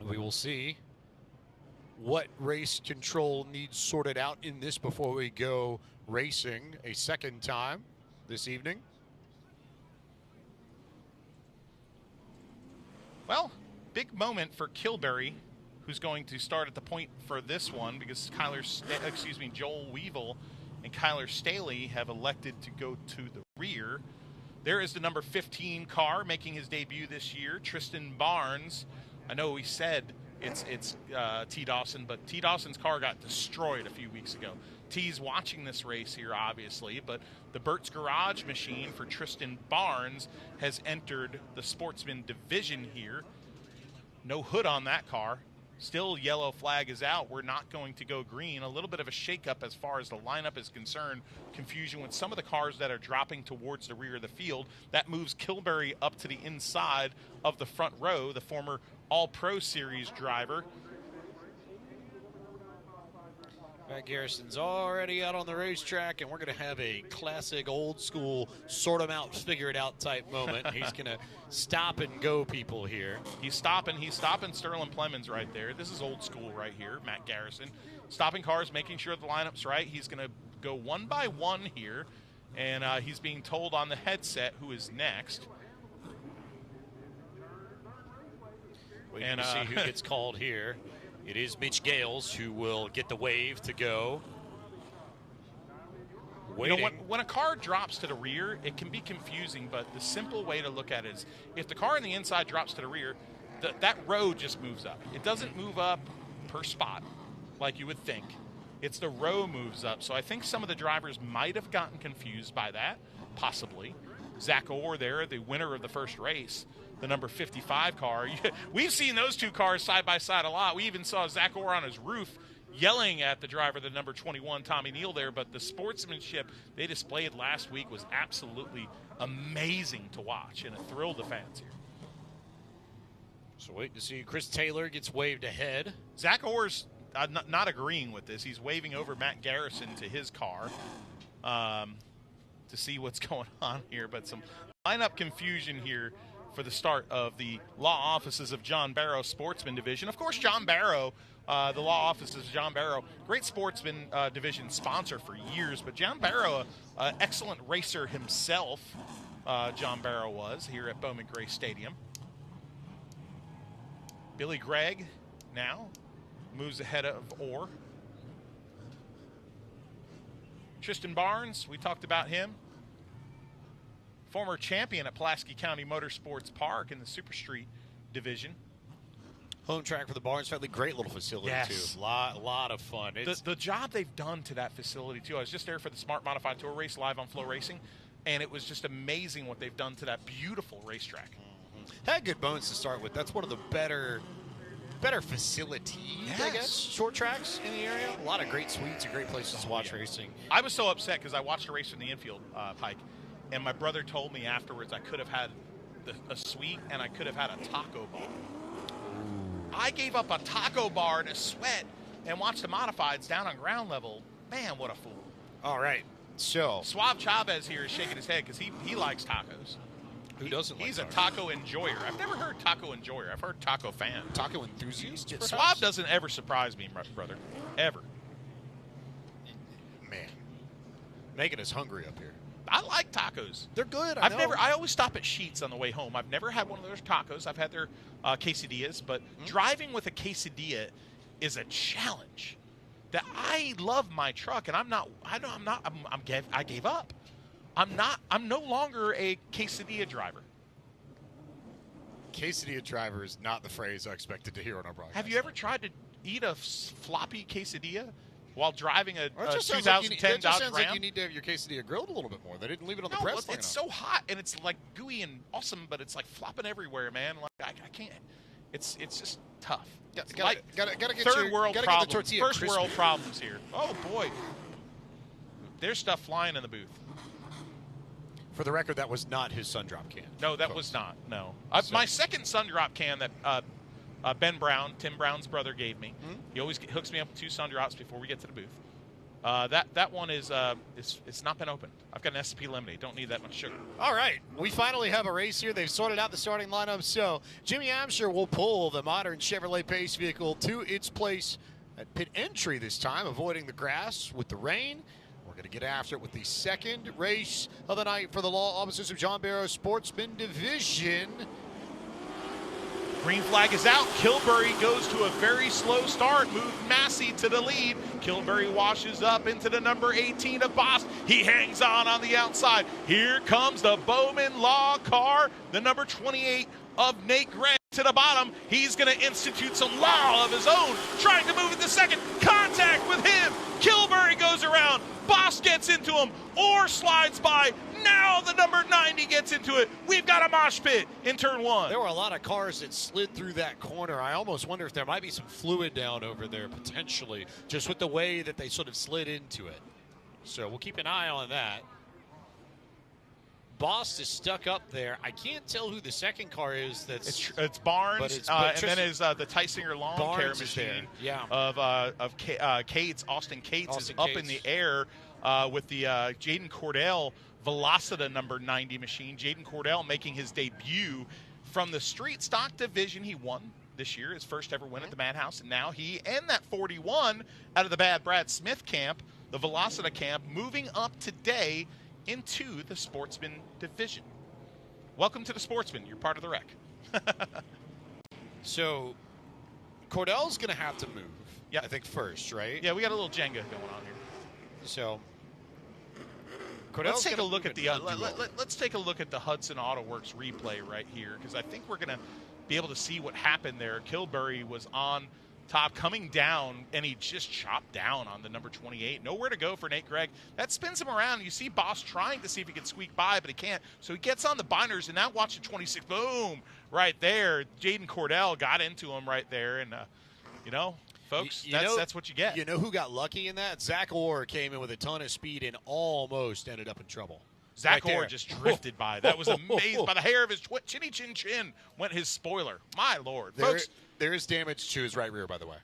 We will see what race control needs sorted out in this before we go racing a second time this evening. Well, big moment for Kilbury, who's going to start at the point for this one because Joel Weevil and Kyler Staley have elected to go to the rear. There is the number 15 car making his debut this year, Tristan Barnes. I know we said it's T. Dawson, but T. Dawson's car got destroyed a few weeks ago. T's watching this race here, obviously, but the Burt's Garage machine for Tristan Barnes has entered the sportsman division here. No hood on that car. Still, yellow flag is out. We're not going to go green. A little bit of a shakeup as far as the lineup is concerned. Confusion with some of the cars that are dropping towards the rear of the field. That moves Kilbury up to the inside of the front row, the former All-Pro Series driver. Matt Garrison's already out on the racetrack, and we're going to have a classic old-school sort-them-out, figure-it-out type moment. He's going to stop and go people here. He's stopping Sterling Clemens right there. This is old school right here, Matt Garrison. Stopping cars, making sure the lineup's right. He's going to go one by one here, and he's being told on the headset who is next. Waiting to see who gets called here. It is Mitch Gales who will get the wave to go. You know, when a car drops to the rear, it can be confusing, but the simple way to look at it is if the car on the inside drops to the rear, that row just moves up. It doesn't move up per spot like you would think. It's the row moves up. So I think some of the drivers might have gotten confused by that, possibly. Zach Orr there, the winner of the first race, the number 55 car. We've seen those two cars side by side a lot. We even saw Zach Orr on his roof yelling at the driver, the number 21, Tommy Neal there. But the sportsmanship they displayed last week was absolutely amazing to watch, and it thrilled the fans here. So wait to see. Chris Taylor gets waved ahead. Zach Orr's not agreeing with this. He's waving over Matt Garrison to his car to see what's going on here. But some lineup confusion here for the start of the law offices of John Barrow Sportsman Division. Of course, John Barrow, the law offices of John Barrow, great sportsman division sponsor for years. But John Barrow, an excellent racer himself, John Barrow was here at Bowman Gray Stadium. Billy Gregg now moves ahead of Orr. Tristan Barnes, we talked about him. Former champion at Pulaski County Motorsports Park in the Super Street division. Home track for the Barnes family. Great little facility, too. Lot of fun. The job they've done to that facility, too. I was just there for the Smart Modified Tour race live on Flow Racing, and it was just amazing what they've done to that beautiful racetrack. Had good bones to start with. That's one of the better facilities, I guess, short tracks in the area. A lot of great suites and great places to watch racing. I was so upset because I watched a race from the infield, Pike, and my brother told me afterwards I could have had a suite and I could have had a taco bar. I gave up a taco bar and a sweat and watched the modifieds down on ground level. Man, what a fool. All right, so Suave Chavez here is shaking his head because he likes tacos. Who doesn't like He's tacos? a taco enjoyer. I've never heard taco enjoyer. I've heard taco fan. Taco enthusiast? Suave doesn't ever surprise me, brother. Ever. Man, making us hungry up here. I like tacos. They're good. I always stop at Sheetz on the way home. I've never had one of those tacos. I've had their quesadillas, but driving with a quesadilla is a challenge. That I love my truck, and I gave up. I'm no longer a quesadilla driver. Quesadilla driver is not the phrase I expected to hear on our broadcast. Have you ever tried to eat a floppy quesadilla while driving a 2010 Dodge Ram? sounds like you need to have your quesadilla grilled a little bit more. They didn't leave it on the press. It's so hot and it's like gooey and awesome, but it's like flopping everywhere, man. Like I can't. It's just tough. Gotta get third world gotta problems. Get the tortilla First crispy. world problems here. Oh boy, there's stuff flying in the booth. For the record, that was not his sun drop can. No, that was not. No, So- my second sun drop can that Ben Brown, Tim Brown's brother, gave me. He always hooks me up with 2 sun drops before we get to the booth. That one is it's not been opened. I've got an SP lemonade. Don't need that much sugar. All right, we finally have a race here. They've sorted out the starting lineup. So Jimmy Amsher will pull the modern Chevrolet Pace vehicle to its place at pit entry this time, avoiding the grass with the rain. We're going to get after it with the second race of the night for the law officers of John Barrow Sportsman Division. Green flag is out. Kilbury goes to a very slow start. Moved Massey to the lead. Kilbury washes up into the number 18 of Boss. He hangs on the outside. Here comes the Bowman Law car, the number 28 of Nate Grant to the bottom. He's going to institute some law of his own, trying to move into second. Contact with him. Kilbury goes around. Boss gets into him. Orr slides by. Now the number 90 gets into it. We've got a mosh pit in turn 1. There were a lot of cars that slid through that corner. I almost wonder if there might be some fluid down over there potentially, just with the way that they sort of slid into it. So we'll keep an eye on that. Boss is stuck up there. I can't tell who the second car is. It's Barnes, and then is the Tysinger lawn care machine of Cates. Austin Cates is up in the air with the Jaden Cordell Velocita number 90 machine. Jaden Cordell making his debut from the street stock division. He won this year, his first ever win at the Madhouse, and now he and that 41 out of the bad Brad Smith camp, the Velocita camp, moving up today into the Sportsman division. Welcome to the Sportsman. You're part of the wreck. So Cordell's going to have to move, I think, first, right? Yeah, we got a little Jenga going on here. So let's take a look at the let's take a look at the Hudson Auto Works replay right here, because I think we're going to be able to see what happened there. Kilbury was on top, coming down, and he just chopped down on the number 28. Nowhere to go for Nate Gregg. That spins him around. You see Boss trying to see if he can squeak by, but he can't. So he gets on the binders, and now watch the 26. Boom! Right there. Jaden Cordell got into him right there, and, you know, folks, that's what you get. You know who got lucky in that? Zach Orr came in with a ton of speed and almost ended up in trouble. Zach Orr just drifted by. That was amazing. By the hair of his chinny chin chin went his spoiler. My Lord. Folks, there is damage to his right rear, by the way.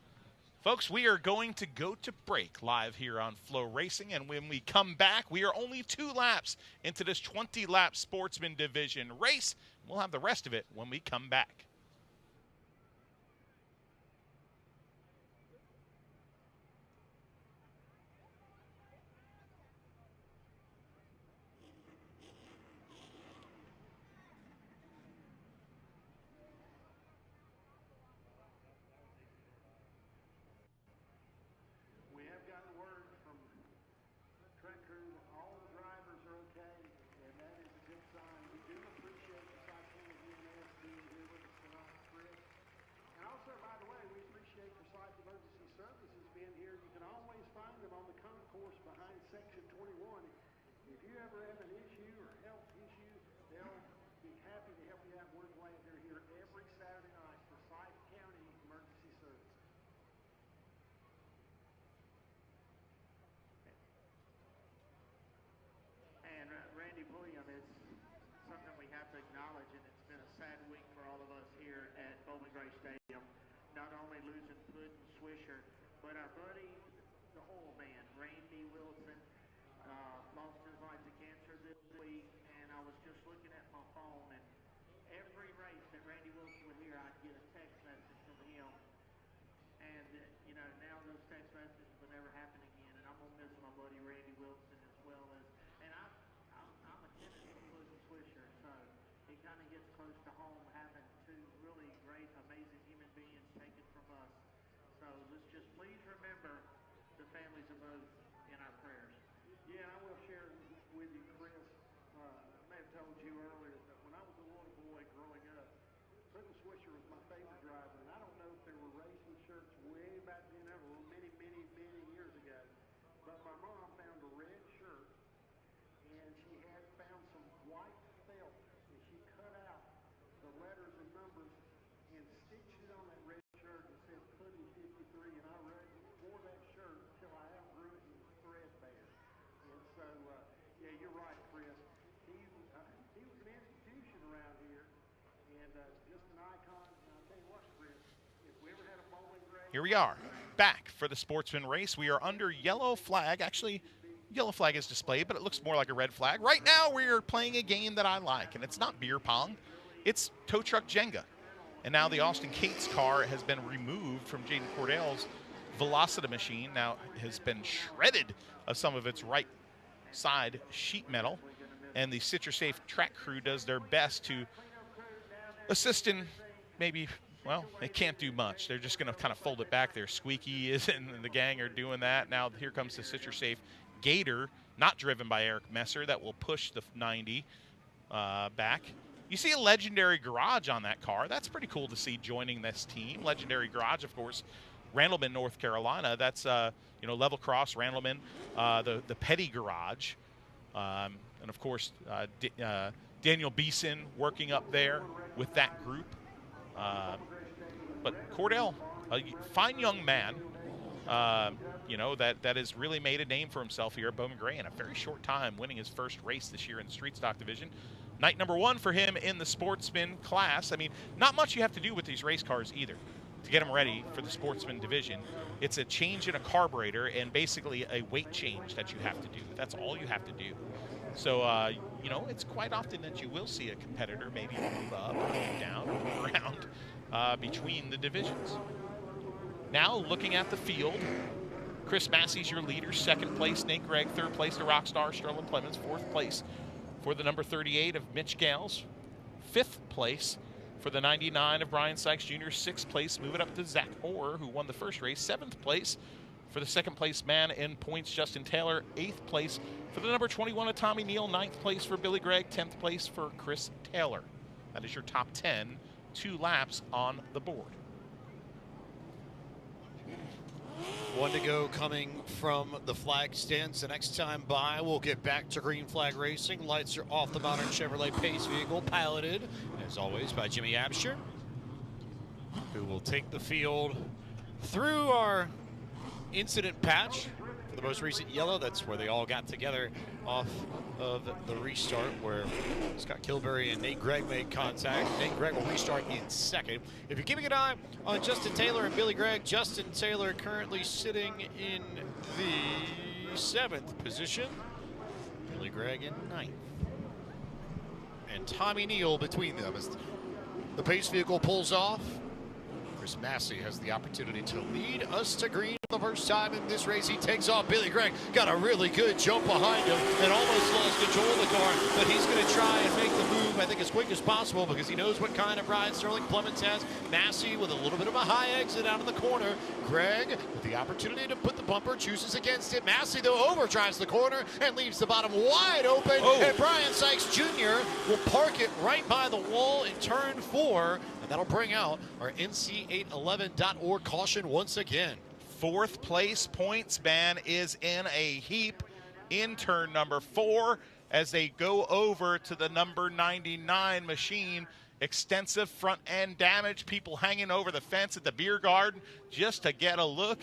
Folks, we are going to go to break live here on Flow Racing, and when we come back, we are only 2 laps into this 20-lap Sportsman Division race. We'll have the rest of it when we come back. Section 21. If you ever have an issue or health issue, they'll be happy to help you out. We're glad they're here every Saturday night for Forsyth County Emergency Service. And Randy Pulliam is something we have to acknowledge, and it's been a sad week for all of us here at Bowman Gray Stadium. Not only losing Pudd and Swisher, but our buddy, the oil man, Randy Wilson, lost his life to cancer this week, and I was just looking at my phone, and every race that Randy Wilson would hear, I'd get a text message from him, and you know, now those text messages will never happen again, and I'm gonna miss my buddy Randy Wilson as well as, and I'm a tennis Pudd and Swisher, so it kind of gets close to home having 2 really great, amazing human beings taken from us. So let's just please remember the families of both in our prayers. Yeah, I will share with you, Chris. I may have told you earlier that when I was a little boy growing up, Pudd and Swisher was my favorite driver, and I don't know if there were racing shirts way back then, ever many, many, many years ago. But my mom found a red shirt, and she had found some white felt, and she cut out the letters and numbers and stitched it on that red shirt and said Pudd and 53, and I wore that shirt until I outgrew it and was threadbare. And so, yeah, you're right, Chris. He was an institution around here, and just an icon. And I'll tell you what, Chris, if we ever had a Bowling Gray... Here we are, back for the Sportsman race. We are under yellow flag. Actually, yellow flag is displayed, but it looks more like a red flag. Right now, we are playing a game that I like, and it's not beer pong. It's tow truck Jenga. And now the Austin Cates car has been removed from Jaden Cordell's Velocity machine. Now has been shredded of some of its right side sheet metal, and the CitraSafe track crew does their best to assist in maybe, well, they can't do much. They're just going to kind of fold it back there. Squeaky is and the gang are doing that. Now here comes the CitraSafe Gator, not driven by Eric Messer, that will push the 90 back. You see a Legendary Garage on that car. That's pretty cool to see joining this team. Legendary Garage, of course, Randleman, North Carolina. That's you know, Level Cross, Randleman, the Petty Garage, and of course Daniel Beeson working up there with that group. But Cordell, a fine young man, you know, that has really made a name for himself here at Bowman Gray in a very short time, winning his first race this year in the Street Stock Division. Night number 1 for him in the Sportsman class. I mean, not much you have to do with these race cars either to get them ready for the Sportsman Division. It's a change in a carburetor and basically a weight change that you have to do. That's all you have to do. So, you know, it's quite often that you will see a competitor maybe move up, or move down, or move around between the divisions. Now, looking at the field, Chris Massey's your leader. 2nd place, Nate Gregg. 3rd place, the Rockstar, Sterling Clemens. 4th place for the number 38 of Mitch Gales. 5th place for the 99 of Brian Sykes Jr. 6th place, move it up to Zach Orr, who won the first race. 7th place for the 2nd place man in points, Justin Taylor. 8th place for the number 21 of Tommy Neal. 9th place for Billy Gregg. 10th place for Chris Taylor. That is your top 10 2 laps on the board. 1 to go coming from the flag stands. The next time by, we'll get back to green flag racing. Lights are off the modern Chevrolet Pace vehicle, piloted, as always, by Jimmy Absher, who will take the field through our incident patch. For the most recent yellow, that's where they all got together off of the restart, where Scott Kilberry and Nate Gregg made contact. Nate Gregg will restart in second. If you're keeping an eye on Justin Taylor and Billy Gregg, Justin Taylor currently sitting in the 7th position. Billy Gregg in 9th. And Tommy Neal between them as the Pace vehicle pulls off. Chris Massey has the opportunity to lead us to green for the first time in this race. He takes off. Billy Gregg got a really good jump behind him and almost lost control of the car, but he's going to try and make the move, I think, as quick as possible because he knows what kind of ride Sterling Clements has. Massey with a little bit of a high exit out of the corner. Gregg with the opportunity to put the bumper, chooses against it. Massey, though, overdrives the corner and leaves the bottom wide open. Oh. And Brian Sykes Jr. will park it right by the wall in turn 4. That'll bring out our NC811.org caution once again. 4th place points man is in a heap in turn number 4 as they go over to the number 99 machine. Extensive front end damage, people hanging over the fence at the beer garden just to get a look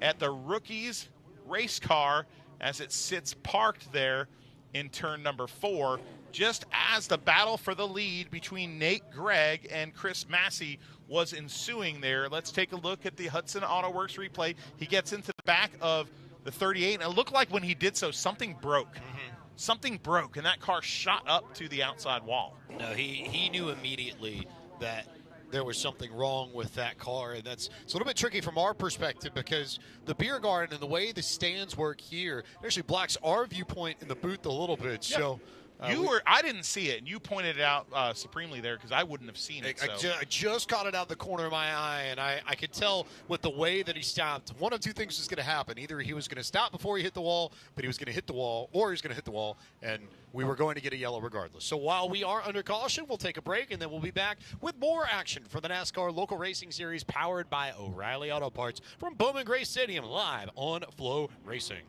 at the rookie's race car as it sits parked there in turn number 4. Just as the battle for the lead between Nate Gregg and Chris Massey was ensuing there. Let's take a look at the Hudson Auto Works replay. He gets into the back of the 38, and it looked like when he did so, something broke. Something broke, and that car shot up to the outside wall. No, he knew immediately that there was something wrong with that car, and it's a little bit tricky from our perspective because the beer garden and the way the stands work here actually blocks our viewpoint in the booth a little bit. Yep. So I didn't see it, and you pointed it out supremely there because I wouldn't have seen it. I just caught it out the corner of my eye, and I could tell with the way that he stopped, one of two things was going to happen. Either he was going to stop before he hit the wall, but he was going to hit the wall, or he was going to hit the wall, and we were going to get a yellow regardless. So while we are under caution, we'll take a break, and then we'll be back with more action for the NASCAR Local Racing Series powered by O'Reilly Auto Parts from Bowman Gray Stadium live on Flow Racing.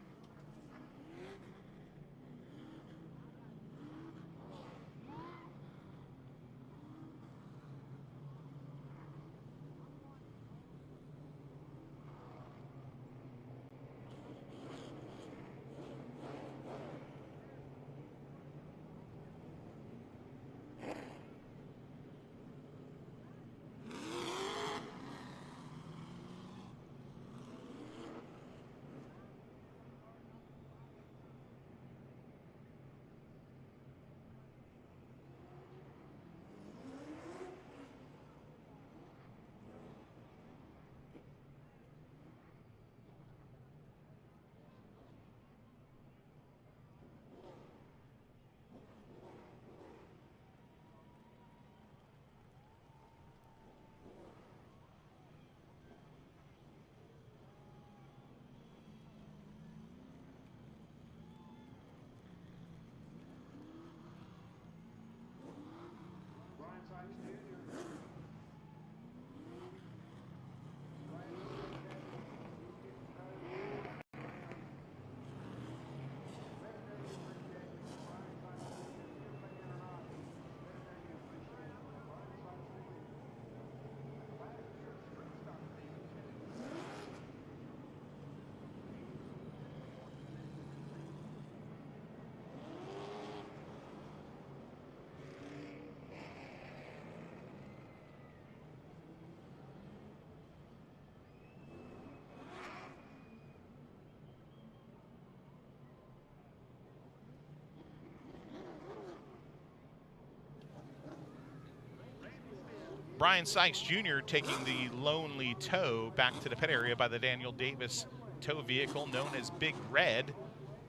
Brian Sykes Jr. taking the lonely tow back to the pit area by the Daniel Davis tow vehicle known as Big Red.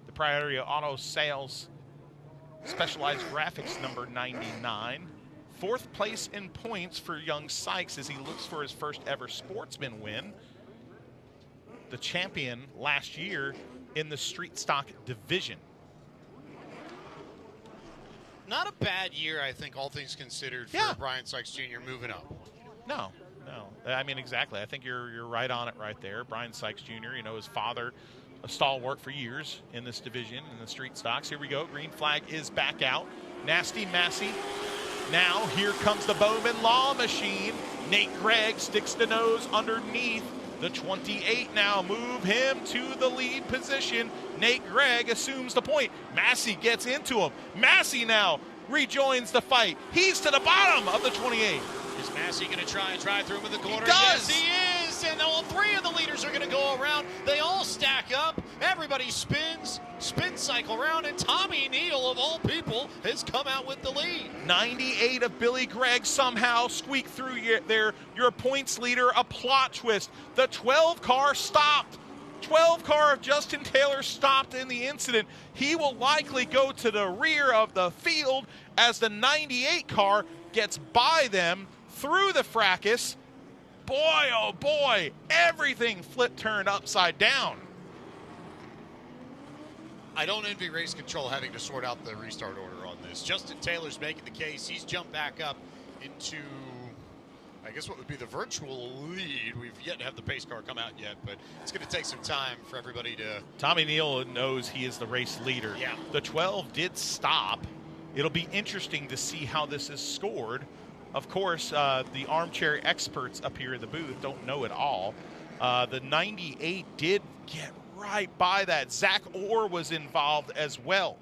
The Priory Auto Sales Specialized Graphics number 99. 4th place in points for young Sykes as he looks for his first ever sportsman win. The champion last year in the street stock division. Not a bad year, I think, all things considered, for Brian Sykes Jr. moving up. No. I mean, exactly. I think you're right on it right there. Brian Sykes Jr., his father, a stalwart for years in this division, in the street stocks. Here we go. Green flag is back out. Nasty Massey. Now, here comes the Bowman Law Machine. Nate Gregg sticks the nose underneath the 28 now. Move him to the lead position. Nate Gregg assumes the point. Massey gets into him. Massey now rejoins the fight. He's to the bottom of the 28. Is Massey going to try and drive through him in the corner? He does. Yes, he is. And all three of the leaders are going to go around. They all stack up. Everybody spins, spin cycle around, and Tommy Neal, of all people, has come out with the lead. 98 of Billy Gregg somehow squeaked through your points leader. A plot twist. The 12 car stopped. 12 car of Justin Taylor stopped in the incident. He will likely go to the rear of the field as the 98 car gets by them through the fracas. Boy, oh boy, everything turned upside down. I don't envy race control having to sort out the restart order on this. Justin Taylor's making the case. He's jumped back up into, I guess, what would be the virtual lead. We've yet to have the pace car come out yet, but it's going to take some time for everybody to... Tommy Neal knows he is the race leader. Yeah. The 12 did stop. It'll be interesting to see how this is scored. Of course, the armchair experts up here in the booth don't know it all. The 98 did get right by that. Zach Orr was involved as well.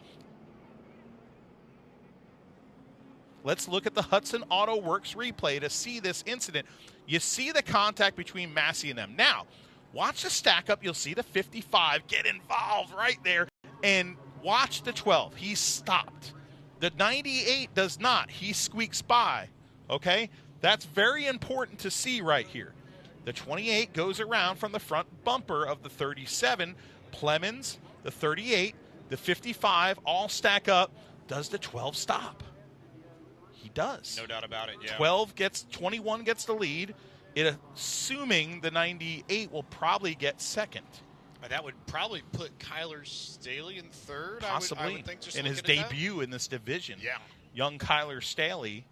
Let's look at the Hudson Auto Works replay to see this incident. You see the contact between Massey and them. Now, watch the stack up. You'll see the 55 get involved right there. And watch the 12. He stopped. The 98 does not. He squeaks by. Okay? That's very important to see right here. The 28 goes around from the front bumper of the 37. Plemons, the 38, the 55 all stack up. Does the 12 stop? He does. No doubt about it, yeah. 21 gets the lead. Assuming the 98 will probably get second. That would probably put Kyler Staley in third, Possibly. I would think, just in his looking at debut in this division. Yeah. Young Kyler Staley.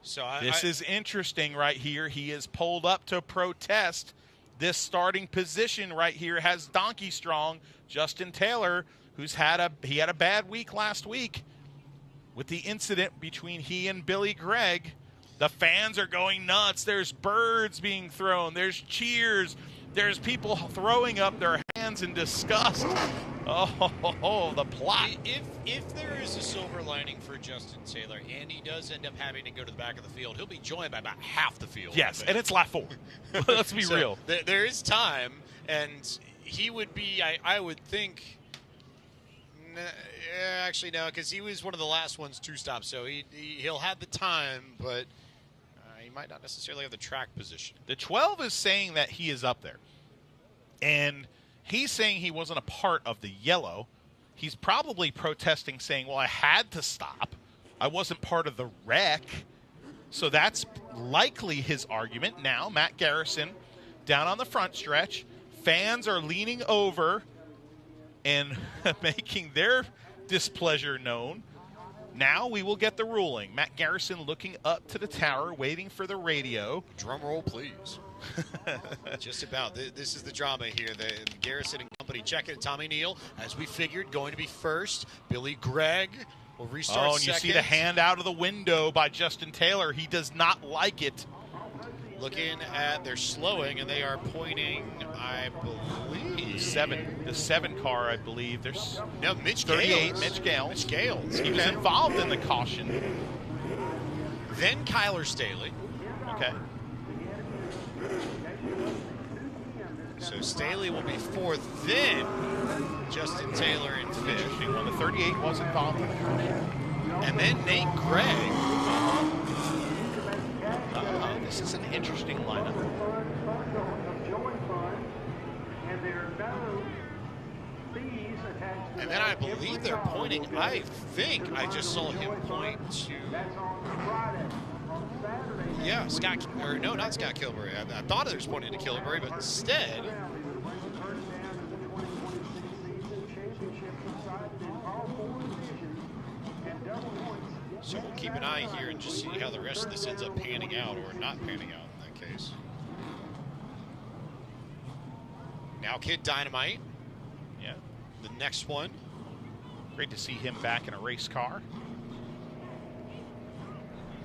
So This is interesting right here. He is pulled up to protest. This starting position right here has Donkey Strong, Justin Taylor, who's had a bad week last week with the incident between he and Billy Gregg. The fans are going nuts. There's birds being thrown. There's cheers. There's people throwing up their hands in disgust. Oh, the plot. If there is a silver lining for Justin Taylor, and he does end up having to go to the back of the field, he'll be joined by about half the field. Yes, and it's lap 4. Let's be real. There is time, and he would be, I would think, actually no, because he was one of the last ones to stop, so he'll have the time, but he might not necessarily have the track position. The 12 is saying that he is up there, and he's saying he wasn't a part of the yellow. He's probably protesting, saying, well, I had to stop. I wasn't part of the wreck. So that's likely his argument. Now, Matt Garrison down on the front stretch. Fans are leaning over and making their displeasure known. Now we will get the ruling. Matt Garrison looking up to the tower, waiting for the radio. Drum roll, please. Just about. This is the drama here. The Garrison and company checking Tommy Neal, as we figured, going to be first. Billy Gregg will restart second. Oh, and you see the hand out of the window by Justin Taylor. He does not like it. Looking at, they're slowing, and they are pointing, I believe. The 7 car, I believe. There's no, Mitch 38, Gales. Mitch Gales. Mitch Gales. He was involved in the caution. Then Kyler Staley. Okay. So Staley will be fourth. Then Justin Taylor in fifth. Interesting one. The 38 was involved in the caution. And then Nate Gregg. This is an interesting lineup. And then I believe they're pointing, I think I just saw him point to, yeah, Scott, or no, not Scott Kilbury. I thought it was pointing to Kilbury, but instead, so we'll keep an eye here and just see how the rest of this ends up panning out, or not panning out in that case. Now Kid Dynamite. Yeah. The next one. Great to see him back in a race car.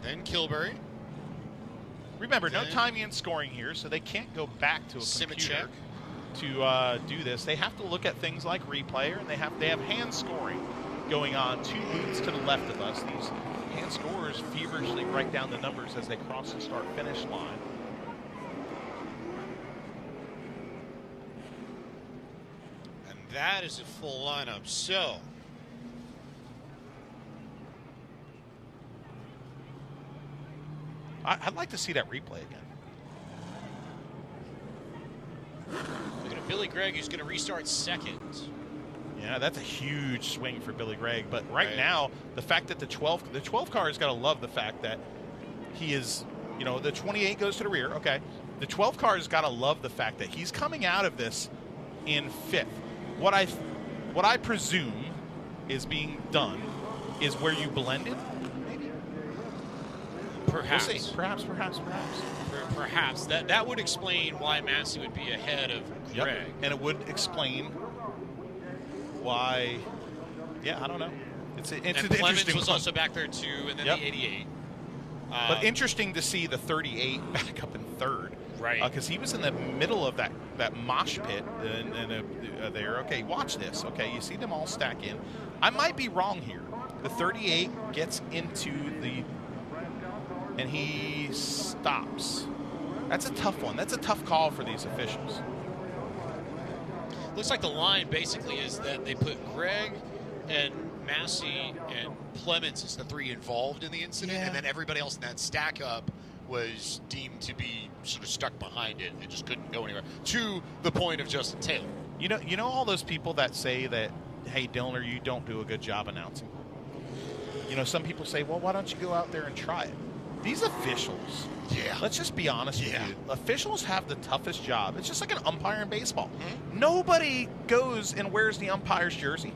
Then Kilbury. Remember, no timing and scoring here, so they can't go back to a computer to do this. They have to look at things like replayer, and they have hand scoring going on 2 booths to the left of us. These hand scorers feverishly write down the numbers as they cross the start-finish line. And that is a full lineup. So I'd like to see that replay again. Look at Billy Gregg, who's going to restart second. Yeah, that's a huge swing for Billy Gregg. But right now, the fact that the 12 car has got to love the fact that he is, you know, the 28 goes to the rear. Okay, the 12 car has got to love the fact that he's coming out of this in 5th. What I presume is being done is where you blended. Perhaps. We'll see. Perhaps. Perhaps. That would explain why Massey would be ahead of Gregg. Yep. And it would explain why, yeah, I don't know. It's an Clemens interesting was one. also back there too, and then the 88. But interesting to see the 38 back up in 3rd. Right. Because he was in the middle of that mosh pit there. Okay, watch this. Okay, you see them all stack in. I might be wrong here. The 38 gets into the... and he stops. That's a tough one. That's a tough call for these officials. Looks like the line basically is that they put Gregg and Massey and Clemens as the 3 involved in the incident, and then everybody else in that stack up was deemed to be sort of stuck behind it and just couldn't go anywhere, to the point of Justin Taylor. You know all those people that say that, hey, Dillner, you don't do a good job announcing. You know, some people say, well, why don't you go out there and try it? These officials, let's just be honest with you. Officials have the toughest job. It's just like an umpire in baseball. Mm-hmm. Nobody goes and wears the umpire's jersey.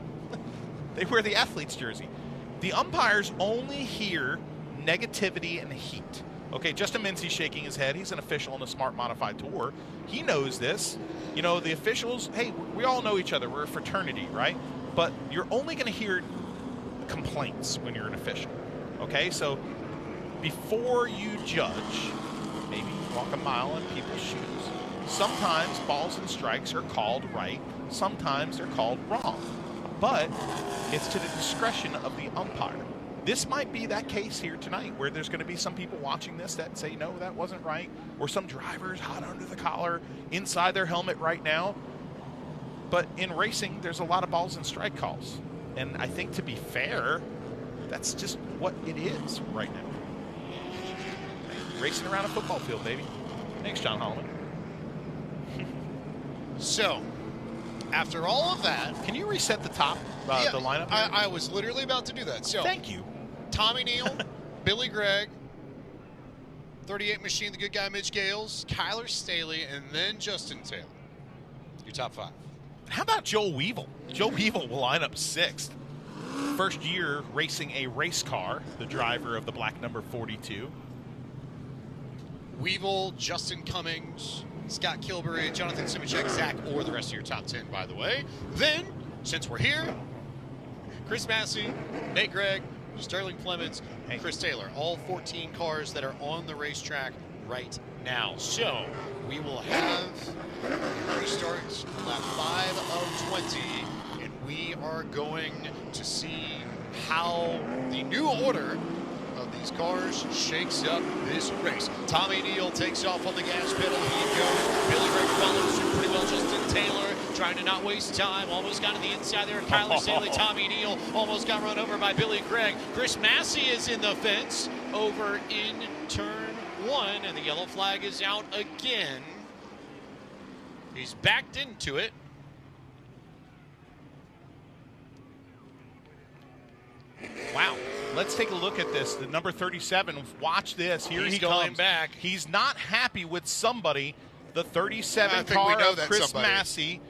They wear the athlete's jersey. The umpires only hear negativity and heat. Okay, Justin Mincy's shaking his head. He's an official on the Smart Modified Tour. He knows this. You know, the officials, hey, we all know each other. We're a fraternity, right? But you're only going to hear complaints when you're an official. Okay, so before you judge, maybe walk a mile in people's shoes. Sometimes balls and strikes are called right. Sometimes they're called wrong. But it's to the discretion of the umpire. This might be that case here tonight where there's going to be some people watching this that say, no, that wasn't right. Or some drivers hot under the collar inside their helmet right now. But in racing, there's a lot of balls and strike calls. And I think to be fair, that's just what it is right now. Racing around a football field, baby. Thanks, John Holman. So, after all of that... Can you reset the top, the lineup? I was literally about to do that. So, thank you. Tommy Neal, Billy Gregg, 38 Machine, the good guy Mitch Gales, Kyler Staley, and then Justin Taylor. Your top 5. How about Joe Weevil? Joe Weevil will line up 6th. First year racing a race car, the driver of the black number 42. Weevil, Justin Cummings, Scott Kilbury, Jonathan Simicek, Zach Orr, the rest of your top 10, by the way. Then, since we're here, Chris Massey, Nate Gregg, Sterling Clemens, and Chris Taylor. All 14 cars that are on the racetrack right now. So, we will have restart lap 5 of 20, and we are going to see how the new order of these cars shakes up this race. Tommy Neal takes off on the gas pedal. He goes. Billy Gregg follows through pretty well. Justin Taylor trying to not waste time. Almost got to the inside there. Kyler Staley, Tommy Neal almost got run over by Billy Gregg. Chris Massey is in the fence over in turn 1, and the yellow flag is out again. He's backed into it. Wow. Let's take a look at this. The number 37, watch this. Here He's he going comes. back. He's not happy with somebody. The 37 car of Chris Massey.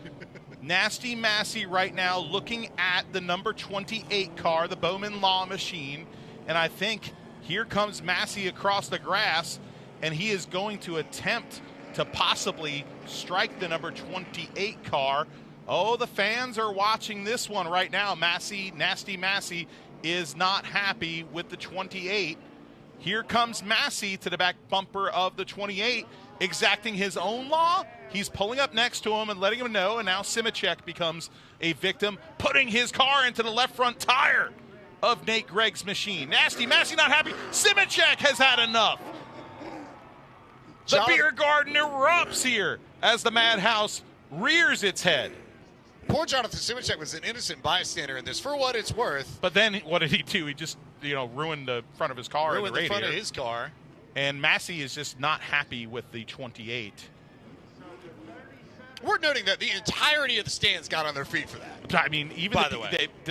Nasty Massey right now looking at the number 28 car, the Bowman Law Machine. And I think Here comes Massey across the grass, and he is going to attempt to possibly strike the number 28 car. Oh, the fans are watching this one right now. Massey, Nasty Massey, is not happy with the 28. Here comes Massey to the back bumper of the 28, exacting his own law. He's pulling up next to him and letting him know, and now Simicek becomes a victim, putting his car into the left front tire of Nate Gregg's machine. Nasty Massey not happy. Simicek has had enough. The beer garden erupts here as the Madhouse rears its head. Poor Jonathan Simicek was an innocent bystander in this, for what it's worth. But then what did he do? He just, ruined the front of his car. Ruined the front of his car. And Massey is just not happy with the 28. Worth noting that the entirety of the stands got on their feet for that. I mean, even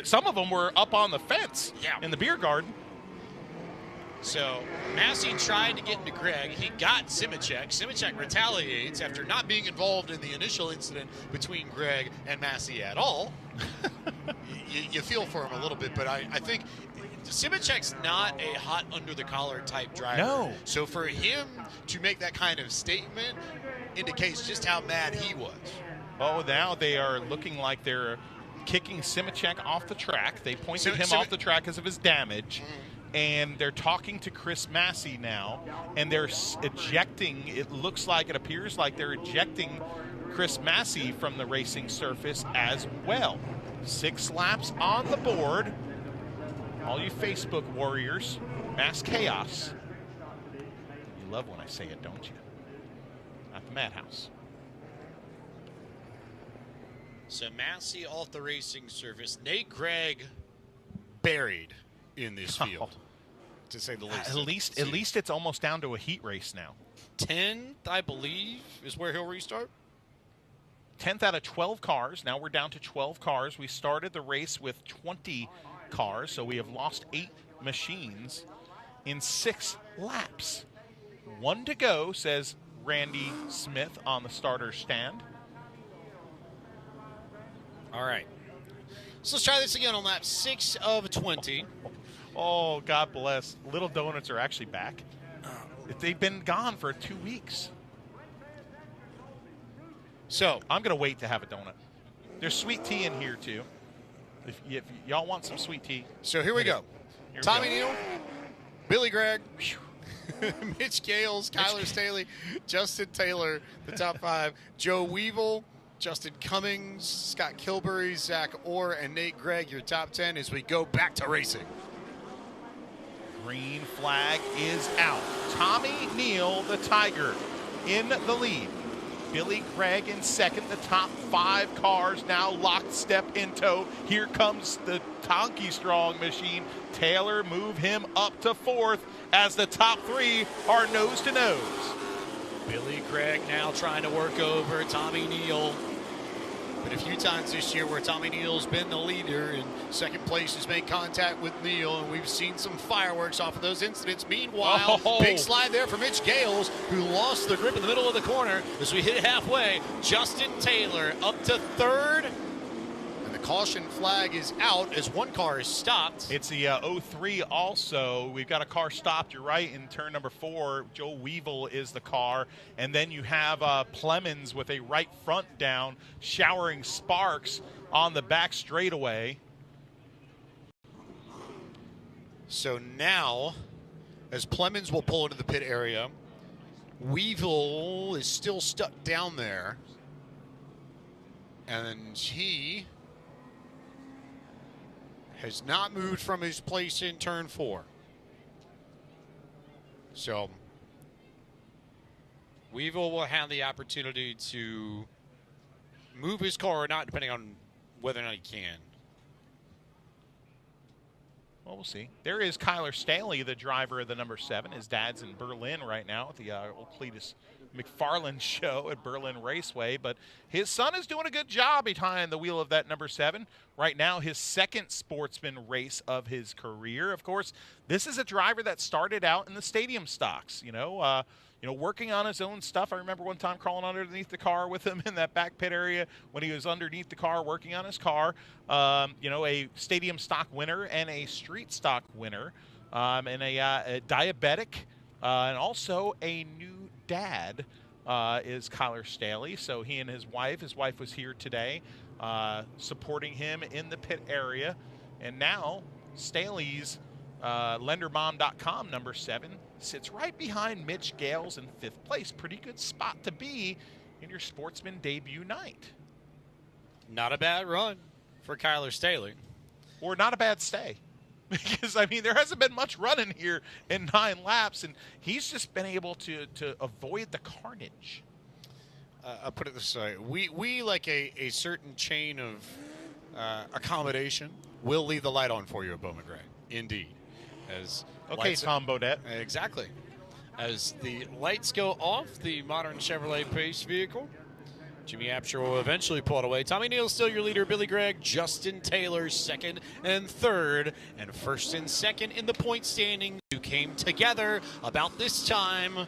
some of them were up on the fence in the beer garden. So Massey tried to get into Gregg. He got Simicek. Simicek retaliates after not being involved in the initial incident between Gregg and Massey at all. you feel for him a little bit, but I think Simicek's not a hot under-the-collar type driver. No. So for him to make that kind of statement indicates just how mad he was. Oh, now they are looking like they're kicking Simicek off the track. They pointed him off the track because of his damage. And they're talking to Chris Massey now, and they're ejecting, it appears like they're ejecting Chris Massey from the racing surface as well. 6 laps on the board. All you Facebook warriors, mass chaos. You love when I say it, don't you? At the Madhouse. So Massey off the racing surface. Nate Gregg buried in this field, to say the least. At least it's almost down to a heat race now. 10th, I believe, is where he'll restart. 10th out of 12 cars. Now we're down to 12 cars. We started the race with 20 cars, so we have lost 8 machines in 6 laps. 1 to go, says Randy Smith on the starter stand. All right. So let's try this again on lap 6 of 20. Oh, God bless. Little Donuts are actually back. They've been gone for 2 weeks. So I'm going to wait to have a donut. There's sweet tea in here, too. If y'all want some sweet tea. So here we go. Tommy Neal, Billy Gregg, Mitch Gales, Kyler Staley, Justin Taylor, the top 5. Joe Weevil, Justin Cummings, Scott Kilbury, Zach Orr, and Nate Gregg, your top 10 as we go back to racing. Green flag is out. Tommy Neal, the Tiger, in the lead. Billy Gregg in second. The top 5 cars now lockstep in tow. Here comes the Tonky Strong machine. Taylor move him up to 4th as the top 3 are nose to nose. Billy Gregg now trying to work over Tommy Neal. But a few times this year where Tommy Neal's been the leader and second place has made contact with Neal, and we've seen some fireworks off of those incidents. Meanwhile, big slide there for Mitch Gales, who lost the grip in the middle of the corner as we hit it halfway. Justin Taylor up to 3rd. And the caution flag is out as one car is stopped. It's the 03 also. We've got a car stopped, you're right, in turn number 4. Joe Weevil is the car. And then you have Plemons with a right front down, showering sparks on the back straightaway. So now, as Plemons will pull into the pit area, Weevil is still stuck down there. And he has not moved from his place in turn 4. So Weevil will have the opportunity to move his car or not, depending on whether or not he can. Well, we'll see. There is Kyler Staley, the driver of the number 7. His dad's in Berlin right now at the old Cletus McFarland show at Berlin Raceway, but his son is doing a good job behind the wheel of that number 7. Right now, his second sportsman race of his career. Of course, this is a driver that started out in the stadium stocks, working on his own stuff. I remember one time crawling underneath the car with him in that back pit area when he was underneath the car working on his car. A stadium stock winner and a street stock winner. and a diabetic, and also a new dad is Kyler Staley. So he and his wife was here today supporting him in the pit area. And now Staley's lendermom.com number 7 sits right behind Mitch Gales in 5th place. Pretty good spot to be in your Sportsman debut night. Not a bad run for Kyler Staley. Or not a bad stay. Because, I mean, there hasn't been much running here in 9 laps, and he's just been able to avoid the carnage. I'll put it this way. We like a certain chain of accommodation, will leave the light on for you at Bowman Gray. Indeed. Okay, Tom Bodette. Exactly. As the lights go off, the modern Chevrolet Pace vehicle, Jimmy Apsher will eventually pull it away. Tommy Neal still your leader. Billy Gregg, Justin Taylor, 2nd and 3rd, and 1st and 2nd in the point standing. You came together about this time,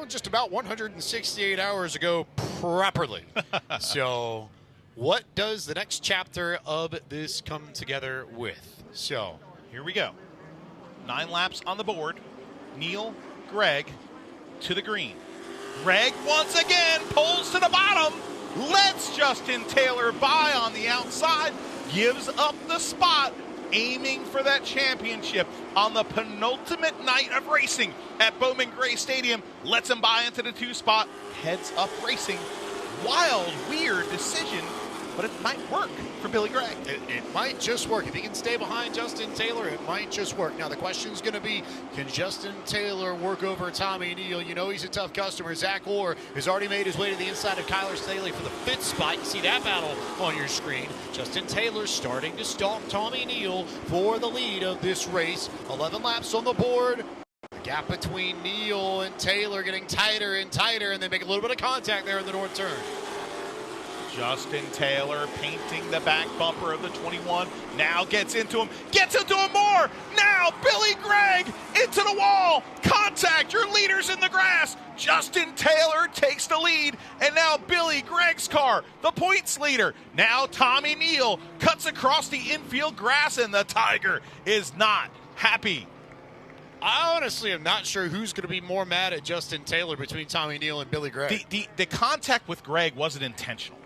just about 168 hours ago properly. So what does the next chapter of this come together with? So here we go. 9 laps on the board. Neal, Gregg to the green. Gregg once again pulls to the bottom. Lets Justin Taylor by on the outside. Gives up the spot. Aiming for that championship on the penultimate night of racing at Bowman Gray Stadium. Lets him by into the 2 spot. Heads up racing. Wild, weird decision, but it might work for Billy Gregg. It might just work. If he can stay behind Justin Taylor, it might just work. Now, the question's going to be, can Justin Taylor work over Tommy Neal? You know he's a tough customer. Zach Orr has already made his way to the inside of Kyler Staley for the 5th spot. You see that battle on your screen. Justin Taylor starting to stalk Tommy Neal for the lead of this race. 11 laps on the board. The gap between Neal and Taylor getting tighter and tighter, and they make a little bit of contact there in the north turn. Justin Taylor painting the back bumper of the 21. Now gets into him more. Now Billy Gregg into the wall. Contact, your leader's in the grass. Justin Taylor takes the lead, and now Billy Gregg's car, the points leader. Now Tommy Neal cuts across the infield grass, and the Tiger is not happy. I honestly am not sure who's going to be more mad at Justin Taylor between Tommy Neal and Billy Gregg. The contact with Gregg wasn't intentional.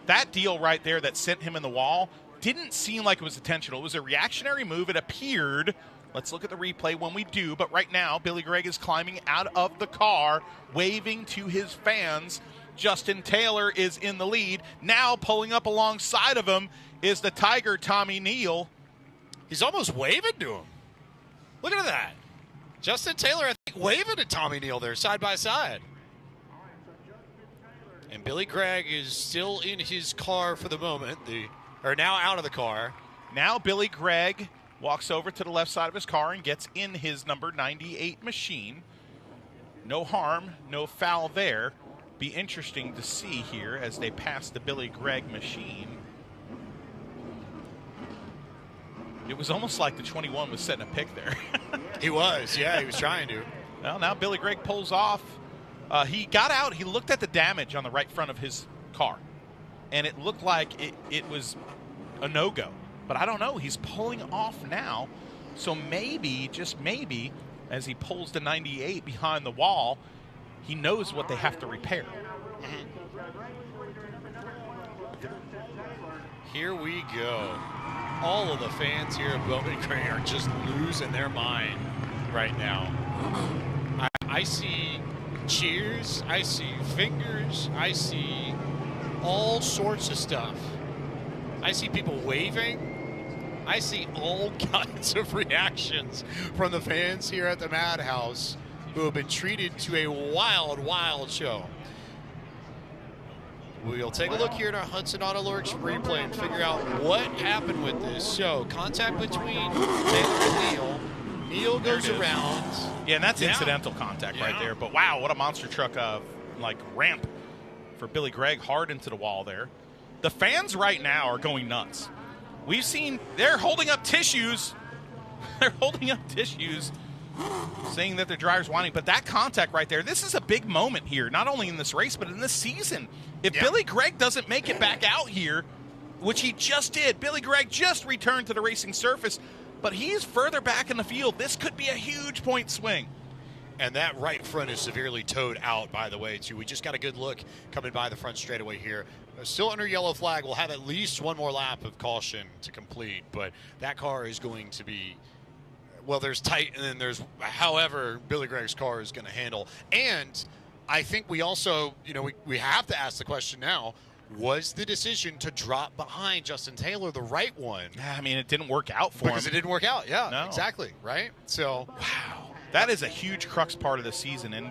That deal right there that sent him in the wall didn't seem like it was intentional. It was a reactionary move. It appeared. Let's look at the replay when we do. But right now, Billy Gregg is climbing out of the car, waving to his fans. Justin Taylor is in the lead. Now pulling up alongside of him is the Tiger, Tommy Neal. He's almost waving to him. Look at that. Justin Taylor, I think, waving at Tommy Neal there, side by side. And Billy Gregg is still in his car for the moment. Now out of the car. Now Billy Gregg walks over to the left side of his car and gets in his number 98 machine. No harm, no foul there. Be interesting to see here as they pass the Billy Gregg machine. It was almost like the 21 was setting a pick there. He was, yeah, he was trying to. Well, now Billy Gregg pulls off. He got out. He looked at the damage on the right front of his car, and it looked like it was a no-go. But I don't know. He's pulling off now, so maybe, just maybe, as he pulls the 98 behind the wall, he knows what they have to repair. Here we go. All of the fans here at Bowman Gray are just losing their mind right now. I see cheers, I see fingers, I see all sorts of stuff. I see people waving. I see all kinds of reactions from the fans here at the Madhouse who have been treated to a wild, wild show. We'll take a look here at our Hudson Auto Works replay and figure out what happened with this. So, contact between Taylor and Neal. Neal goes around. Yeah, and that's incidental contact right there. But wow, what a monster truck ramp for Billy Gregg, hard into the wall there. The fans right now are going nuts. We've seen they're holding up tissues. They're holding up tissues saying that their driver's whining. But that contact right there, this is a big moment here, not only in this race, but in this season. If Billy Gregg doesn't make it back out here, which he just did, Billy Gregg just returned to the racing surface, but he's further back in the field. This could be a huge point swing. And that right front is severely towed out, by the way, too. We just got a good look coming by the front straightaway here. Still under yellow flag. We'll have at least one more lap of caution to complete, but that car is going to be, well, there's tight, and then there's however Billy Gregg's car is going to handle. And I think we also, we have to ask the question now, was the decision to drop behind Justin Taylor the right one? I mean, it didn't work out for him. Because it didn't work out, yeah, No. exactly, right? So, wow. That is a huge crux part of the season, and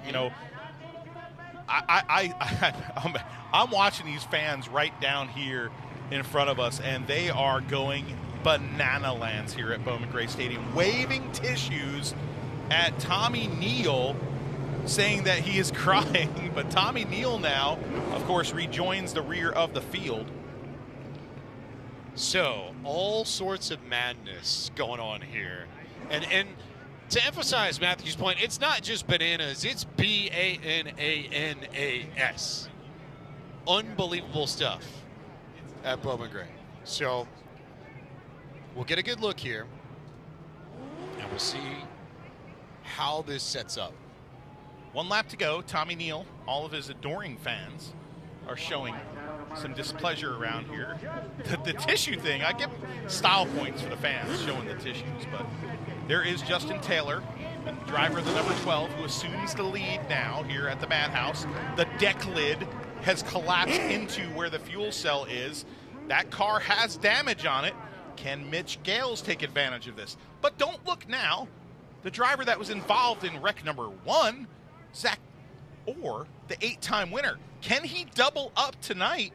I'm watching these fans right down here in front of us, and they are going banana lands here at Bowman Gray Stadium, waving tissues at Tommy Neal, saying that he is crying. But Tommy Neal now, of course, rejoins the rear of the field. So all sorts of madness going on here, and to emphasize Matthew's point, it's not just bananas, it's B-A-N-A-N-A-S. Unbelievable stuff at Bowman Gray. So we'll get a good look here, and we'll see how this sets up. One lap to go. Tommy Neal, all of his adoring fans are showing some displeasure around here. The tissue thing, I give style points for the fans showing the tissues, but there is Justin Taylor, the driver of the number 12, who assumes the lead now here at the Madhouse. The deck lid has collapsed into where the fuel cell is. That car has damage on it. Can Mitch Gales take advantage of this? But don't look now. The driver that was involved in wreck number 1, Zach Orr, the 8-time winner, can he double up tonight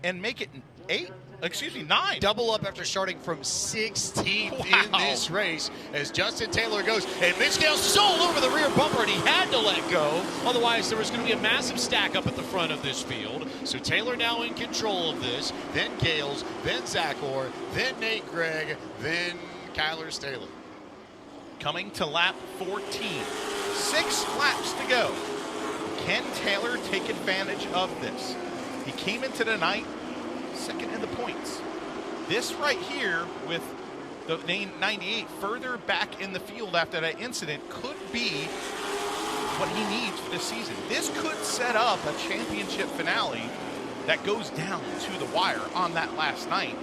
and make it 9? Double up after starting from 16th Wow. in this race as Justin Taylor goes, and Mitch Gales is all over the rear bumper, and he had to let go. Otherwise, there was going to be a massive stack up at the front of this field. So Taylor now in control of this, then Gales, then Zach Orr, then Nate Gregg, then Kyler Staley. Coming to lap 14. 6 laps to go. Can Taylor take advantage of this? He came into the night second in the points. This right here with the 98 further back in the field after that incident could be what he needs for this season. This could set up a championship finale that goes down to the wire on that last night.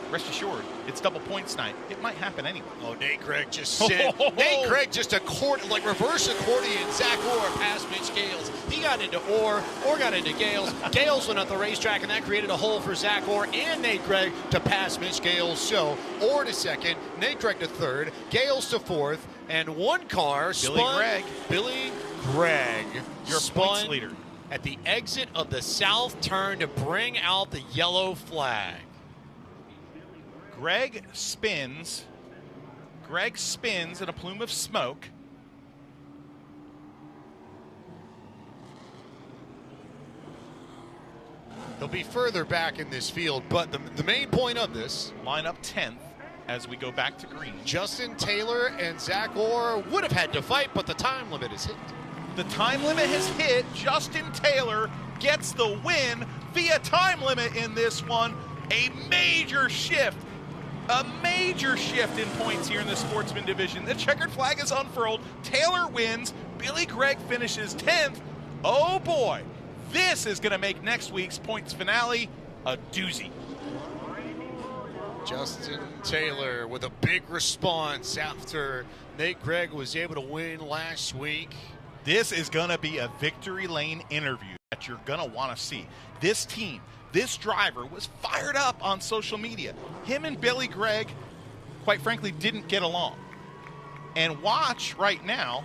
Rest assured, it's double points night. It might happen anyway. Oh, Nate Gregg just sent. Nate Gregg just reverse accordion Zach Orr past Mitch Gales. He got into Orr got into Gales. Gales went up the racetrack, and that created a hole for Zach Orr and Nate Gregg to pass Mitch Gales. So Orr to second, Nate Gregg to third, Gales to fourth, and one car spun. Billy Gregg, your points leader, at the exit of the south turn to bring out the yellow flag. Greg spins in a plume of smoke. He'll be further back in this field, but the main point of this, line up 10th as we go back to green. Justin Taylor and Zach Orr would have had to fight, but the time limit is hit. The time limit has hit. Justin Taylor gets the win via time limit in this one. A major shift in points here in the Sportsman division. The checkered flag is unfurled. Taylor wins. Billy Gregg finishes 10th. Oh boy, this is going to make next week's points finale a doozy. Justin Taylor with a big response after Nate Gregg was able to win last week. This is going to be a victory lane interview that you're going to want to see. This team, this driver was fired up on social media. Him and Billy Gregg, quite frankly, didn't get along. And watch right now,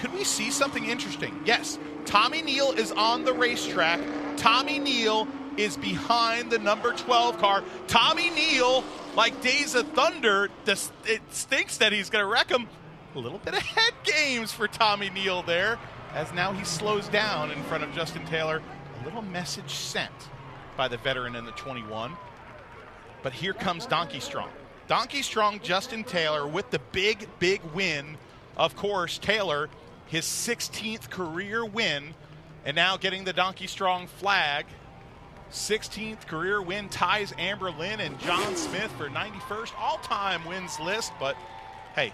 could we see something interesting? Yes, Tommy Neal is on the racetrack. Tommy Neal is behind the number 12 car. Tommy Neal, like Days of Thunder, it stinks that he's going to wreck him. A little bit of head games for Tommy Neal there, as now he slows down in front of Justin Taylor. A little message sent by the veteran in the 21. But here comes Donkey Strong. Donkey Strong, Justin Taylor with the big win. Of course, Taylor, his 16th career win, and now getting the Donkey Strong flag. 16th career win ties Amber Lynn and John Smith for 91st all-time wins list. But, hey,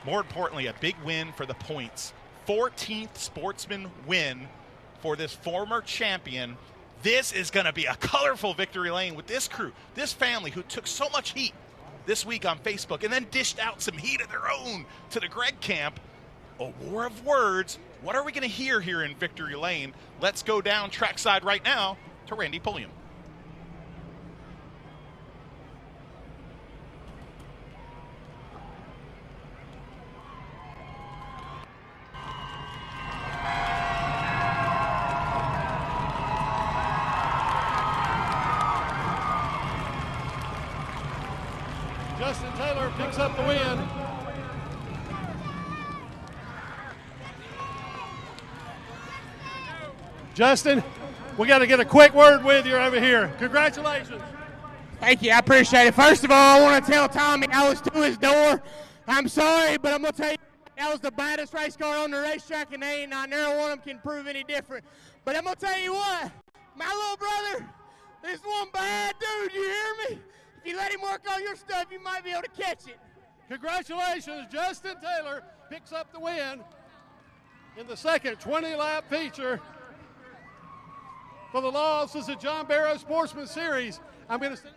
more importantly, a big win for the points. 14th sportsman win for this former champion. This is going to be a colorful victory lane with this crew, this family who took so much heat this week on Facebook and then dished out some heat of their own to the Greg camp. A war of words. What are we going to hear here in Victory Lane? Let's go down trackside right now to Randy Pulliam. Justin Taylor picks up the win. Justin, we got to get a quick word with you over here. Congratulations. Thank you. I appreciate it. First of all, I want to tell Tommy I was to his door. I'm sorry, but I'm going to tell you that was the baddest race car on the racetrack, and not never one of them can prove any different. But I'm going to tell you what, my little brother, this one bad dude, you hear me? If you let him work on your stuff, you might be able to catch it. Congratulations, Justin Taylor picks up the win in the second 20-lap feature for the law offices of John Barrow Sportsman Series. I'm going to send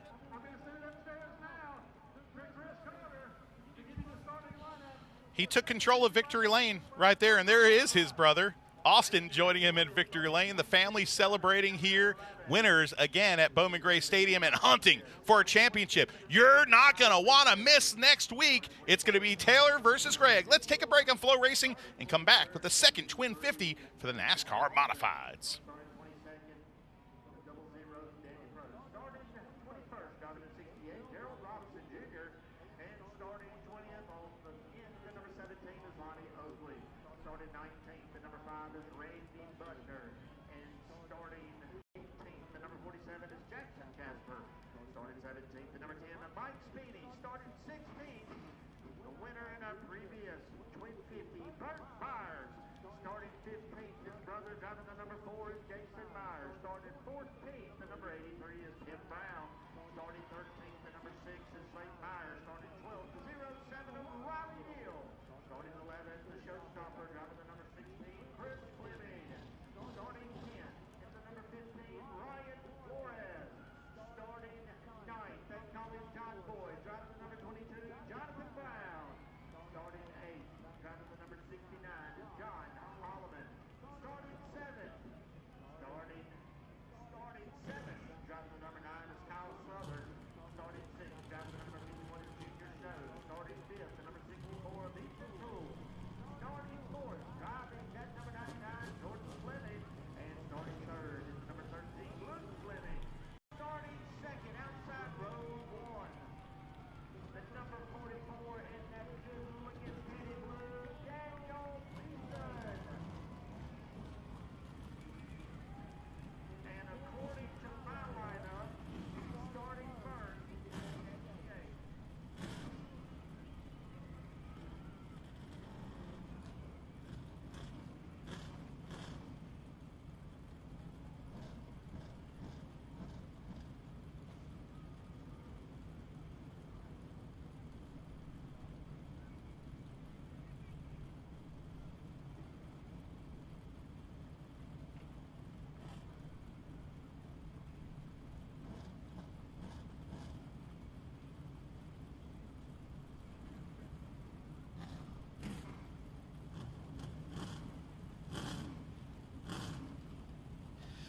upstairs now to Chris Carter to give you the starting lineup. He took control of Victory Lane right there, and there is his brother, Austin, joining him in Victory Lane. The family celebrating here. Winners again at Bowman Gray Stadium and hunting for a championship. You're not going to want to miss next week. It's going to be Taylor versus Greg. Let's take a break on Flow Racing and come back with the second Twin 50 for the NASCAR Modifieds.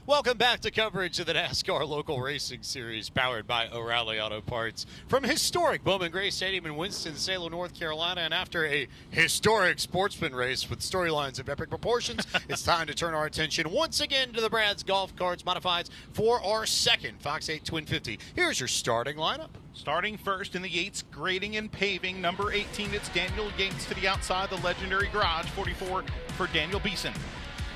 Welcome back to coverage of the NASCAR Local Racing Series, powered by O'Reilly Auto Parts. From historic Bowman Gray Stadium in Winston-Salem, North Carolina, and after a historic sportsman race with storylines of epic proportions, it's time to turn our attention once again to the Brad's Golf Carts Modifieds for our second Fox 8 Twin 50. Here's your starting lineup. Starting first in the Yates Grading and Paving, number 18, it's Daniel Yates to the outside, the legendary garage, 44 for Daniel Beeson.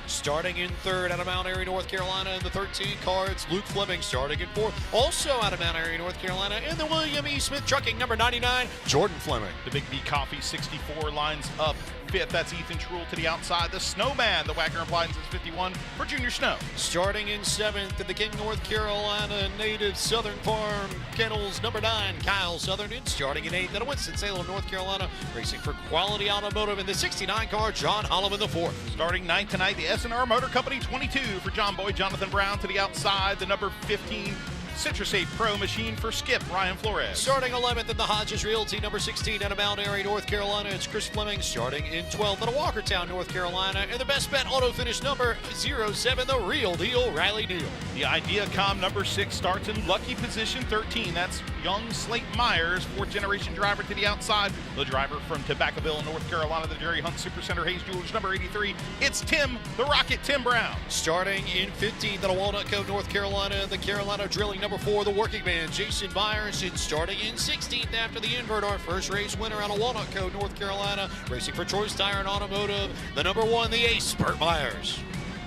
Starting in third out of Mount Airy, North Carolina, in the 13 car, it's Luke Fleming. Starting in fourth, also out of Mount Airy, North Carolina, in the William E. Smith Trucking, number 99, Jordan Fleming. The Big B Coffee 64 lines up 5th. That's Ethan Truel to the outside. The Snowman, the Wagner Appliances 51 for Junior Snow. Starting in 7th in the King, North Carolina native Southern Farm Kennels, number 9, Kyle Southerton. Starting in 8th at Winston-Salem, North Carolina, racing for Quality Automotive in the 69 car, John Holloman the 4th. Starting 9th tonight, the S&R Motor Company 22 for John Boyd, Jonathan Brown to the outside. The number 15 Citrus 8 Pro machine for Skip, Ryan Flores. Starting 11th in the Hodges Realty, number 16 out of Mount Airy, North Carolina, it's Chris Fleming. Starting in 12th out of Walkertown, North Carolina, and the best bet auto finish number 07, the Real Deal, Riley Neal. The IdeaCom number 6 starts in lucky position 13. That's young Slate Myers, 4th generation driver to the outside. The driver from Tobaccoville, North Carolina, the Jerry Hunt Supercenter Hayes Jewelers, number 83. It's Tim, the Rocket, Tim Brown. Starting in 15th out of Walnut Cove, North Carolina, the Carolina Drilling, number 4, the Working Man, Jason Myers. And starting in 16th after the invert, our first race winner out of Walnut Cove, North Carolina, racing for Choice Tire and Automotive, the number 1, the ace, Burt Myers.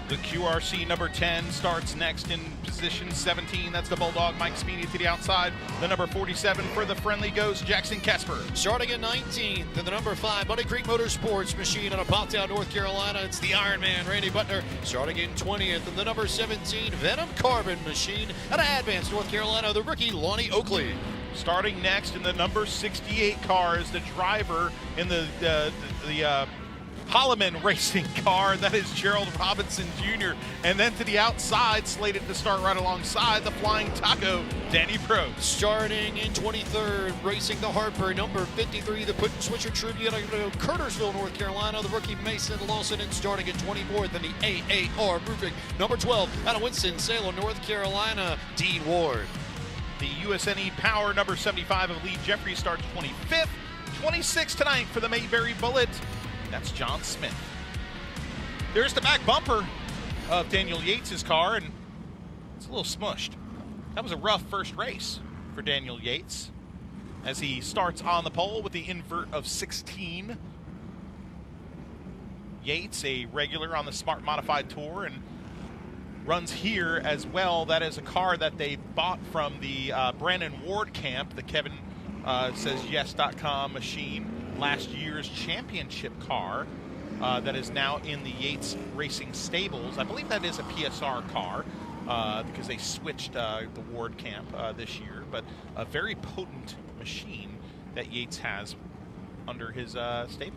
The QRC number 10 starts next in position 17. That's the Bulldog, Mike Speedy to the outside. The number 47 for the Friendly Ghost, Jackson Casper. Starting in 19th, and the number 5 Bunny Creek Motorsports machine out of Pottstown, North Carolina, it's the Iron Man, Randy Butler. Starting in 20th, and the number 17 Venom Carbon machine out of Advance, North Carolina, the rookie Lonnie Oakley. Starting next in the number 68 car is the driver in the Holloman racing car. That is Gerald Robinson Jr. And then to the outside, slated to start right alongside the Flying Taco, Danny Probst. Starting in 23rd, racing the Harper, number 53, the Put and Switcher Tribute out of Curtisville, North Carolina, the rookie Mason Lawson. And starting in 24th in the AAR Roofing, number 12, out of Winston-Salem, North Carolina, Dean Ward. The USNE Power number 75 of Lee Jeffrey starts 25th. 26th tonight for the Mayberry Bullet. That's John Smith. There's the back bumper of Daniel Yates' car, and it's a little smushed. That was a rough first race for Daniel Yates as he starts on the pole with the invert of 16. Yates, a regular on the Smart Modified Tour, and runs here as well. That is a car that they bought from the Brandon Ward camp, the Kevin says yes.com machine. Last year's championship car that is now in the Yates Racing stables. I believe that is a PSR car because they switched the Ward camp this year, but a very potent machine that Yates has under his stable.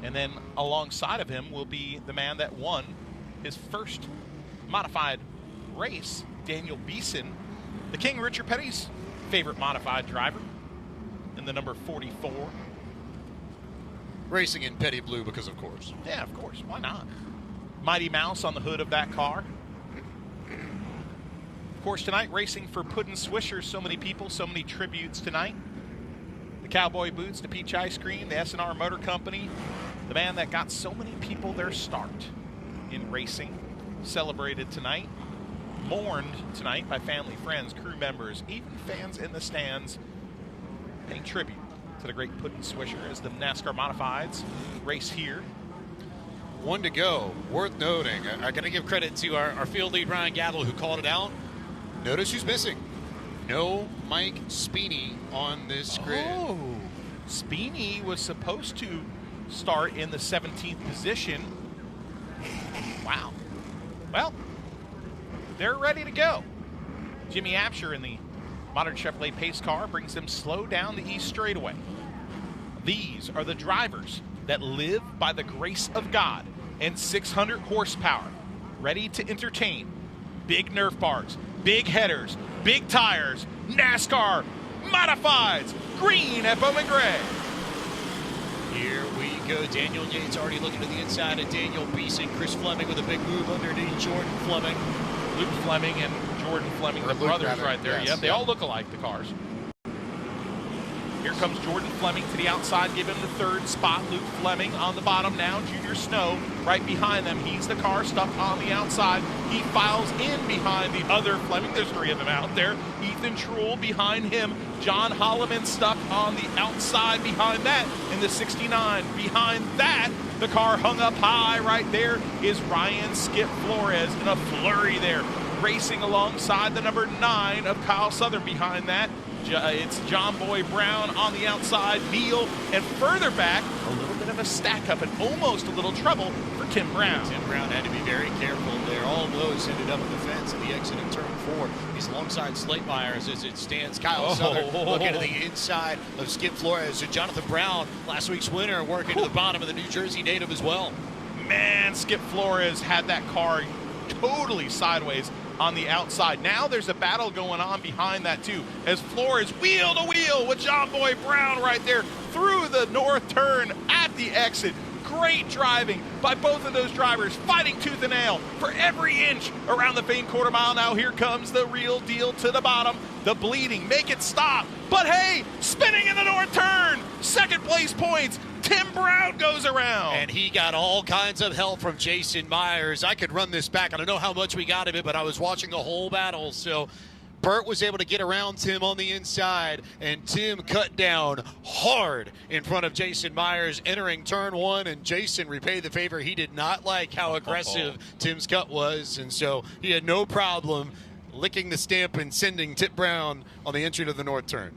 And then alongside of him will be the man that won his first modified race, Daniel Beeson, the King Richard Petty's favorite modified driver, in the number 44. Racing in Petty Blue because of course. Yeah, of course. Why not? Mighty Mouse on the hood of that car. Of course, tonight, racing for Puddin' Swishers. So many people, so many tributes tonight. The Cowboy Boots, the Peach Ice Cream, the S&R Motor Company, the man that got so many people their start in racing, celebrated tonight. Mourned tonight by family, friends, crew members, even fans in the stands, paying tribute to the great Puddin' Swisher as the NASCAR Modifieds race here. 1 to go. Worth noting, I got to give credit to our field lead, Ryan Gattle, who called it out. Notice who's missing. No Mike Speeny on this grid. Oh, Speeny was supposed to start in the 17th position. Wow. Well, they're ready to go. Jimmy Absher in the modern Chevrolet pace car brings them slow down the east straightaway. These are the drivers that live by the grace of God and 600 horsepower, ready to entertain. Big Nerf bars, big headers, big tires, NASCAR Modifieds, green at Bowman Gray. Here we go. Daniel Yates already looking to the inside of Daniel Beeson. Chris Fleming with a big move underneath Jordan Fleming. Luke Fleming and Jordan Fleming, the brothers right there. Yes, yep, they all look alike, the cars. Here comes Jordan Fleming to the outside, giving him the third spot. Luke Fleming on the bottom now. Junior Snow right behind them. He's the car stuck on the outside. He files in behind the other Fleming. There's 3 of them out there. Ethan Truel behind him. John Holloman stuck on the outside behind that in the 69. Behind that, the car hung up high right there is Ryan Skip Flores in a flurry there. Racing alongside the number 9 of Kyle Southern behind that. It's John Boy Brown on the outside, Neal, and further back, a little bit bit of a stack up and almost a little trouble for Tim Brown. Tim Brown had to be very careful there. All those ended up in the fence at the exit of turn 4. He's alongside Slate Myers as it stands. Kyle Southern looking to the inside of Skip Flores. And Jonathan Brown, last week's winner, working to the bottom of the New Jersey native as well. Man, Skip Flores had that car totally sideways on the outside. Now there's a battle going on behind that too, as Flores wheel to wheel with John Boy Brown right there through the north turn at the exit. Great driving by both of those drivers, fighting tooth and nail for every inch around the famed quarter mile. Now here comes the real deal to the bottom, the bleeding, make it stop. But hey, spinning in the north turn, second place points. Tim Brown goes around. And he got all kinds of help from Jason Myers. I could run this back. I don't know how much we got of it, but I was watching the whole battle. So Burt was able to get around Tim on the inside, and Tim cut down hard in front of Jason Myers entering turn 1, and Jason repaid the favor. He did not like how aggressive Tim's cut was, and so he had no problem licking the stamp and sending Tim Brown on the entry to the north turn.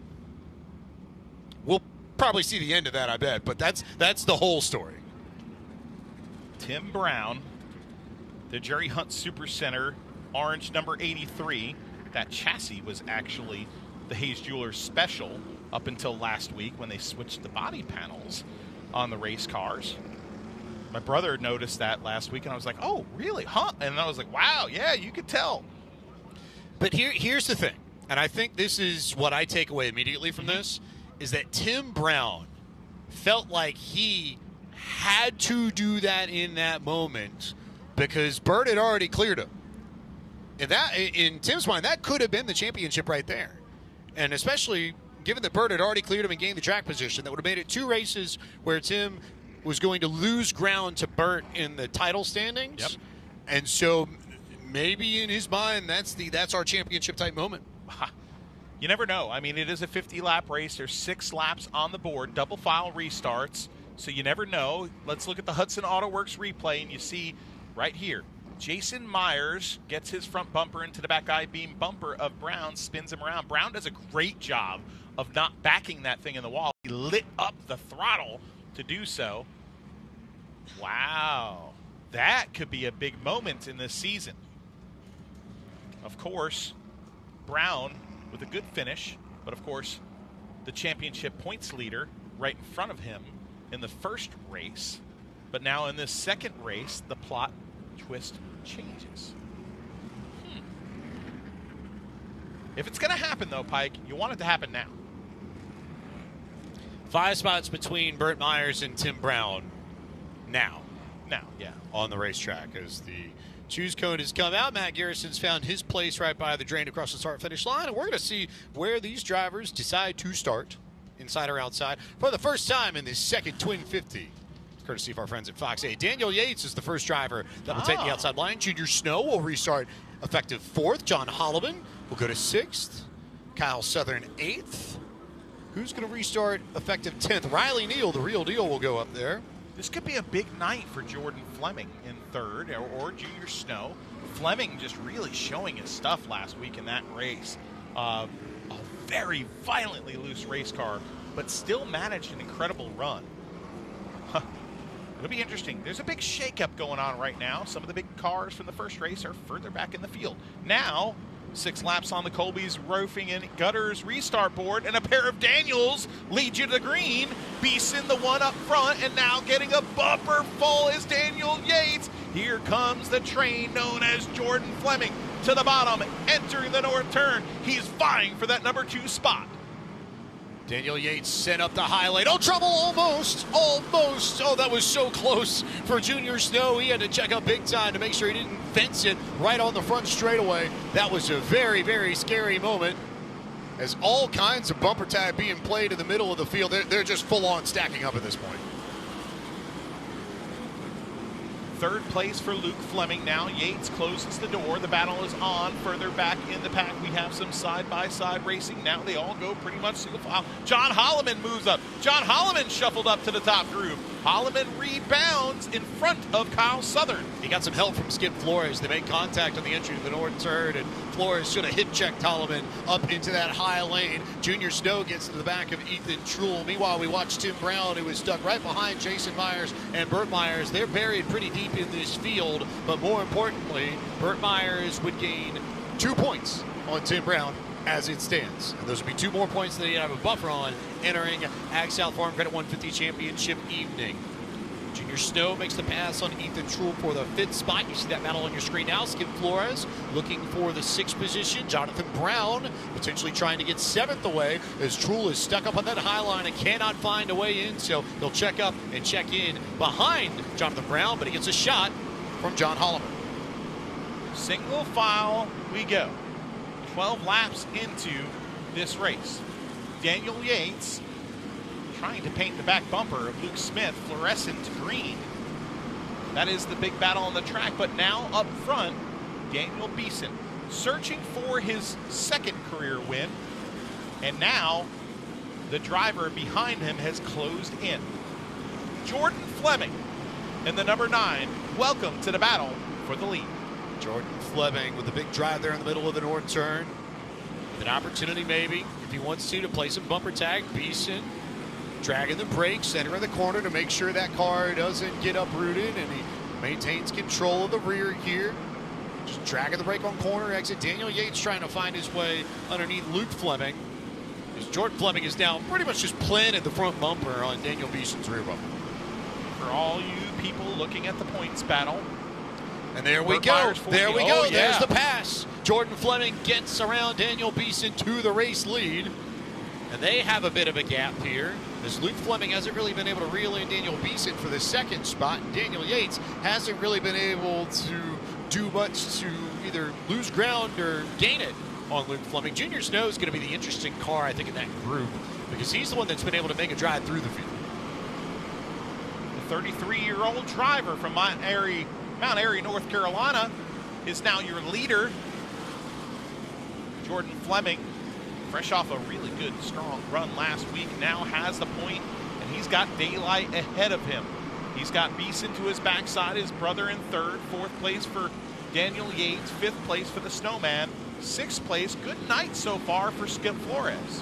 We'll probably see the end of that, I bet, but that's the whole story. Tim Brown, the Jerry Hunt Supercenter, orange number 83. That chassis was actually the Hayes Jewelers special up until last week when they switched the body panels on the race cars. My brother noticed that last week, and I was like, oh, really? Huh? And I was like, wow, yeah, you could tell. But here's the thing, and I think this is what I take away immediately from this, is that Tim Brown felt like he had to do that in that moment because Burt had already cleared him. And that, in Tim's mind, that could have been the championship right there. And especially given that Burt had already cleared him and gained the track position, that would have made it 2 races where Tim was going to lose ground to Burt in the title standings. Yep. And so maybe in his mind, that's our championship type moment. You never know. I mean, it is a 50-lap race. There's 6 laps on the board, double file restarts, so you never know. Let's look at the Hudson Auto Works replay, and you see right here, Jason Myers gets his front bumper into the back I-beam bumper of Brown, spins him around. Brown does a great job of not backing that thing in the wall. He lit up the throttle to do so. Wow. That could be a big moment in this season. Of course, Brown with a good finish, but of course, the championship points leader right in front of him in the first race. But now in this second race, the plot twist changes. If it's going to happen, though, Pike, you want it to happen now. 5 spots between Burt Myers and Tim Brown now, yeah. On the racetrack as the choose code has come out. Matt Garrison's found his place right by the drain across the start-finish line, and we're going to see where these drivers decide to start, inside or outside, for the first time in this second Twin 50. Courtesy of our friends at Fox 8. Daniel Yates is the first driver that will take the outside line. Junior Snow will restart effective 4th. John Holloman will go to 6th. Kyle Southern 8th. Who's going to restart effective 10th? Riley Neal, the real deal, will go up there. This could be a big night for Jordan Fleming in 3rd, or Junior Snow. Fleming just really showing his stuff last week in that race. A very violently loose race car, but still managed an incredible run. It'll be interesting. There's a big shakeup going on right now. Some of the big cars from the first race are further back in the field. Now, 6 laps on the Colby's roofing and gutters restart board, and a pair of Daniels lead you to the green. Beeson, the one up front, and now getting a bumper full is Daniel Yates. Here comes the train known as Jordan Fleming to the bottom, entering the north turn. He's vying for that number 2 spot. Daniel Yates sent up the highlight. Oh, trouble, almost. Oh, that was so close for Junior Snow. He had to check up big time to make sure he didn't fence it right on the front straightaway. That was a very, very scary moment as all kinds of bumper tag being played in the middle of the field. They're just full-on stacking up at this point. 3rd place for Luke Fleming now. Yates closes the door. The battle is on. Further back in the pack, we have some side-by-side racing. Now they all go pretty much single file. John Holloman moves up. John Holloman shuffled up to the top groove. Holloman rebounds in front of Kyle Southern. He got some help from Skip Flores. They made contact on the entry to the north turn, and Flores should have hit-checked Holloman up into that high lane. Junior Snow gets to the back of Ethan Truel. Meanwhile, we watched Tim Brown, who was stuck right behind Jason Myers and Burt Myers. They're buried pretty deep in this field, but more importantly, Burt Myers would gain 2 points on Tim Brown as it stands. And those would be 2 more points that he'd have a buffer on entering Ag South Farm Credit 150 Championship evening. Junior Snow makes the pass on Ethan Truel for the 5th spot. You see that battle on your screen now. Skip Flores looking for the 6th position. Jonathan Brown potentially trying to get 7th away as Truel is stuck up on that high line and cannot find a way in. So he'll check up and check in behind Jonathan Brown, but he gets a shot from John Holloman. Single file we go. 12 laps into this race. Daniel Yates trying to paint the back bumper of Luke Smith fluorescent green. That is the big battle on the track, but now up front, Daniel Beeson searching for his 2nd career win, and now the driver behind him has closed in. Jordan Fleming in the number 9, welcome to the battle for the lead. Jordan Fleming with the big drive there in the middle of the north turn. An opportunity maybe, if he wants to play some bumper tag. Beeson dragging the brakes, center of the corner to make sure that car doesn't get uprooted, and he maintains control of the rear here. Just dragging the brake on corner exit. Daniel Yates trying to find his way underneath Luke Fleming. As Jordan Fleming is now pretty much just planted the front bumper on Daniel Beeson's rear bumper. For all you people looking at the points battle, and there we go. There we go. There's the pass. Jordan Fleming gets around Daniel Beeson to the race lead. And they have a bit of a gap here, as Luke Fleming hasn't really been able to reel in Daniel Beeson for the 2nd spot. And Daniel Yates hasn't really been able to do much to either lose ground or gain it on Luke Fleming. Junior Snow is going to be the interesting car, I think, in that group, because he's the one that's been able to make a drive through the field. The 33-year-old driver from Mount Airy, North Carolina, is now your leader. Jordan Fleming, fresh off a really good, strong run last week, now has the point, and he's got daylight ahead of him. He's got Beeson to his backside, his brother in 3rd, 4th place for Daniel Yates, 5th place for the Snowman, 6th place. Good night so far for Skip Flores.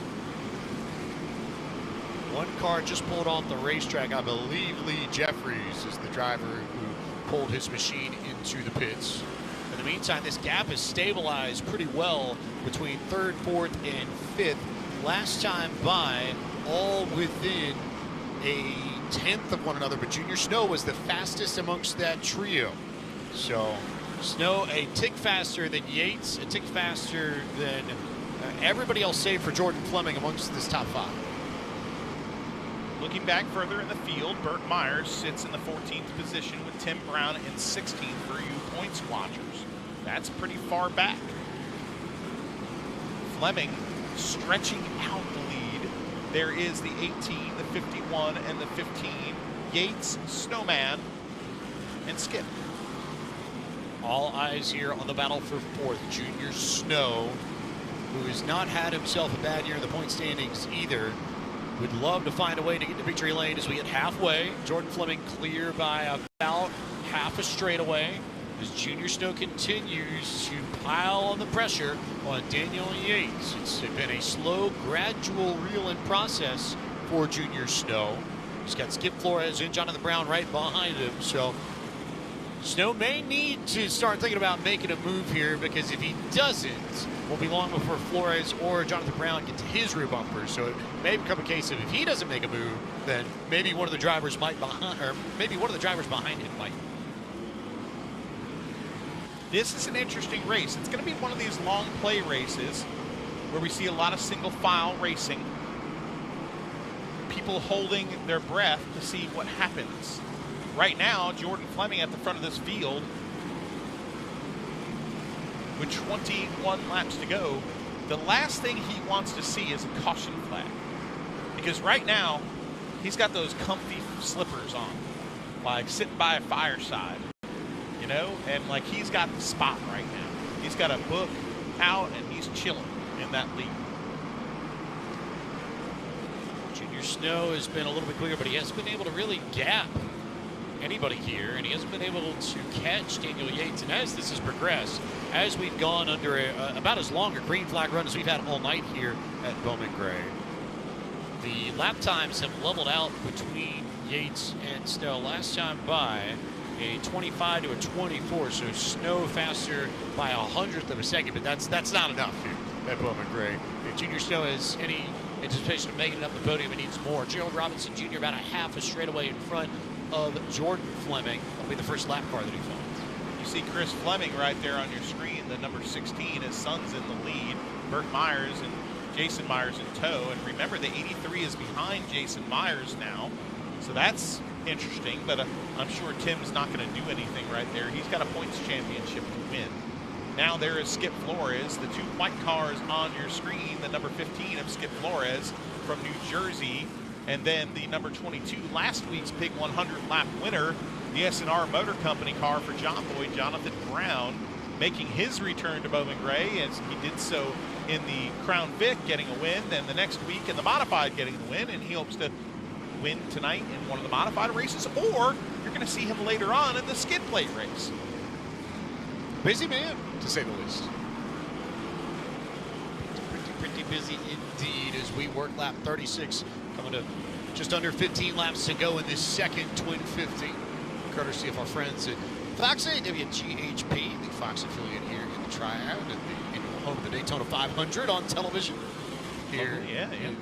One car just pulled off the racetrack. I believe Lee Jeffries is the driver who pulled his machine into the pits. In the meantime, this gap is stabilized pretty well between 3rd, 4th, and 5th. Last time by, all within a 10th of one another, but Junior Snow was the fastest amongst that trio. So Snow a tick faster than Yates, a tick faster than everybody else save for Jordan Fleming amongst this top 5. Looking back further in the field, Burt Myers sits in the 14th position with Tim Brown in 16th for you points watchers. That's pretty far back. Fleming stretching out the lead. There is the 18, the 51, and the 15. Yates, Snowman, and Skip. All eyes here on the battle for 4th. Junior Snow, who has not had himself a bad year in the point standings either, would love to find a way to get to victory lane as we get halfway. Jordan Fleming clear by about half a straightaway as Junior Snow continues to pile on the pressure on Daniel Yates. It's been a slow, gradual reel-in process for Junior Snow. He's got Skip Flores and Jonathan Brown right behind him, so Snow may need to start thinking about making a move here, because if he doesn't, it won't be long before Flores or Jonathan Brown get to his rear bumper. So it may become a case of, if he doesn't make a move, then maybe one of the drivers might behind, or maybe one of the drivers behind him might. This is an interesting race. It's going to be one of these long play races where we see a lot of single file racing. People holding their breath to see what happens. Right now, Jordan Fleming at the front of this field with 21 laps to go. The last thing he wants to see is a caution flag, because right now he's got those comfy slippers on, like sitting by a fireside, you know, and like he's got the spot right now. He's got a book out and he's chilling in that lead. Junior Junior Snow has been a little bit quicker, but he hasn't been able to really gap anybody here, and he hasn't been able to catch Daniel Yates. And as this has progressed, as we've gone under about as long a green flag run as we've had all night here at Bowman Gray, the lap times have leveled out between Yates and Snow. Last time by a 25 to a 24, so Snow faster by 1/100 of a second, but that's not enough here at Bowman Gray. If Junior Snow has any anticipation of making it up the podium, it needs more. Gerald Robinson Jr. about a half a straightaway in front of Jordan Fleming. That'll be the first lap car that he finds. You see Chris Fleming right there on your screen, the number 16. His son's in the lead. Burt Myers and Jason Myers in tow. And remember, the 83 is behind Jason Myers now. So that's interesting, but I'm sure Tim's not going to do anything right there. He's got a points championship to win. Now there is Skip Flores, the 2 white cars on your screen, the number 15 of Skip Flores from New Jersey, and then the number 22, last week's Pig 100 lap winner, the S&R Motor Company car for John Boy, Jonathan Brown, making his return to Bowman Gray, as he did so in the Crown Vic, getting a win, and the next week in the Modified getting the win, and he hopes to win tonight in one of the Modified races, or you're going to see him later on in the skid plate race. Busy man, to say the least. Pretty busy indeed as we work lap 36, coming to just under 15 laps to go in this second Twin 50, courtesy of our friends at Fox 8 WGHP, the Fox affiliate here in the Triad, and the home of the Daytona 500 on television here in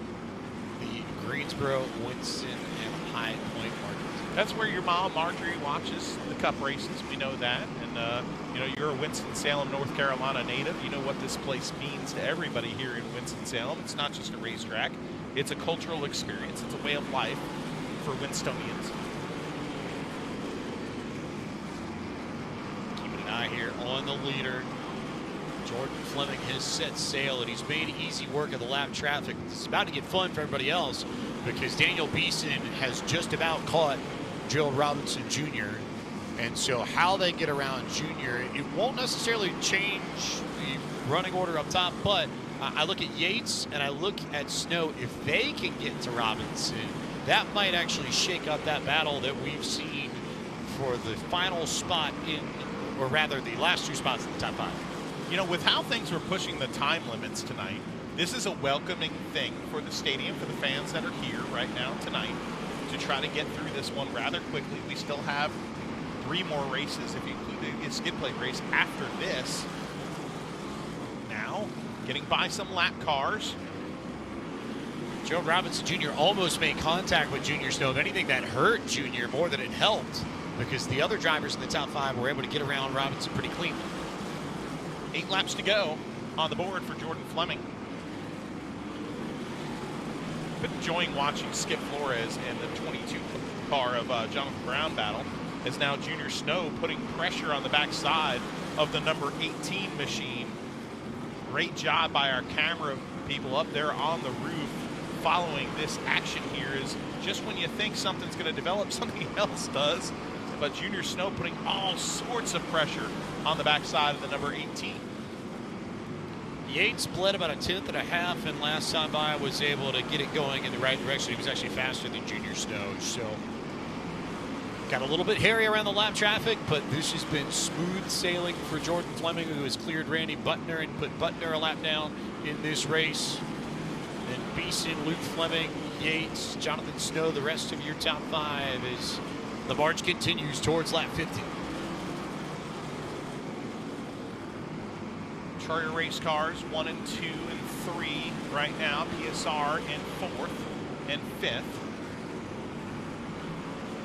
the Greensboro, Winston, and High Point markets. That's where your mom, Marjorie, watches the Cup races. We know that. And, you know, you're a Winston-Salem, North Carolina native. You know what this place means to everybody here in Winston-Salem. It's not just a racetrack. It's a cultural experience. It's a way of life for Winstonians. Keeping an eye here on the leader. Jordan Fleming has set sail, and he's made easy work of the lap traffic. It's about to get fun for everybody else because Daniel Beeson has just about caught Gerald Robinson Jr. And so how they get around Jr., it won't necessarily change the running order up top, but I look at Yates and I look at Snow. If they can get to Robinson, that might actually shake up that battle that we've seen for the final spot in, or rather the last 2 spots in the top 5. You know, with how things were pushing the time limits tonight, this is a welcoming thing for the stadium, for the fans that are here right now tonight, to try to get through this one rather quickly. We still have 3 more races, if you include the skid plate race, after this. Now, getting by some lap cars. Joe Robinson Jr. almost made contact with Junior Snow. If anything, that hurt Junior more than it helped, because the other drivers in the top 5 were able to get around Robinson pretty cleanly. 8 laps to go on the board for Jordan Fleming. Been enjoying watching Skip Flores and the 22 car of Jonathan Brown battle, as now Junior Snow putting pressure on the backside of the number 18 machine. Great job by our camera people up there on the roof following this action here. Is just when you think something's going to develop, something else does. But Junior Snow putting all sorts of pressure on the backside of the number 18. Yates bled about 1/10 and a half, and last time by was able to get it going in the right direction. He was actually faster than Junior Snow, so got a little bit hairy around the lap traffic, but this has been smooth sailing for Jordan Fleming, who has cleared Randy Butner and put Butner a lap down in this race. Then Beeson, Luke Fleming, Yates, Jonathan Snow, the rest of your top 5 as the march continues towards lap 50. Charter race cars 1 and 2 and 3 right now. PSR in 4th and 5th.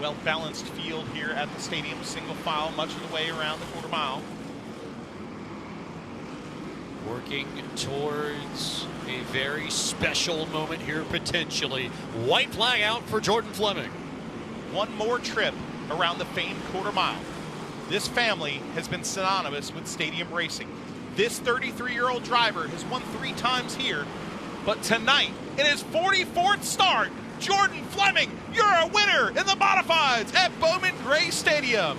Well-balanced field here at the stadium. Single file much of the way around the quarter mile. Working towards a very special moment here, potentially. White flag out for Jordan Fleming. One more trip around the famed quarter mile. This family has been synonymous with stadium racing. This 33-year-old driver has won 3 times here, but tonight, in his 44th start, Jordan Fleming, you're a winner in the Modifieds at Bowman Gray Stadium.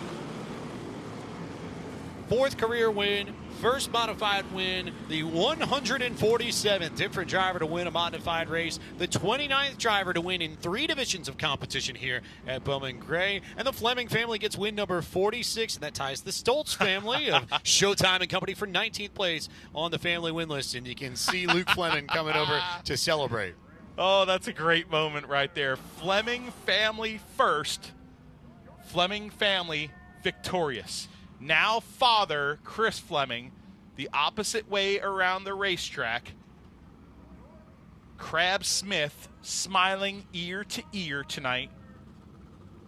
4th career win, first modified win, the 147th different driver to win a modified race, the 29th driver to win in 3 divisions of competition here at Bowman Gray, and the Fleming family gets win number 46, and that ties the Stoltz family of Showtime and Company for 19th place on the family win list, and you can see Luke Fleming coming over to celebrate. Oh, that's a great moment right there. Fleming family first, Fleming family victorious. Now father, Chris Fleming, the opposite way around the racetrack. Crab Smith smiling ear to ear tonight.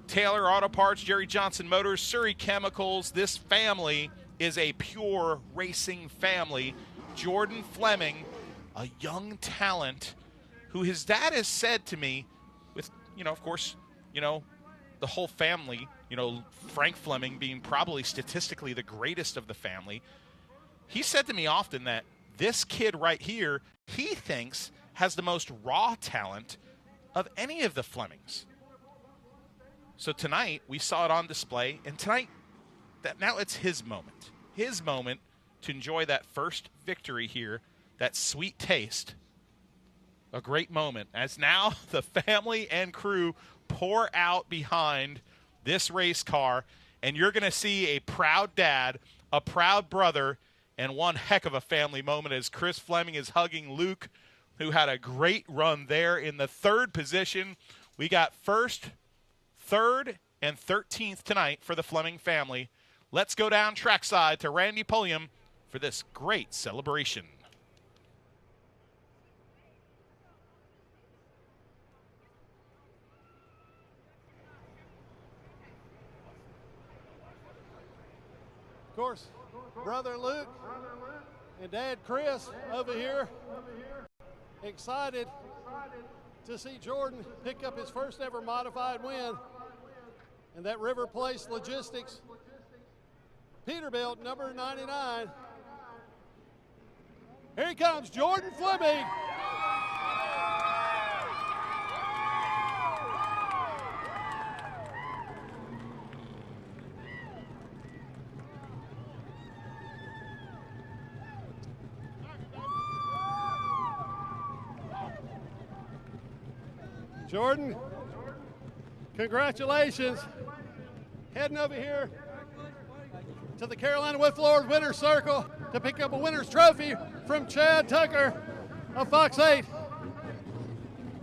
Taylor Auto Parts, Jerry Johnson Motors, Surrey Chemicals. This family is a pure racing family. Jordan Fleming, a young talent who his dad has said to me with, of course, the whole family, Frank Fleming being probably statistically the greatest of the family. He said to me often that this kid right here, he thinks has the most raw talent of any of the Flemings. So tonight, we saw it on display, and tonight, now it's his moment. His moment to enjoy that first victory here, that sweet taste. A great moment, as now the family and crew pour out behind this race car, and you're going to see a proud dad, a proud brother, and one heck of a family moment as Chris Fleming is hugging Luke, who had a great run there in the 3rd position. We got 1st, 3rd, and 13th tonight for the Fleming family. Let's go down trackside to Randy Pulliam for this great celebration. Of course, brother Luke and dad Chris over here, excited to see Jordan pick up his first ever modified win. And that River Place Logistics Peterbilt number 99. Here he comes, Jordan Fleming. Jordan, congratulations. Heading over here to the Carolina Whitflores Winner's Circle to pick up a winner's trophy from Chad Tucker of Fox 8.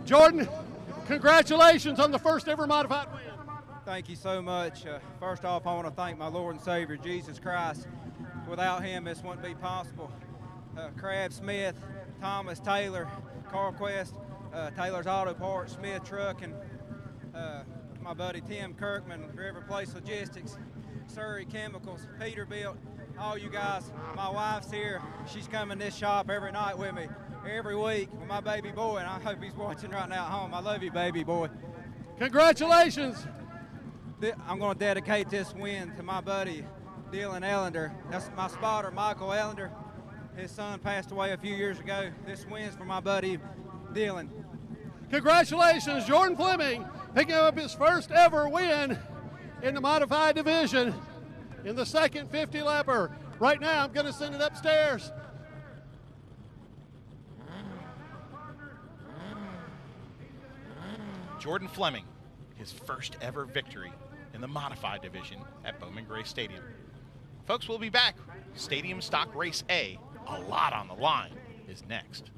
Jordan, congratulations on the first ever modified win. Thank you so much. First off, I want to thank my Lord and Savior, Jesus Christ. Without him, this wouldn't be possible. Crab Smith, Thomas Taylor, Carl Quest, Taylor's Auto Parts, Smith Truck, and my buddy Tim Kirkman, River Place Logistics, Surrey Chemicals, Peterbilt, all you guys. My wife's here. She's coming to this shop every night with me, every week with my baby boy, and I hope he's watching right now at home. I love you, baby boy. Congratulations. I'm going to dedicate this win to my buddy, Dylan Ellender. That's my spotter, Michael Ellender. His son passed away a few years ago. This win's for my buddy, Dylan. Congratulations, Jordan Fleming, picking up his first ever win in the modified division in the second 50-lapper. Right now, I'm going to send it upstairs. Jordan Fleming, his first ever victory in the modified division at Bowman Gray Stadium. Folks, we'll be back. Stadium Stock Race A, a lot on the line, is next.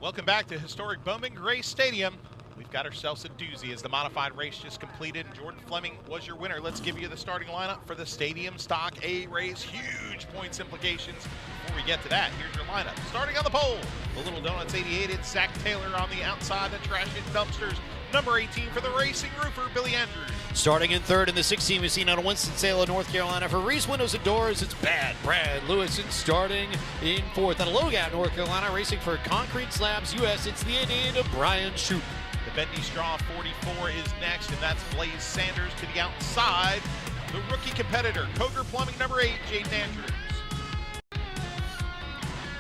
Welcome back to historic Bowman Gray Stadium. We've got ourselves a doozy as the modified race just completed. Jordan Fleming was your winner. Let's give you the starting lineup for the Stadium Stock A race. Huge points implications. Before we get to that, here's your lineup. Starting on the pole, the Little Donuts 88, it's Zach Taylor on the outside, the Trash It Dumpsters. Number 18 for the Racing Roofer, Billy Andrews. Starting in third in the 16 machine out of Winston-Salem, North Carolina. For Reese Windows and Doors, it's Bad Brad Lewis. And starting in fourth out of Logan, North Carolina, racing for Concrete Slabs US, it's the Indian of Brian Shoup. The Bendy Straw 44 is next, and that's Blaze Sanders to the outside. The rookie competitor, Coger Plumbing, number 8, Jaden Andrews.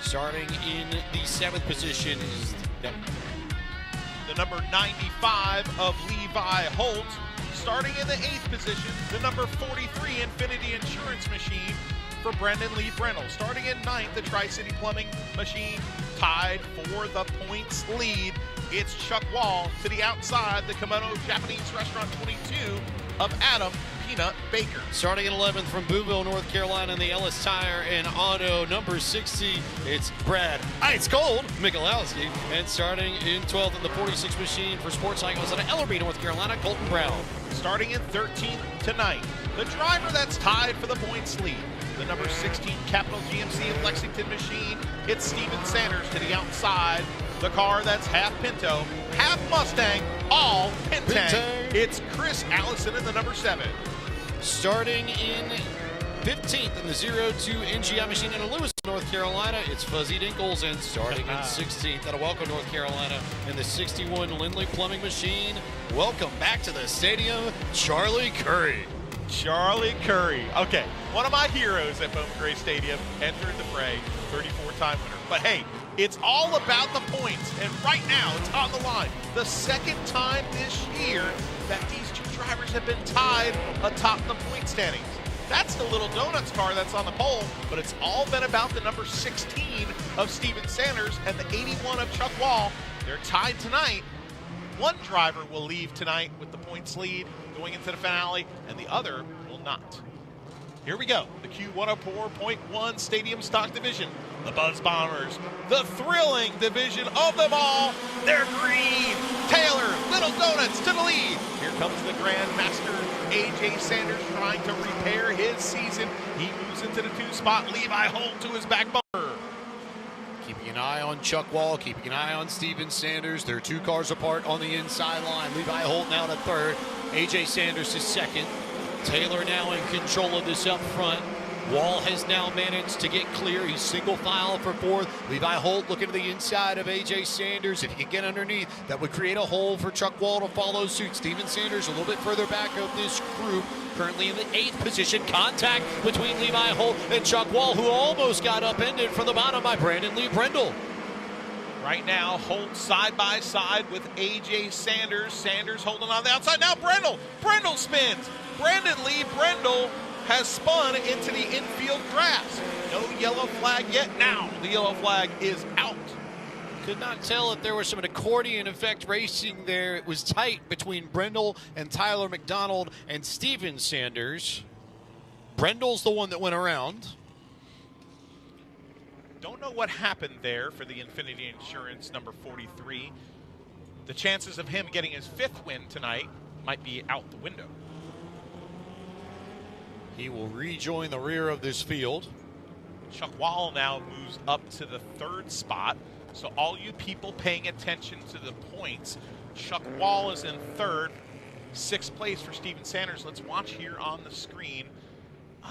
Starting in the seventh position is the number 95 of Levi Holt. Starting in the 8th position, the number 43 Infinity Insurance Machine for Brendan Lee Brendel. Starting in 9th, the Tri-City Plumbing Machine tied for the points lead. It's Chuck Wall to the outside, the Kimono Japanese Restaurant 22 of Adam Peanut Baker. Starting in 11th from Boonville, North Carolina, in the Ellis Tire and Auto number 60, it's Brad Ice Cold Michalowski. And starting in 12th in the 46 machine for Sports Cycles out of Ellerby, North Carolina, Colton Brown. Starting in 13th tonight, the driver that's tied for the points lead, the number 16 Capital GMC of Lexington Machine, it's Steven Sanders to the outside. The car that's half Pinto, half Mustang, all Pintang. It's Chris Allison in the number 7. Starting in 15th in the 02 NGI machine in Lewis, North Carolina, it's Fuzzy Dinkles. And starting in 16th out of Welcome, North Carolina, in the 61 Lindley Plumbing machine, welcome back to the stadium, Charlie Curry. Charlie Curry. Okay, one of my heroes at Bowman Gray Stadium entered the fray, 34-time winner. But hey, it's all about the points, and right now it's on the line. The second time this year that these two drivers have been tied atop the point standings. That's the Little Donuts car that's on the pole, but it's all been about the number 16 of Steven Sanders and the 81 of Chuck Wall. They're tied tonight. One driver will leave tonight with the points lead going into the finale, and the other will not. Here we go, the Q104.1 Stadium Stock Division. The Buzz Bombers, the thrilling division of them all. They're green. Taylor, Little Donuts to the lead. Here comes the Grand Master, A.J. Sanders, trying to repair his season. He moves into the 2 spot. Levi Holt to his back bumper. Keeping an eye on Chuck Wall, keeping an eye on Steven Sanders. They're 2 cars apart on the inside line. Levi Holt now to third. A.J. Sanders is second. Taylor now in control of this up front. Wall has now managed to get clear. He's single file for fourth. Levi Holt looking to the inside of A.J. Sanders. If he can get underneath, that would create a hole for Chuck Wall to follow suit. Steven Sanders a little bit further back of this group, currently in the 8th position. Contact between Levi Holt and Chuck Wall, who almost got upended from the bottom by Brandon Lee Brendel. Right now, Holt side by side with A.J. Sanders. Sanders holding on the outside. Now Brendel. Brendel spins. Brandon Lee Brendel has spun into the infield grass. No yellow flag yet. Now the yellow flag is out. Could not tell if there was some accordion effect racing there. It was tight between Brendel and Tyler McDonald and Steven Sanders. Brendel's the one that went around. Don't know what happened there for the Infinity Insurance number 43. The chances of him getting his 5th win tonight might be out the window. He will rejoin the rear of this field. Chuck Wall now moves up to the 3rd spot. So all you people paying attention to the points, Chuck Wall is in 3rd, 6th place for Steven Sanders. Let's watch here on the screen.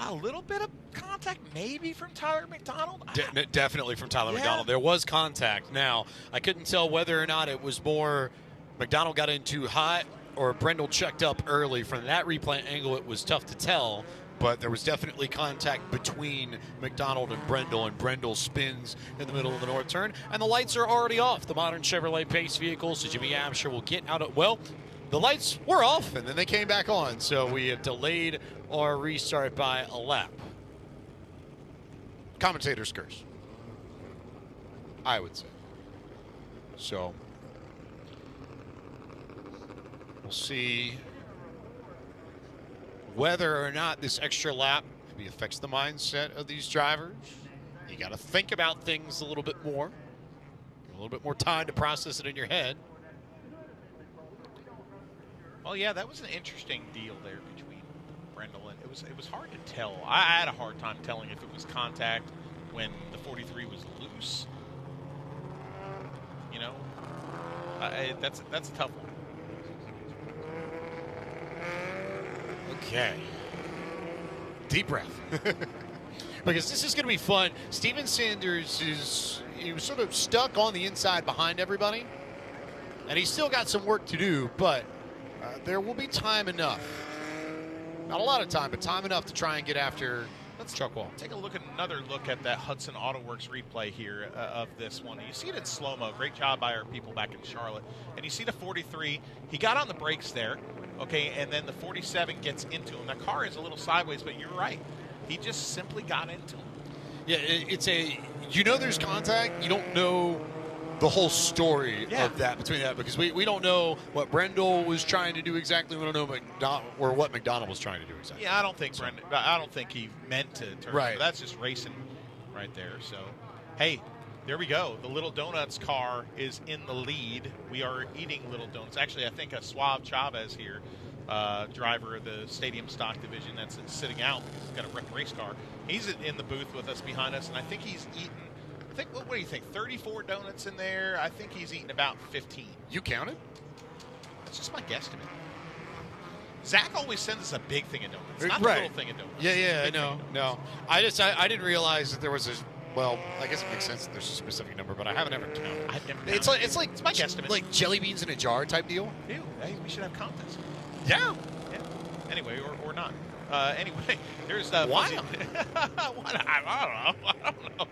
A little bit of contact maybe from Tyler McDonald. Definitely from Tyler McDonald. There was contact. Now, I couldn't tell whether or not it was more McDonald got in too hot or Brendel checked up early. From that replay angle, it was tough to tell. But there was definitely contact between McDonald and Brendel spins in the middle of the north turn. And the lights are already off. The modern Chevrolet Pace vehicles, so Jimmy Absher will get out of, well, the lights were off, and then they came back on. So we have delayed our restart by a lap. Commentator's curse, I would say. So we'll see whether or not this extra lap maybe affects the mindset of these drivers. You got to think about things a little bit more. A little bit more time to process it in your head. Well, yeah, that was an interesting deal there between Brendel and it was hard to tell. I had a hard time telling if it was contact when the 43 was loose. You know, that's a tough one. Okay. Deep breath. Because this is going to be fun. Steven Sanders he was sort of stuck on the inside behind everybody, and he's still got some work to do, but there will be time enough. Not a lot of time, but time enough to try and get after Chuck Wall. Take a look at another look at that Hudson Auto Works replay here of this one. You see it in slow-mo. Great job by our people back in Charlotte. And you see the 43. He got on the brakes there, okay, and then the 47 gets into him. That car is a little sideways, but you're right. He just simply got into him. Yeah, you know there's contact. You don't know the whole story of that between that, because we don't know what Brendel was trying to do exactly. We don't know what McDonald was trying to do exactly. Yeah, I don't think he meant to turn. Right. That's just racing right there. So, hey, there we go. The Little Donuts car is in the lead. We are eating Little Donuts. Actually, I think Suave Chavez here, driver of the Stadium Stock Division, that's sitting out because he's got a wrecked race car. He's in the booth with us behind us, and I think he's eaten, what do you think, 34 donuts in there? I think he's eaten about 15. You counted? That's just my guesstimate. Zach always sends us a big thing of donuts, not a little thing of donuts. Yeah, no. I didn't realize that there was well, I guess it makes sense that there's a specific number, but I haven't ever counted. I've never counted. It's my guesstimate. Like jelly beans in a jar type deal? Ew, hey, we should have contests. Yeah. Anyway, or not. Anyway, there's why? I don't know.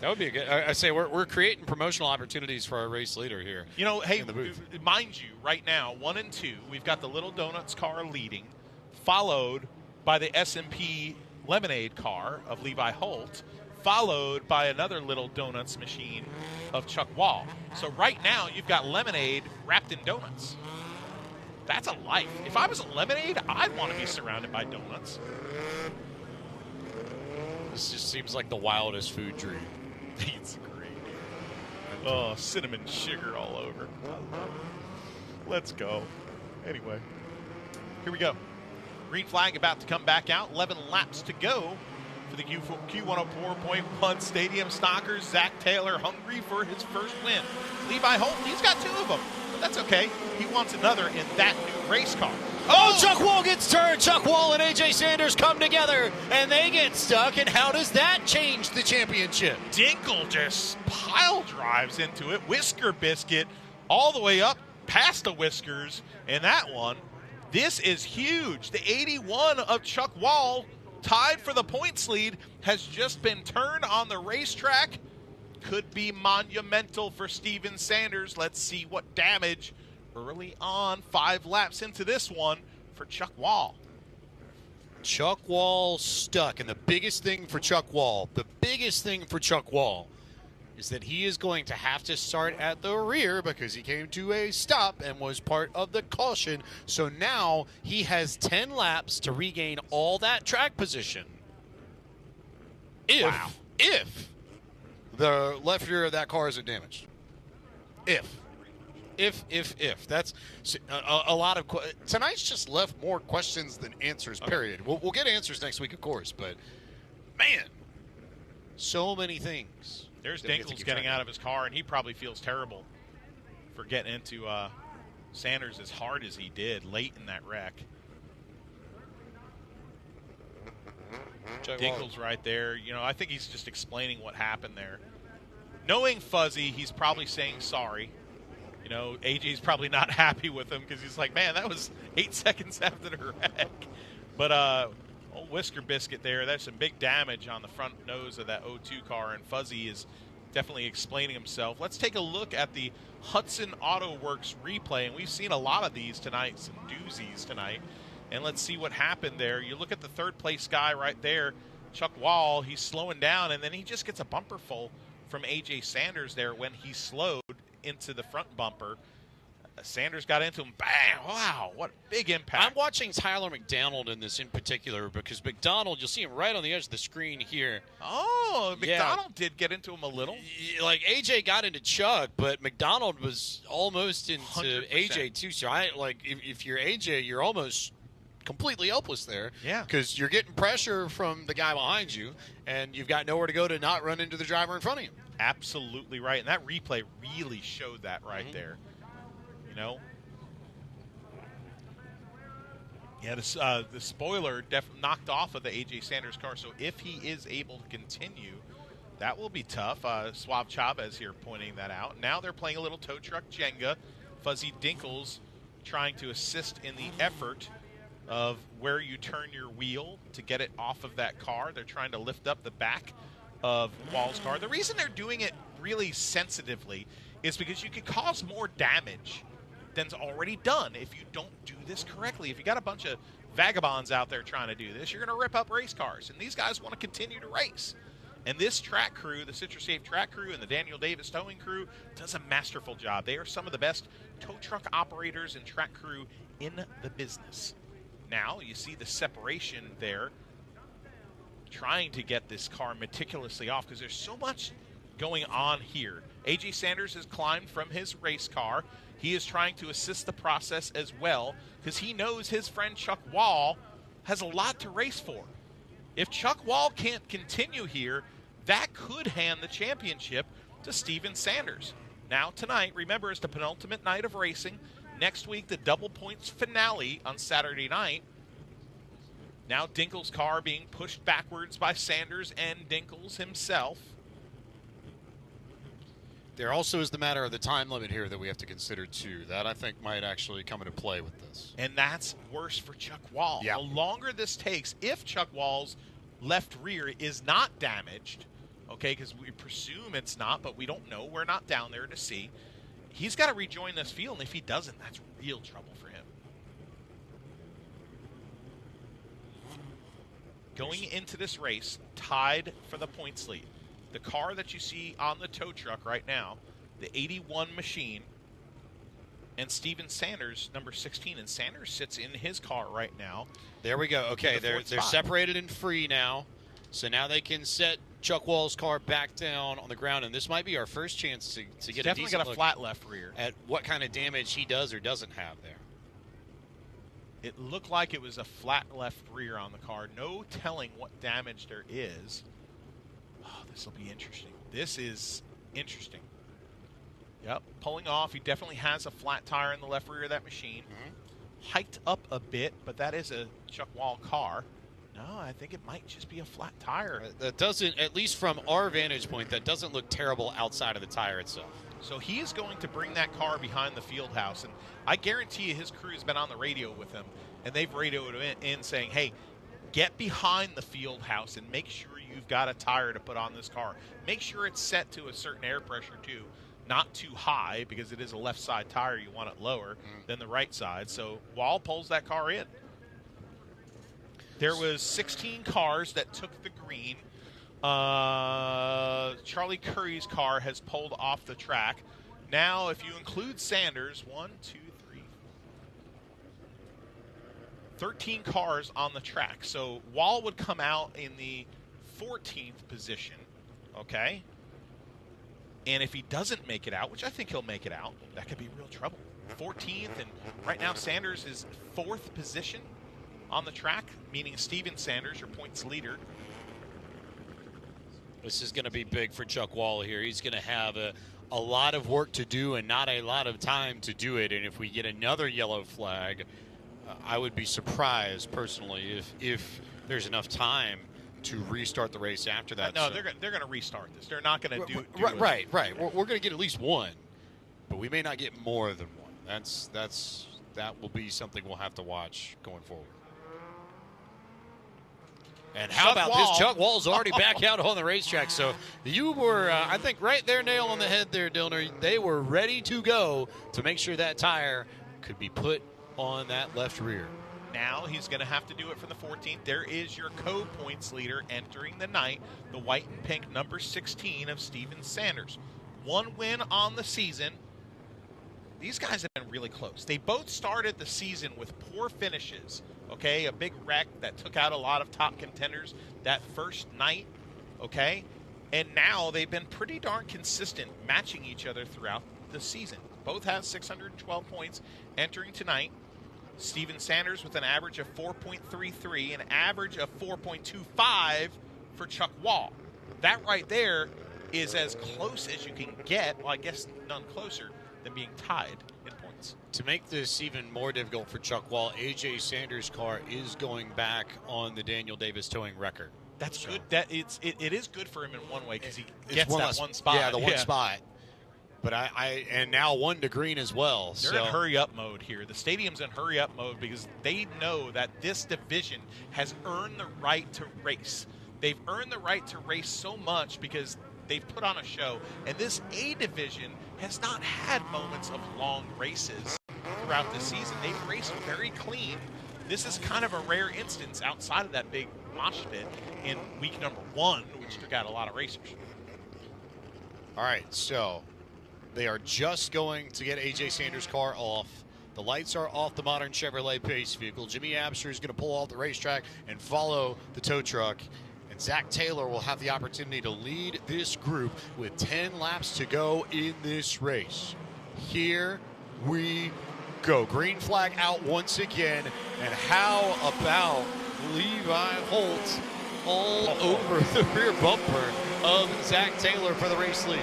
That would be a good. I say we're creating promotional opportunities for our race leader here. You know, hey, in the booth. Mind you, right now, 1 and 2, we've got the Little Donuts car leading, followed by the S&P Lemonade car of Levi Holt, followed by another Little Donuts machine of Chuck Wall. So right now, you've got Lemonade wrapped in donuts. That's a life. If I was a Lemonade, I'd want to be surrounded by donuts. This just seems like the wildest food dream. It's great. Oh, cinnamon sugar all over. Let's go. Anyway, here we go. Green flag about to come back out. 11 laps to go for the Q104.1 Stadium Stalkers. Zach Taylor hungry for his first win. Levi Holt, he's got 2 of them. But that's okay. He wants another in that new race car. Oh, Chuck Wall gets turned. Chuck Wall and A.J. Sanders come together, and they get stuck. And how does that change the championship? Dinkle just pile drives into it. Whisker Biscuit all the way up past the Whiskers in that one. This is huge. The 81 of Chuck Wall, tied for the points lead, has just been turned on the racetrack. Could be monumental for Steven Sanders. Let's see what damage early on, 5 laps into this one for Chuck Wall. Chuck Wall stuck, and the biggest thing for Chuck Wall is that he is going to have to start at the rear because he came to a stop and was part of the caution. So now he has 10 laps to regain all that track position. If the left rear of that car isn't damaged. If. That's a lot of tonight's just left more questions than answers, period. We'll get answers next week, of course, but man, so many things. There's Dinkles getting out of his car, and he probably feels terrible for getting into Sanders as hard as he did late in that wreck. Dinkles right there. You know, I think he's just explaining what happened there. Knowing Fuzzy, he's probably saying sorry. You know, AJ's probably not happy with him because he's like, man, that was 8 seconds after the wreck. But old Whisker Biscuit there, that's some big damage on the front nose of that O2 car, and Fuzzy is definitely explaining himself. Let's take a look at the Hudson Auto Works replay, and we've seen a lot of these tonight, some doozies tonight. And let's see what happened there. You look at the third place guy right there, Chuck Wall. He's slowing down, and then he just gets a bumper full from A.J. Sanders there when he slowed into the front bumper. Sanders got into him. Bang! Wow, what a big impact. I'm watching Tyler McDonald in this in particular because McDonald, you'll see him right on the edge of the screen here. Oh, McDonald did get into him a little. Like, AJ got into Chuck, but McDonald was almost into 100%. AJ too. So, if you're AJ, you're almost completely helpless there. Yeah. Because you're getting pressure from the guy behind you, and you've got nowhere to go to not run into the driver in front of you. Absolutely right. And that replay really showed that right there. You know? Yeah, the spoiler knocked off of the A.J. Sanders car. So if he is able to continue, that will be tough. Suave Chavez here pointing that out. Now they're playing a little tow truck Jenga. Fuzzy Dinkles trying to assist in the effort of where you turn your wheel to get it off of that car. They're trying to lift up the back of Wall's car. The reason they're doing it really sensitively is because you could cause more damage than's already done if you don't do this correctly. If you got a bunch of vagabonds out there trying to do this, you're going to rip up race cars, and these guys want to continue to race. And this track crew, the Citrus Safe track crew and the Daniel Davis towing crew, does a masterful job. They are some of the best tow truck operators and track crew in the business. Now you see the separation there, trying to get this car meticulously off because there's so much going on here. A.J. Sanders has climbed from his race car. He is trying to assist the process as well because he knows his friend Chuck Wall has a lot to race for. If Chuck Wall can't continue here, that could hand the championship to Steven Sanders. Now tonight, remember, is the penultimate night of racing. Next week, the double points finale on Saturday night. Now Dinkle's car being pushed backwards by Sanders and Dinkles himself. There also is the matter of the time limit here that we have to consider, too. That, I think, might actually come into play with this. And that's worse for Chuck Wall. Yeah. The longer this takes, if Chuck Wall's left rear is not damaged, okay, because we presume it's not, but we don't know. We're not down there to see. He's got to rejoin this field, and if he doesn't, that's real trouble for him. Going into this race, tied for the points lead. The car that you see on the tow truck right now, the 81 machine, and Steven Sanders, number 16, and Sanders sits in his car right now. There we go. Okay, they're spot. separated and free now, so now they can set Chuck Wall's car back down on the ground, and this might be our first chance to get a decent got a look flat left rear at what kind of damage he does or doesn't have there. It looked like it was a flat left rear on the car. No telling what damage there is. Oh, this will be interesting. This is interesting. Yep, pulling off. He definitely has a flat tire in the left rear of that machine. Hiked up a bit, but that is a Chuck Wall car. No, I think it might just be a flat tire. That doesn't, at least from our vantage point, that doesn't look terrible outside of the tire itself. So he is going to bring that car behind the field house, and I guarantee you his crew has been on the radio with him, and they've radioed in saying, hey, get behind the field house and make sure you've got a tire to put on this car. Make sure it's set to a certain air pressure, too. Not too high, because it is a left side tire. You want it lower than the right side. So Wall pulls that car in. There was 16 cars that took the green. Charlie Curry's car has pulled off the track. Now, if you include Sanders, 13 cars on the track. So Wall would come out in the 14th position, okay? And if he doesn't make it out, which I think he'll make it out, that could be real trouble. 14th, and right now Sanders is 4th position on the track, meaning Steven Sanders, your points leader. This is going to be big for Chuck Wall here. He's going to have a lot of work to do and not a lot of time to do it. And if we get another yellow flag, I would be surprised personally if there's enough time to restart the race after that. No, they're going to restart this. They're not going to do right. We're going to get at least one, but we may not get more than one. That will be something we'll have to watch going forward. And how about this? Chuck Wall's already back out on the racetrack. So you were, I think, right there, nail on the head there, Dillner. They were ready to go to make sure that tire could be put on that left rear. Now he's going to have to do it for the 14th. There is your co-points leader entering the night, the white and pink number 16 of Steven Sanders. 1 win on the season. These guys have been really close. They both started the season with poor finishes. Okay, a big wreck that took out a lot of top contenders that first night. Okay, and now they've been pretty darn consistent, matching each other throughout the season. Both have 612 points entering tonight. Steven Sanders with an average of 4.33, an average of 4.25 for Chuck Wall. That right there is as close as you can get. Well, I guess none closer than being tied in points. To make this even more difficult for Chuck Wall, A.J. Sanders' car is going back on the Daniel Davis towing record. That's good. It is good for him in one way because he gets that one spot. Yeah, the one spot. But and now 1 to green as well. They're in hurry-up mode here. The stadium's in hurry-up mode because they know that this division has earned the right to race. They've earned the right to race so much because they've put on a show. And this A division has not had moments of long races throughout the season. They've raced very clean. This is kind of a rare instance outside of that big mosh pit in week number 1, which took out a lot of racers. All right, so they are just going to get A.J. Sanders' car off. The lights are off the modern Chevrolet Pace vehicle. Jimmy Abster is going to pull off the racetrack and follow the tow truck. And Zach Taylor will have the opportunity to lead this group with 10 laps to go in this race. Here we go. Green flag out once again. And how about Levi Holt all over the rear bumper of Zach Taylor for the race lead?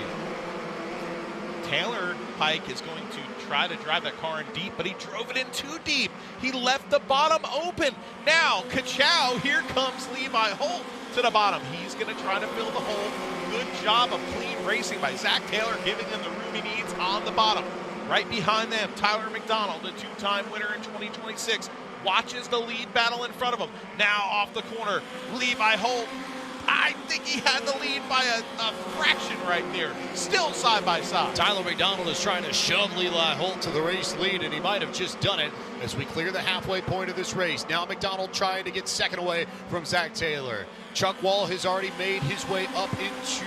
Taylor Pike is going to try to drive that car in deep, but he drove it in too deep. He left the bottom open. Now, ka-chow, here comes Levi Holt to the bottom. He's going to try to fill the hole. Good job of clean racing by Zach Taylor, giving him the room he needs on the bottom. Right behind them, Tyler McDonald, a 2-time winner in 2026, watches the lead battle in front of him. Now off the corner, Levi Holt. I think he had the lead by a fraction right there. Still side by side. Tyler McDonald is trying to shove Levi Holt to the race lead, and he might have just done it as we clear the halfway point of this race. Now McDonald trying to get second away from Zach Taylor. Chuck Wall has already made his way up into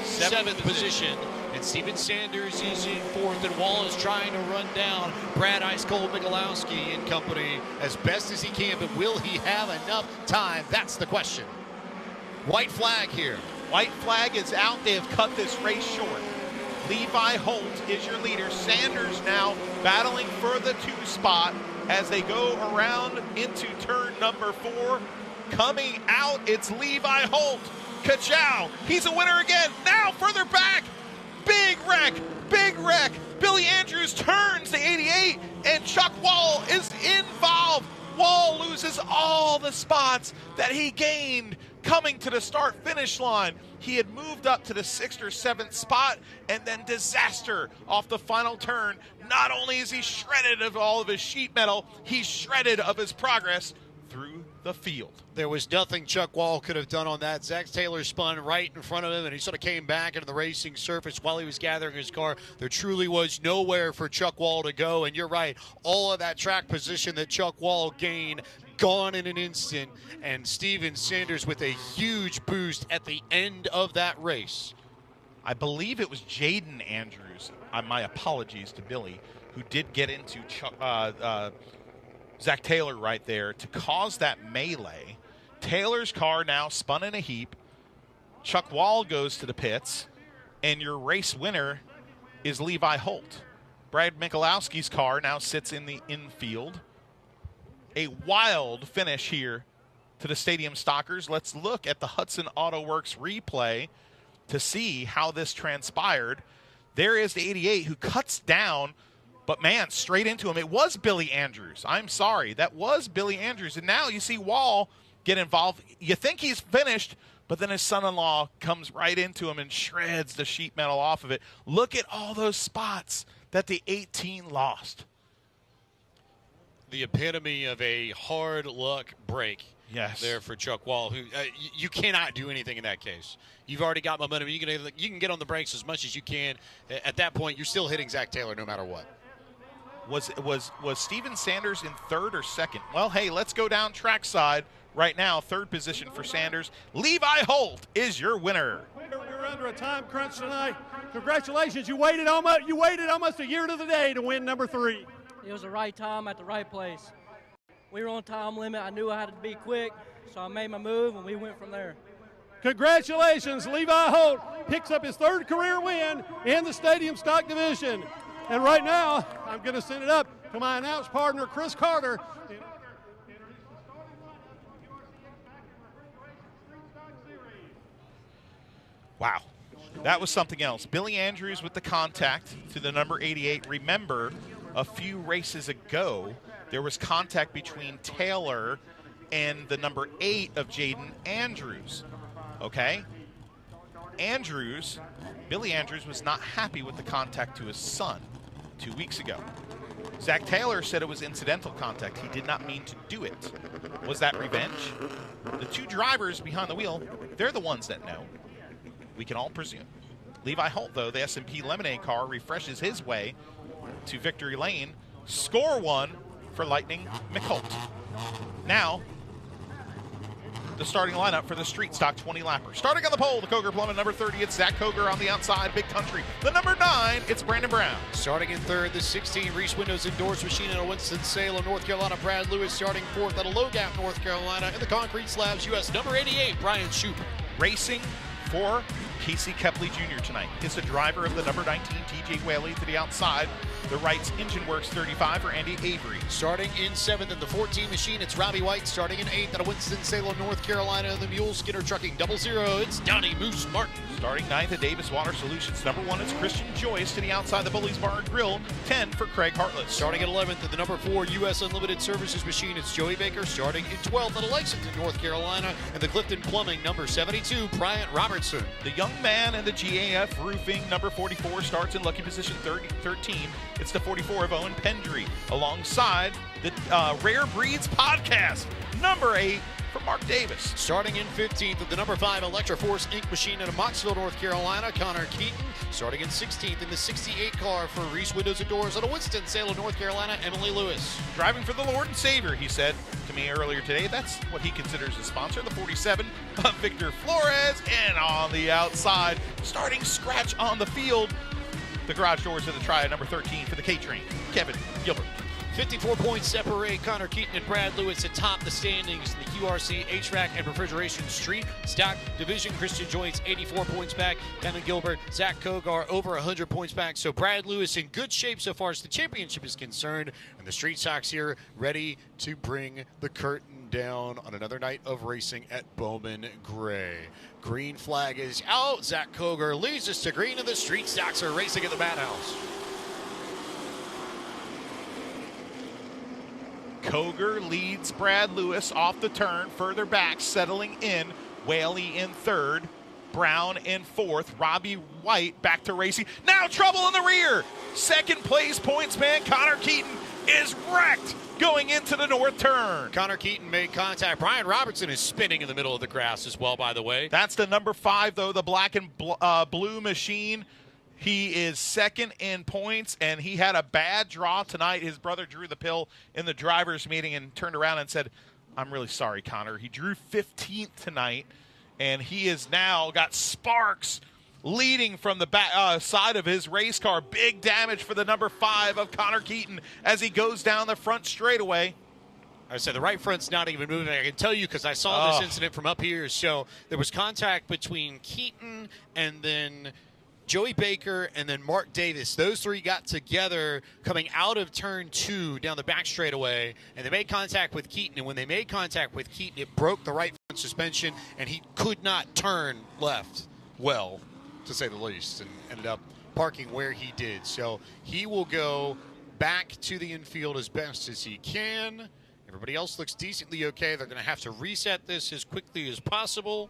seventh position. And Steven Sanders is in 4th, and Wall is trying to run down Brad Ice Cold Michalowski and company as best as he can, but will he have enough time? That's the question. White flag here. White flag is out. They have cut this race short. Levi Holt is your leader. Sanders now battling for the 2 spot as they go around into turn number 4. Coming out, it's Levi Holt. Ka-chow. He's a winner again. Now further back. Big wreck. Big wreck. Billy Andrews turns the 88, and Chuck Wall is involved. Wall loses all the spots that he gained coming to the start-finish line. He had moved up to the 6th or 7th spot, and then disaster off the final turn. Not only is he shredded of all of his sheet metal, he's shredded of his progress through the field. There was nothing Chuck Wall could have done on that. Zach Taylor spun right in front of him, and he sort of came back into the racing surface while he was gathering his car. There truly was nowhere for Chuck Wall to go, and you're right. All of that track position that Chuck Wall gained, gone in an instant, and Steven Sanders with a huge boost at the end of that race. I believe it was Jaden Andrews, my apologies to Billy, who did get into Zach Taylor right there to cause that melee. Taylor's car now spun in a heap. Chuck Wall goes to the pits, and your race winner is Levi Holt. Brad Michalowski's car now sits in the infield. A wild finish here to the Stadium Stalkers. Let's look at the Hudson Auto Works replay to see how this transpired. There is the 88 who cuts down, but man, straight into him. It was Billy Andrews. I'm sorry. That was Billy Andrews. And now you see Wall get involved. You think he's finished, but then his son-in-law comes right into him and shreds the sheet metal off of it. Look at all those spots that the 18 lost. the epitome of a hard luck break. Yes. There for Chuck Wall, who you cannot do anything in that case. You've already got momentum. You can get on the brakes as much as you can. At that point, you're still hitting Zach Taylor no matter what. Was Steven Sanders in third or second? Well, hey, let's go down trackside right now. Third position for Sanders. Levi Holt is your winner. We're under a time crunch tonight. Congratulations. You waited almost a year to the day to win number 3. It was the right time at the right place. We were on time limit. I knew I had to be quick, so I made my move, and we went from there. Congratulations. Levi Holt picks up his 3rd career win in the Stadium Stock Division. And right now, I'm going to send it up to my announce partner, Chris Carter. Wow. That was something else. Billy Andrews with the contact to the number 88. Remember, a few races ago, there was contact between Taylor and the number 8 of Jaden Andrews. Okay? Billy Andrews was not happy with the contact to his son 2 weeks ago. Zach Taylor said it was incidental contact. He did not mean to do it. Was that revenge? The 2 drivers behind the wheel, they're the ones that know. We can all presume. Levi Holt, though, the S&P Lemonade car, refreshes his way to victory lane. Score 1 for Lightning McHolt. Now, the starting lineup for the Street Stock 20 lapper. Starting on the pole, the Coger Plummet, number 30, it's Zach Coger. On the outside, Big Country. The number 9, it's Brandon Brown. Starting in 3rd, the 16 Reese Windows Endorsed Machine out of Winston-Salem, North Carolina, Brad Lewis. Starting 4th out of Low Gap, North Carolina. In the Concrete Slabs US, number 88, Brian Shoup. Racing for Casey Kepley Jr. tonight. It's the driver of the number 19, TJ Whaley, to the outside. The right's Engine Works 35 for Andy Avery. Starting in 7th in the 14 machine, it's Robbie White. Starting in 8th out of Winston-Salem, North Carolina, the Mule Skinner Trucking 00, it's Donnie Moose Martin. Starting 9th at Davis Water Solutions, number 1, it's Christian Joyce. To the outside, the Bullies Bar and Grill, 10 for Craig Hartless. Starting at 11th at the number 4 U.S. Unlimited Services machine, it's Joey Baker. Starting in 12th out of Lexington, North Carolina, and the Clifton Plumbing, number 72, Bryant Robertson. The young man and the GAF Roofing, number 44, starts in lucky position 13. It's the 44 of Owen Pendry, alongside the Rare Breeds Podcast, number 8 for Mark Davis. Starting in 15th at the number 5 Electroforce Inc. machine out of Moxville, North Carolina, Connor Keaton. Starting in 16th in the 68 car for Reese Windows and Doors out of Winston-Salem, North Carolina, Emily Lewis. Driving for the Lord and Savior, he said to me earlier today. That's what he considers his sponsor, the 47 of Victor Flores. And on the outside, starting scratch on the field, the garage doors of the Triad, number 13 for the K-Train, Kevin Gilbert. 54 points separate Connor Keaton and Brad Lewis atop the standings in the QRC HVAC and Refrigeration Street Stock Division. Christian Joyce 84 points back. Kevin Gilbert, Zach Kogar over 100 points back. So Brad Lewis in good shape so far as the championship is concerned. And the Street Stocks here ready to bring the curtain down on another night of racing at Bowman Gray. Green flag is out. Zach Kogar leads us to green, and the Street Stocks are racing at the Madhouse. Koger leads Brad Lewis off the turn, further back, settling in. Whaley in 3rd, Brown in 4th, Robbie White back to racing. Now trouble in the rear. 2nd place points man Connor Keaton is wrecked going into the north turn. Connor Keaton made contact. Brian Robertson is spinning in the middle of the grass as well, by the way. That's the number 5, though, the black and blue machine. He is 2nd in points, and he had a bad draw tonight. His brother drew the pill in the driver's meeting and turned around and said, I'm really sorry, Connor. He drew 15th tonight, and he has now got sparks leading from the back side of his race car. Big damage for the number 5 of Connor Keaton as he goes down the front straightaway. I said the right front's not even moving. I can tell you because I saw this incident from up here. So there was contact between Keaton and then Joey Baker and then Mark Davis. Those 3 got together coming out of turn 2 down the back straightaway, and they made contact with Keaton. And when they made contact with Keaton, it broke the right front suspension, and he could not turn left well, to say the least, and ended up parking where he did. So he will go back to the infield as best as he can. Everybody else looks decently okay. They're going to have to reset this as quickly as possible.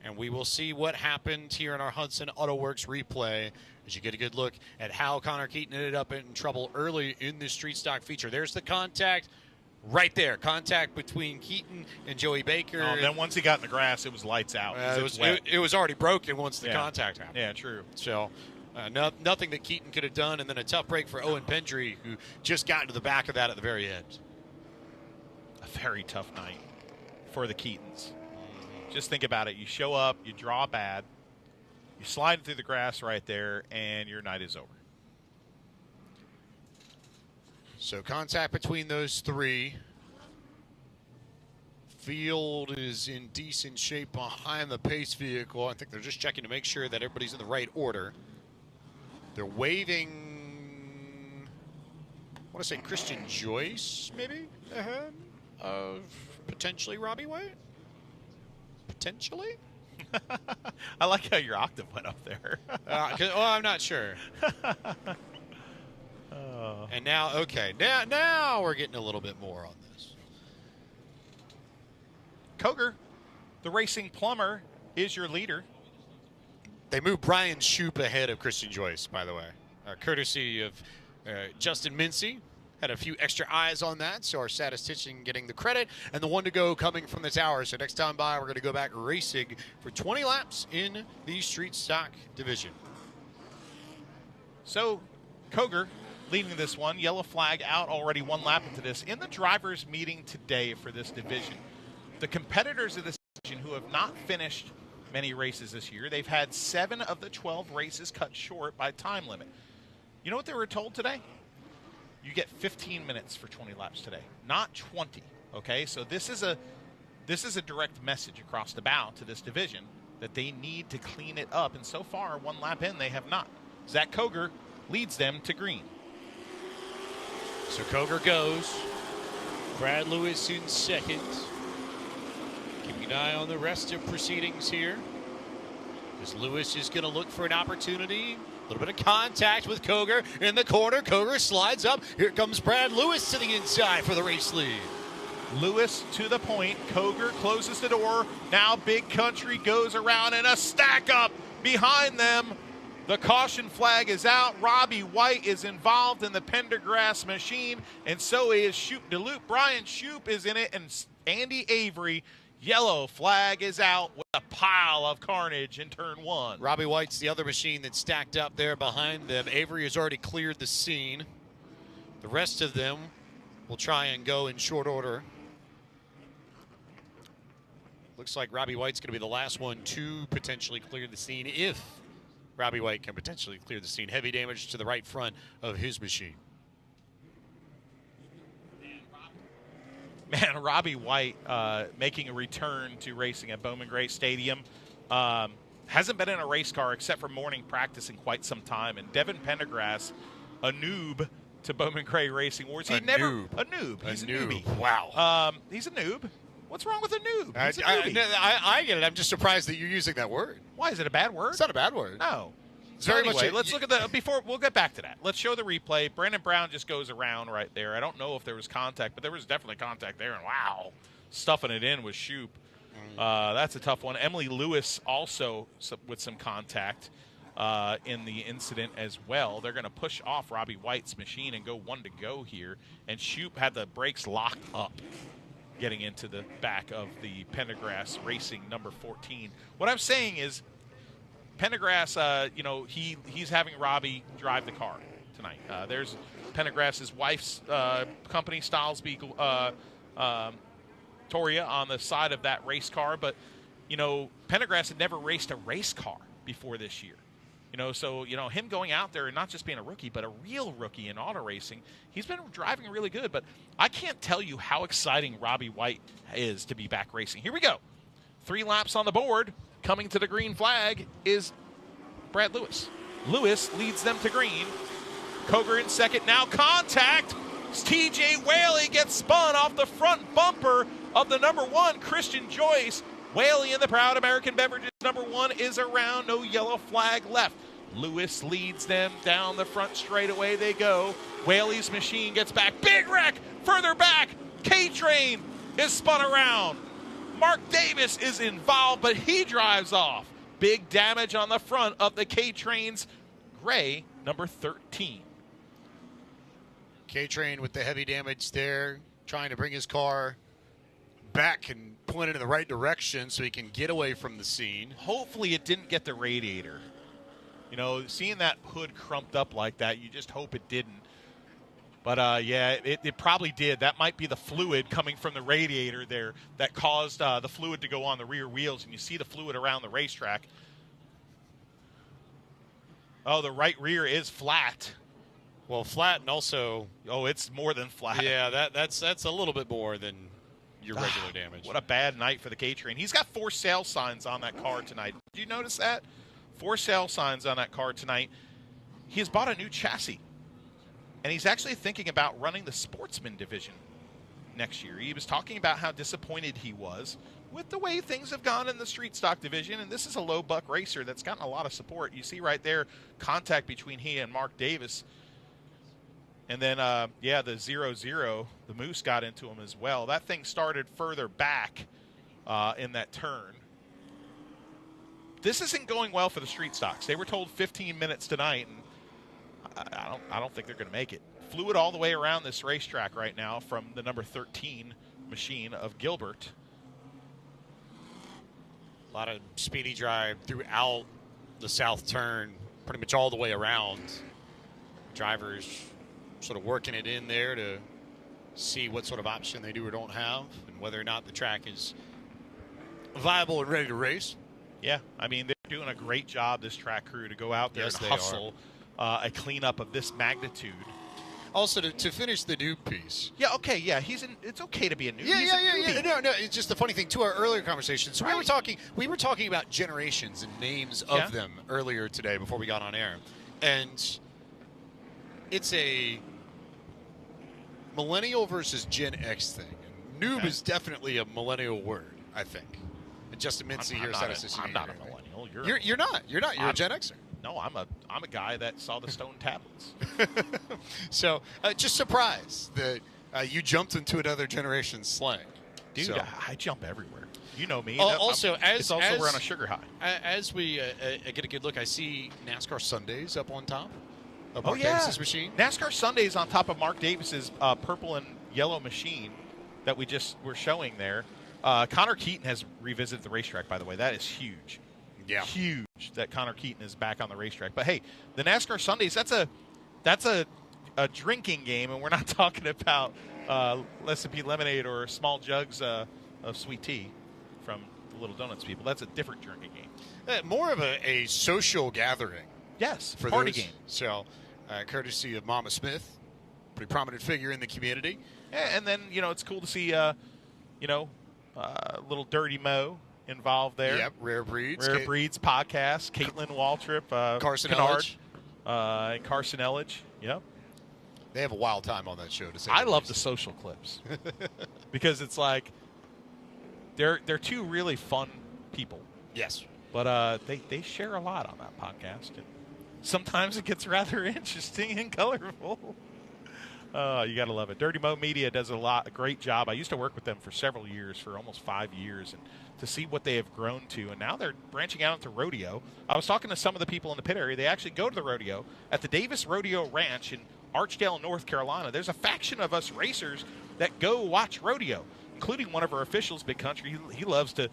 And we will see what happened here in our Hudson Auto Works replay as you get a good look at how Connor Keaton ended up in trouble early in this street stock feature. There's the contact right there. Contact between Keaton and Joey Baker. Oh, then once he got in the grass, it was lights out. It was already broken once the contact happened. Yeah, true. So nothing that Keaton could have done, and then a tough break for Owen Pendry, who just got into the back of that at the very end. A very tough night for the Keatons. Just think about it. You show up, you draw bad, you slide through the grass right there, and your night is over. So contact between those three. Field is in decent shape behind the pace vehicle. I think they're just checking to make sure that everybody's in the right order. They're waving, I want to say Christian Joyce, maybe, ahead of potentially Robbie White. Potentially? I like how your octave went up there. I'm not sure. And now, okay, now we're getting a little bit more on this. Koger, the racing plumber, is your leader. They moved Brian Shoup ahead of Christian Joyce, by the way, courtesy of Justin Mincy. Had a few extra eyes on that, so our statistician getting the credit, and the one to go coming from the tower. So next time by, we're going to go back racing for 20 laps in the street stock division. So Koger leading this one. Yellow flag out already 1 lap into this. In the drivers' meeting today for this division, the competitors of this division who have not finished many races this year, they've had 7 of the 12 races cut short by time limit. You know what they were told today? You get 15 minutes for 20 laps today, not 20. Okay, so this is a direct message across the bow to this division that they need to clean it up. And so far, 1 lap in, they have not. Zach Koger leads them to green. So Koger goes. Brad Lewis in second. Keeping an eye on the rest of proceedings here, as Lewis is going to look for an opportunity. A little bit of contact with Koger in the corner. Koger slides up. Here comes Brad Lewis to the inside for the race lead. Lewis to the point. Koger closes the door. Now Big Country goes around in a stack up behind them. The caution flag is out. Robbie White is involved in the Pendergrass machine, and so is Shoup DeLupe. Brian Shoup is in it, and Andy Avery. Yellow flag is out with a pile of carnage in turn 1. Robbie White's the other machine that's stacked up there behind them. Avery has already cleared the scene. The rest of them will try and go in short order. Looks like Robbie White's going to be the last one to potentially clear the scene if Robbie White can potentially clear the scene. Heavy damage to the right front of his machine. Man, Robbie White making a return to racing at Bowman Gray Stadium. Hasn't been in a race car except for morning practice in quite some time. And Devin Pendergrass, a noob to Bowman Gray Racing Wars. A noob. He's a newbie. Wow. He's a noob. What's wrong with a noob? He's a I newbie. get it. I'm just surprised that you're using that word. Why, is it a bad word? It's not a bad word. No. So anyway, let's look at we'll get back to that. Let's show the replay. Brandon Brown just goes around right there. I don't know if there was contact, but there was definitely contact there. And wow, stuffing it in with Shoup. That's a tough one. Emily Lewis also with some contact in the incident as well. They're going to push off Robbie White's machine and go 1 to go here. And Shoup had the brakes locked up getting into the back of the Pendergrass Racing number 14. What I'm saying is, Pendergrass, he's having Robbie drive the car tonight. There's Pendergrass's wife's company, Stylesby Toria, on the side of that race car. But, Pendergrass had never raced a race car before this year. So him going out there and not just being a rookie, but a real rookie in auto racing, he's been driving really good. But I can't tell you how exciting Robbie White is to be back racing. Here we go. 3 laps on the board. Coming to the green flag is Brad Lewis. Lewis leads them to green. Koger in second. Now contact. TJ Whaley gets spun off the front bumper of the number 1, Christian Joyce. Whaley in the Proud American Beverages number 1 is around. No yellow flag left. Lewis leads them down the front straightaway. They go. Whaley's machine gets back. Big wreck. Further back. K-Train is spun around. Mark Davis is involved, but he drives off. Big damage on the front of the K-Train's gray number 13. K-Train with the heavy damage there, trying to bring his car back and point it in the right direction so he can get away from the scene. Hopefully it didn't get the radiator. You know, seeing that hood crumped up like that, you just hope it didn't. But, yeah, it probably did. That might be the fluid coming from the radiator there that caused the fluid to go on the rear wheels, and you see the fluid around the racetrack. Oh, the right rear is flat. Well, flat and also... Oh, it's more than flat. Yeah, that's a little bit more than your regular damage. What a bad night for the K-Train. He's got 4 sale signs on that car tonight. Did you notice that? 4 sale signs on that car tonight. He has bought a new chassis. And he's actually thinking about running the Sportsman division next year. He was talking about how disappointed he was with the way things have gone in the street stock division. And this is a low buck racer that's gotten a lot of support. You see right there, contact between he and Mark Davis. And then, yeah, the 0-0, the Moose got into him as well. That thing started further back in that turn. This isn't going well for the street stocks. They were told 15 minutes tonight, and I don't think they're going to make it. Fluid all the way around this racetrack right now from the number 13 machine of Gilbert. A lot of speedy drive throughout the south turn, pretty much all the way around. Drivers sort of working it in there to see what sort of option they do or don't have and whether or not the track is viable and ready to race. Yeah, I mean, they're doing a great job, this track crew, to go out there and hustle a cleanup of this magnitude. Also, to finish the noob piece. Yeah, okay, yeah, it's okay to be a noob. Yeah. No, it's just the funny thing, to our earlier conversation. So we were talking about generations and names of them earlier today before we got on air. And it's a millennial versus Gen X thing. And noob is definitely a millennial word, I think. And Justin Mincy here said us. I'm not a millennial. You're not. You're a Gen Xer. No, I'm a guy that saw the stone tablets. So just surprised that you jumped into another generation's slang. Dude, so. I jump everywhere. You know me. We're on a sugar high. As we get a good look, I see NASCAR Sundays up on top of Mark Davis's machine. NASCAR Sundays on top of Mark Davis's purple and yellow machine that we just were showing there. Connor Keaton has revisited the racetrack, by the way. That is huge. Yeah. Huge that Connor Keaton is back on the racetrack. But, hey, the NASCAR Sundays, that's a drinking game, and we're not talking about recipe lemonade or small jugs of sweet tea from the Little Donuts people. That's a different drinking game. More of a social gathering. Yes, for party those. game. So, courtesy of Mama Smith, pretty prominent figure in the community. Yeah, and then, it's cool to see, little Dirty Mo involved there. Yep, Rare Breeds. Rare Breeds podcast. Caitlin Waltrip. Carson Kennard, and Carson Elledge. Yep. They have a wild time on that show. I love the social clips because it's like they're two really fun people. Yes. But they share a lot on that podcast. And sometimes it gets rather interesting and colorful. You got to love it. Dirty Mo Media does a great job. I used to work with them for several years, for almost 5 years, and to see what they have grown to. And now they're branching out into rodeo. I was talking to some of the people in the pit area. They actually go to the rodeo at the Davis Rodeo Ranch in Archdale, North Carolina. There's a faction of us racers that go watch rodeo, including one of our officials, Big Country. He loves to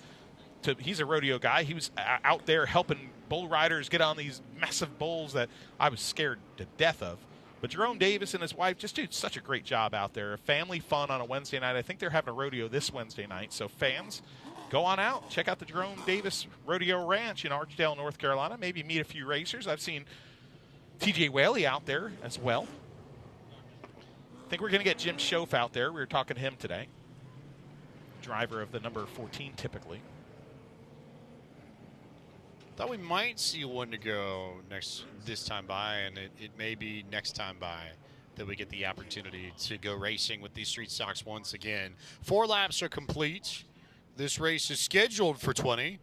he's a rodeo guy. He was out there helping bull riders get on these massive bulls that I was scared to death of. But Jerome Davis and his wife just do such a great job out there. Family fun on a Wednesday night. I think they're having a rodeo this Wednesday night. So fans, go on out. Check out the Jerome Davis Rodeo Ranch in Archdale, North Carolina. Maybe meet a few racers. I've seen TJ Whaley out there as well. I think we're going to get Jim Schoaf out there. We were talking to him today. Driver of the number 14 typically. Thought we might see one to go this time by, and it may be next time by that we get the opportunity to go racing with these street stocks once again. 4 laps are complete. This race is scheduled for 20,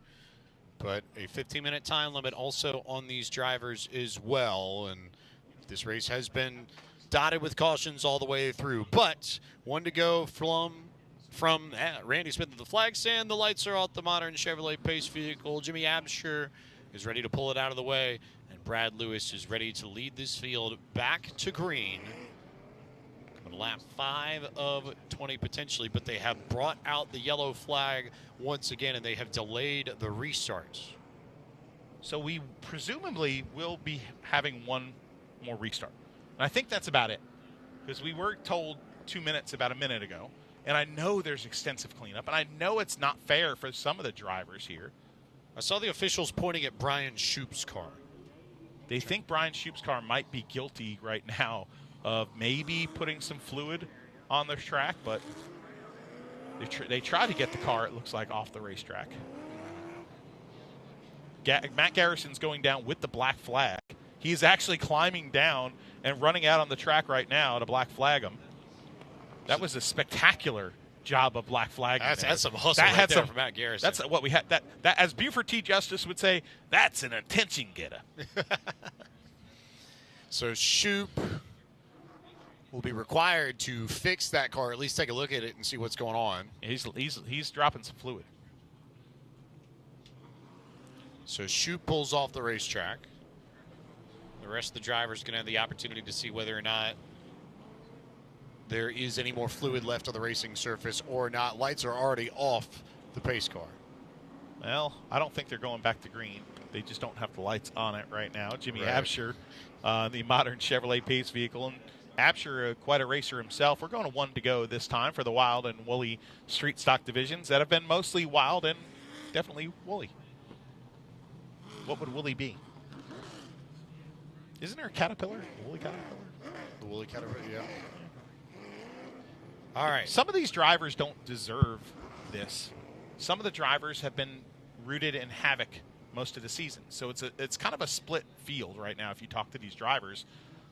but a 15-minute time limit also on these drivers as well. And this race has been dotted with cautions all the way through. But one to go from from Randy Smith at the flag stand. The lights are off the modern Chevrolet Pace vehicle. Jimmy Absher is ready to pull it out of the way, and Brad Lewis is ready to lead this field back to green. On lap 5 of 20 potentially, but they have brought out the yellow flag once again, and they have delayed the restarts. So we presumably will be having one more restart. And I think that's about it, because we were told 2 minutes about a minute ago. And I know there's extensive cleanup, and I know it's not fair for some of the drivers here. I saw the officials pointing at Brian Shoup's car. They think Brian Shoup's car might be guilty right now of maybe putting some fluid on the track, but they try to get the car, it looks like, off the racetrack. Matt Garrison's going down with the black flag. He's actually climbing down and running out on the track right now to black flag him. That was a spectacular job of black flagging. That's some hustle right there for Matt Garrison. That's what we had. That as Buford T. Justice would say, that's an attention getter. So Shoup will be required to fix that car, at least take a look at it and see what's going on. He's dropping some fluid. So Shoup pulls off the racetrack. The rest of the drivers going to have the opportunity to see whether or not there is any more fluid left on the racing surface or not. Lights are already off the pace car. Well, I don't think they're going back to green. They just don't have the lights on it right now. Jimmy Absher, the modern Chevrolet Pace vehicle. And Absher, quite a racer himself. We're going to 1 to go this time for the Wild and Woolly street stock divisions that have been mostly Wild and definitely Woolly. What would Woolly be? Isn't there a Caterpillar? A Woolly Caterpillar? The Woolly Caterpillar, yeah. All right. Some of these drivers don't deserve this. Some of the drivers have been rooted in havoc most of the season. So it's kind of a split field right now if you talk to these drivers.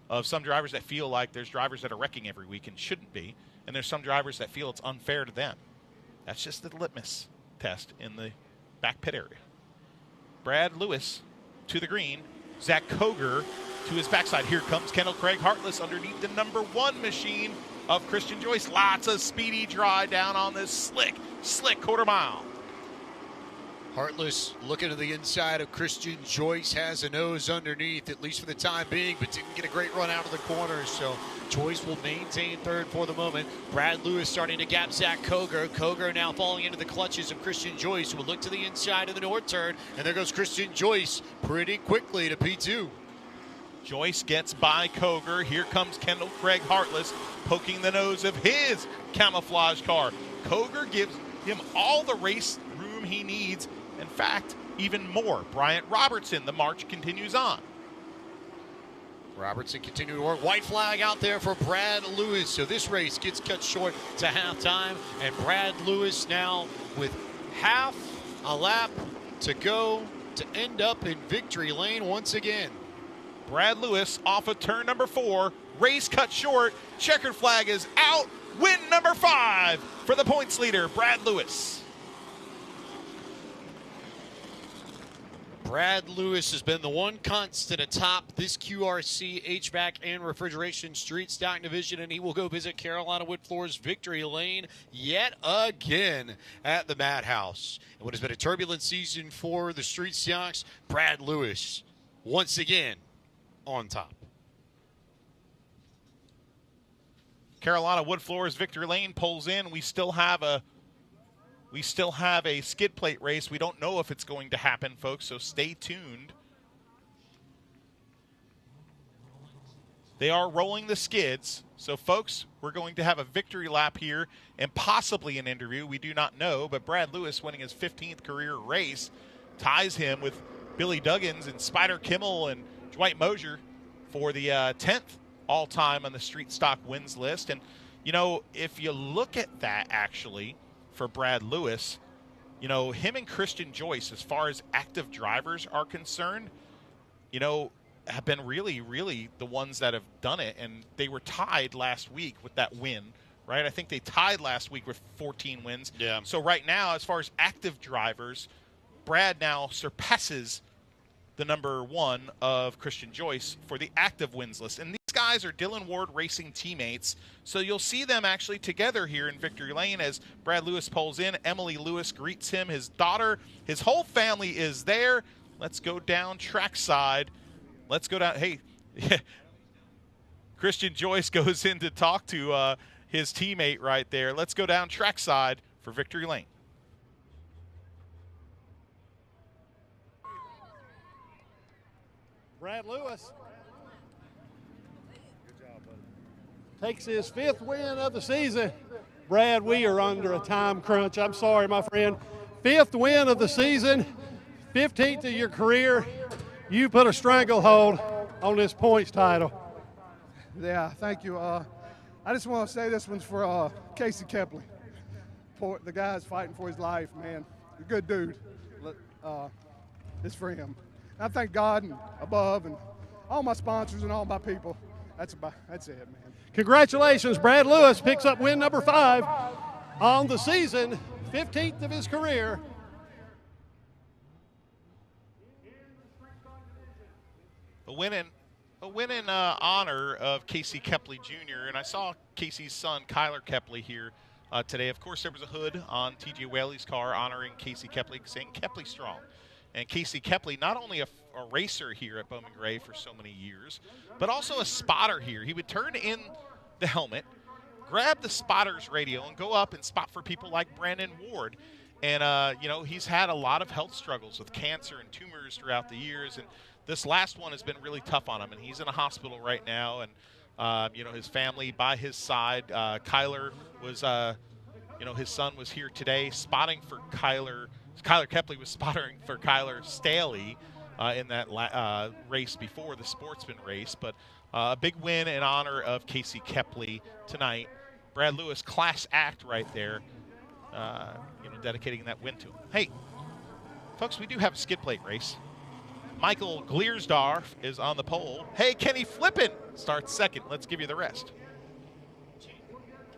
Of some drivers that feel like there's drivers that are wrecking every week and shouldn't be. And there's some drivers that feel it's unfair to them. That's just the litmus test in the back pit area. Brad Lewis to the green. Zach Koger to his backside. Here comes Kendall Craig Hartless underneath the #1 machine of Christian Joyce. Lots of speedy dry down on this slick quarter mile. Hartless looking to the inside of Christian Joyce, has a nose underneath, at least for the time being, but didn't get a great run out of the corner, so Joyce will maintain third for the moment. Brad Lewis starting to gap Zach Koger. Koger now falling into the clutches of Christian Joyce, who will look to the inside of the north turn, and there goes Christian Joyce pretty quickly to P2. Joyce gets by Koger. Here comes Kendall Craig Hartless poking the nose of his camouflage car. Koger gives him all the race room he needs. In fact, even more. Bryant Robertson, the march continues on. Robertson continuing to work. White flag out there for Brad Lewis. So this race gets cut short to halftime. And Brad Lewis now with half a lap to go to end up in victory lane once again. Brad Lewis off of turn #4. Race cut short. Checkered flag is out. Win #5 for the points leader, Brad Lewis. Brad Lewis has been the one constant atop this QRC HVAC and refrigeration street stock division, and he will go visit Carolina Wood Floors victory lane yet again at the Madhouse. And what has been a turbulent season for the street stocks, Brad Lewis once again on top. Carolina Wood Floors victory lane pulls in. We still have a skid plate race. We don't know if it's going to happen, folks, so stay tuned. They are rolling the skids. So, folks, we're going to have a victory lap here and possibly an interview. We do not know, but Brad Lewis winning his 15th career race ties him with Billy Duggins and Spider Kimmel and Dwight Mosier for the 10th all-time on the street stock wins list. And, you know, if you look at that, actually, for Brad Lewis, you know, him and Christian Joyce, as far as active drivers are concerned, you know, have been really, really the ones that have done it. And they were tied last week with that win, right? I think they tied last week with 14 wins. Yeah. So right now, as far as active drivers, Brad now surpasses the #1 of Christian Joyce for the active wins list. And these guys guys are Dylan Ward Racing teammates, so you'll see them actually together here in Victory Lane as Brad Lewis pulls in. Emily Lewis greets him. His daughter, his whole family is there. Let's go down trackside. Let's go down. Hey, Christian Joyce goes in to talk to his teammate right there. Let's go down trackside for Victory Lane. Brad Lewis takes his 5th win of the season. Brad, we are under a time crunch. I'm sorry, my friend. 5th win of the season, 15th of your career. You put a stranglehold on this points title. Yeah, thank you. I just want to say this one's for Casey Kepley. The guy's fighting for his life, man. A good dude. It's for him. I thank God and above and all my sponsors and all my people. That's it, man. Congratulations, Brad Lewis picks up win number 5 on the season, 15th of his career. A win in honor of Casey Kepley Jr., and I saw Casey's son, Kyler Kepley, here today. Of course, there was a hood on T.J. Whaley's car honoring Casey Kepley, saying Kepley Strong. And Casey Kepley, not only a racer here at Bowman Gray for so many years, but also a spotter here. He would turn in the helmet, grab the spotter's radio, and go up and spot for people like Brandon Ward. And, you know, he's had a lot of health struggles with cancer and tumors throughout the years, and this last one has been really tough on him. And he's in a hospital right now, and, you know, his family by his side. Kyler was, you know, his son was here today spotting for Kyler. Kyler Kepley was spotting for Kyler Staley in that race before the Sportsman race. But a big win in honor of Casey Kepley tonight. Brad Lewis, class act right there, you know, dedicating that win to him. Hey, folks, we do have a skid plate race. Michael Gliersdorf is on the pole. Hey, Kenny Flippin starts second. Let's give you the rest.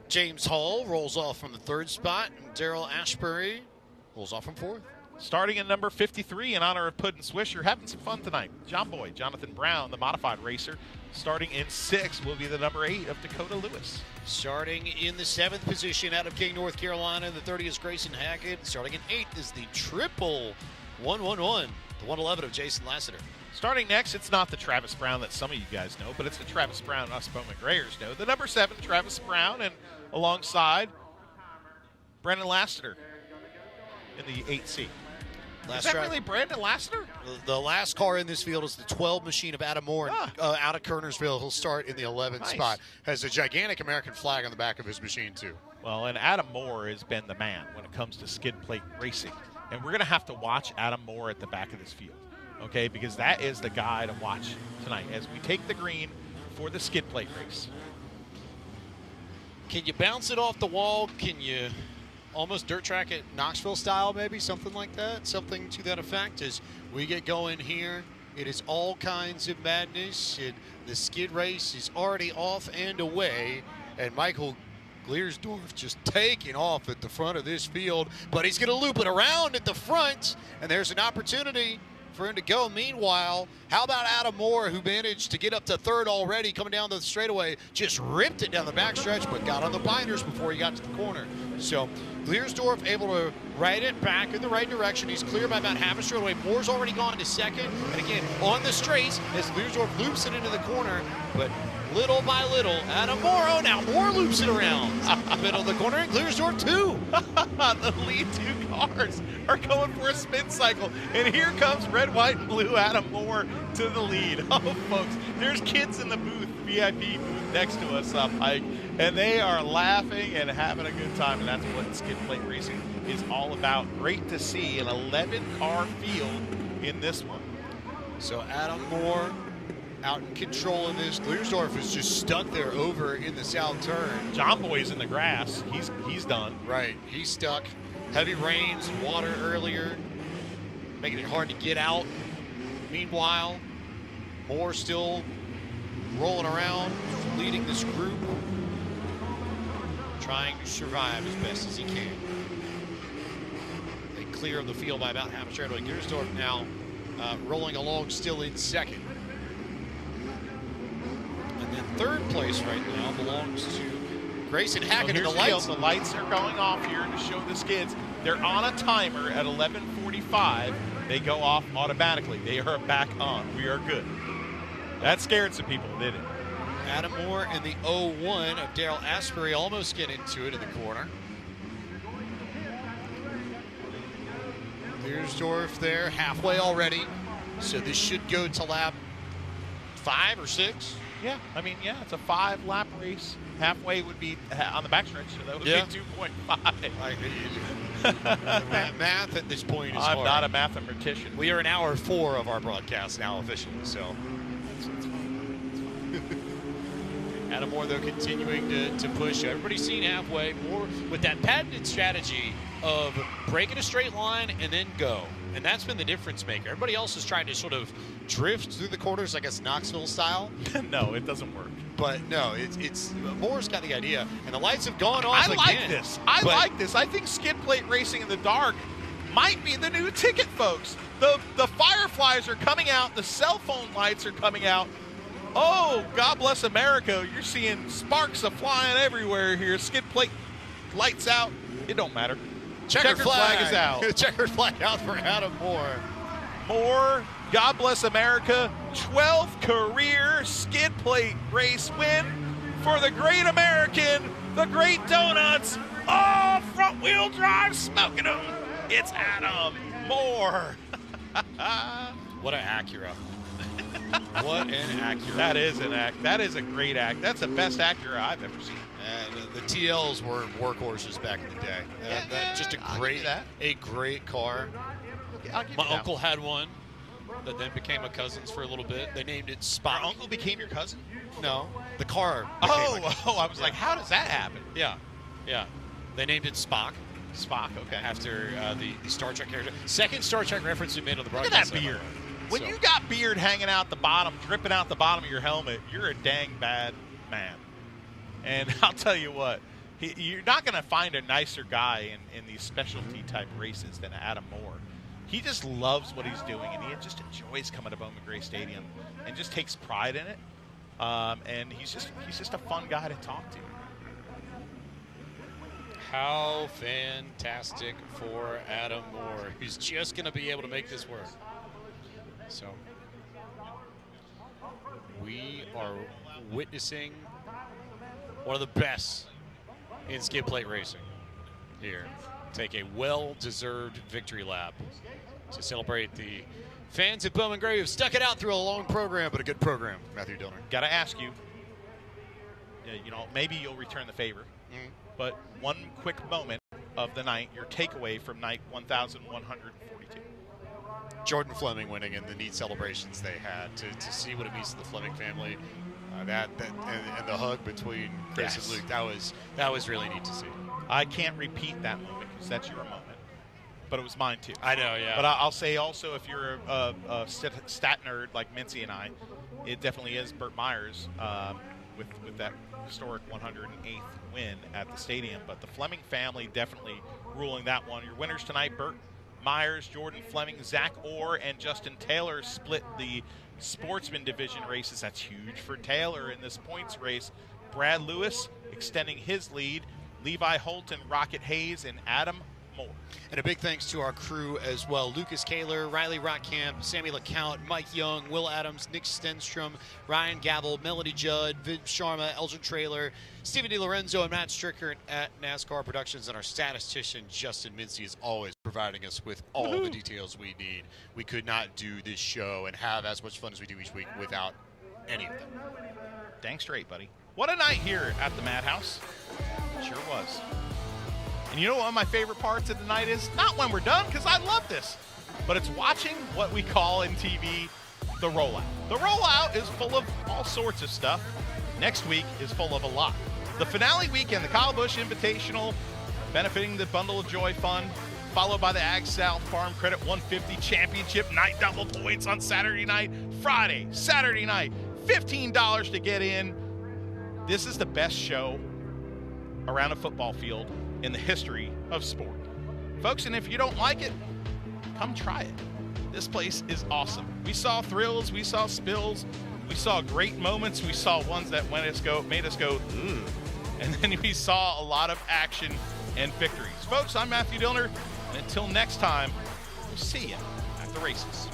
James Hall rolls off from the 3rd spot. Daryl Ashbury rolls off from 4th. Starting in number 53 in honor of Puddin' Swisher, having some fun tonight. John Boy, Jonathan Brown, the modified racer. Starting in 6th will be the number 8 of Dakota Lewis. Starting in the 7th position out of King, North Carolina, the 30 is Grayson Hackett. Starting in 8th is the triple 111, the 111 of Jason Lassiter. Starting next, it's not the Travis Brown that some of you guys know, but it's the Travis Brown us Bowman Grayers know. The number 7, Travis Brown, and alongside Brandon Lassiter in the 8th seat. Is that really Brandon Lassiter? The last car in this field is the 12 machine of Adam Moore out of Kernersville. He'll start in the 11th spot. Has a gigantic American flag on the back of his machine, too. Well, and Adam Moore has been the man when it comes to skid plate racing. And we're going to have to watch Adam Moore at the back of this field, okay? Because that is the guy to watch tonight as we take the green for the skid plate race. Can you bounce it off the wall? Can you almost dirt track it Knoxville style, maybe? Something like that? Something to that effect as we get going here. It is all kinds of madness. The skid race is already off and away. And Michael Gliersdorf just taking off at the front of this field. But he's going to loop it around at the front. And there's an opportunity for him to go. Meanwhile, how about Adam Moore, who managed to get up to 3rd already, coming down the straightaway, just ripped it down the backstretch, but got on the binders before he got to the corner. So Gliersdorf able to ride it back in the right direction. He's clear by about half a straightaway. Moore's already gone to 2nd. And again, on the straights as Gliersdorf loops it into the corner, but little by little, Adam Moore, now Moore loops it around the middle of the corner, and Gliersdorf too. The lead 2 cars are going for a spin cycle, and here comes red, white, and blue Adam Moore to the lead. Oh, folks, there's kids in the booth, VIP booth next to us, Pike, and they are laughing and having a good time, and that's what skid plate racing is all about. Great to see an 11-car field in this one. So Adam Moore out in control of this. Gliersdorf is just stuck there over in the south turn. John Boy's in the grass. He's done. Right, he's stuck. Heavy rains, water earlier, making it hard to get out. Meanwhile, Moore still rolling around, leading this group, trying to survive as best as he can. They clear of the field by about half a straightaway. Gliersdorf now rolling along still in 2nd. And then third place right now belongs to Grayson Hackett. Well, And the lights. The lights are going off here to show the skids. They're on a timer at 11:45. They go off automatically. They are back on. We are good. That scared some people, didn't it? Adam Moore in the 01 of Daryl Asbury almost get into it in the corner. Beersdorf there, halfway already. So this should go to lap 5 or 6. Yeah, I mean, yeah, it's a 5-lap race. Halfway would be on the backstretch, so that would be 2.5. Math at this point is I'm hard. not a mathematician. We are in hour 4 of our broadcast now officially, so. Adam Moore, though, continuing to push. Everybody's seen halfway. Moore with that patented strategy of breaking a straight line and then go. And that's been the difference maker. Everybody else is trying to sort of drift through the corners, I guess, Knoxville style. No, it doesn't work. But no, it's Moore's got the idea, and the lights have gone off again. I like this. I think skid plate racing in the dark might be the new ticket, folks. The fireflies are coming out. The cell phone lights are coming out. Oh, God bless America. You're seeing sparks are flying everywhere here. Skid plate lights out. It don't matter. Checkered flag is out. Checkered flag out for Adam Moore. Moore, God bless America. 12th career skid plate race win for the great American, the great Donuts. Oh, front wheel drive smoking them. It's Adam Moore. What an Acura. What an Acura. That is a great act. That's the best Acura I've ever seen. And the TLs were workhorses back in the day. Just a great car. My uncle had one that then became a cousin's for a little bit. They named it Spock. Your uncle became your cousin? No, the car. I was like, how does that happen? Yeah. They named it Spock. Spock, okay. After the Star Trek character. Second Star Trek reference we made on the Look broadcast. at that beard. When you got beard hanging out the bottom, dripping out the bottom of your helmet, you're a dang bad man. And I'll tell you what, you're not going to find a nicer guy in these specialty type races than Adam Moore. He just loves what he's doing, and he just enjoys coming to Bowman Gray Stadium and just takes pride in it. And he's just a fun guy to talk to. How fantastic for Adam Moore. He's just going to be able to make this work. So we are witnessing one of the best in skid plate racing here. Take a well-deserved victory lap to celebrate the fans at Bowman Gray who've stuck it out through a long program, but a good program. Matthew Dillner. Got to ask you, maybe you'll return the favor, but one quick moment of the night, your takeaway from night 1,142. Jordan Fleming winning and the neat celebrations they had to see what it means to the Fleming family, and the hug between Chris and Luke. That was really neat to see. I can't repeat that moment because that's your moment, but it was mine too. I know, yeah. But I'll say also, if you're a stat nerd like Mincy and I, it definitely is Burt Myers with that historic 108th win at the stadium. But the Fleming family definitely ruling that one. Your winners tonight: Burt Myers, Jordan Fleming, Zach Orr, and Justin Taylor split the sportsman division races. That's huge for Taylor in this points race. Brad Lewis extending his lead. Levi Holton, Rocket Hayes, and Adam Moore. And a big thanks to our crew as well. Lucas Kaler, Riley Rockcamp, Sammy LeCount, Mike Young, Will Adams, Nick Stenstrom, Ryan Gavel, Melody Judd, Viv Sharma, Elgin Trailer, Stephen DiLorenzo, and Matt Stricker at NASCAR Productions. And our statistician, Justin Mincy, is always providing us with all the details we need. We could not do this show and have as much fun as we do each week without any of them. Dang straight, buddy. What a night here at the Madhouse. Sure was. And you know what one of my favorite parts of the night is? Not when we're done, because I love this, but it's watching what we call in TV the rollout. The rollout is full of all sorts of stuff. Next week is full of a lot. The finale weekend, the Kyle Busch Invitational, benefiting the Bundle of Joy Fund, followed by the Ag South Farm Credit 150 Championship night double points on Saturday night, Friday, Saturday night, $15 to get in. This is the best show around a football field in the history of sport. Folks, and if you don't like it, come try it. This place is awesome. We saw thrills, we saw spills, We saw great moments. We saw ones that made us go, ugh. And then we saw a lot of action and victories. Folks, I'm Matthew Dillner, and until next time, we'll see you at the races.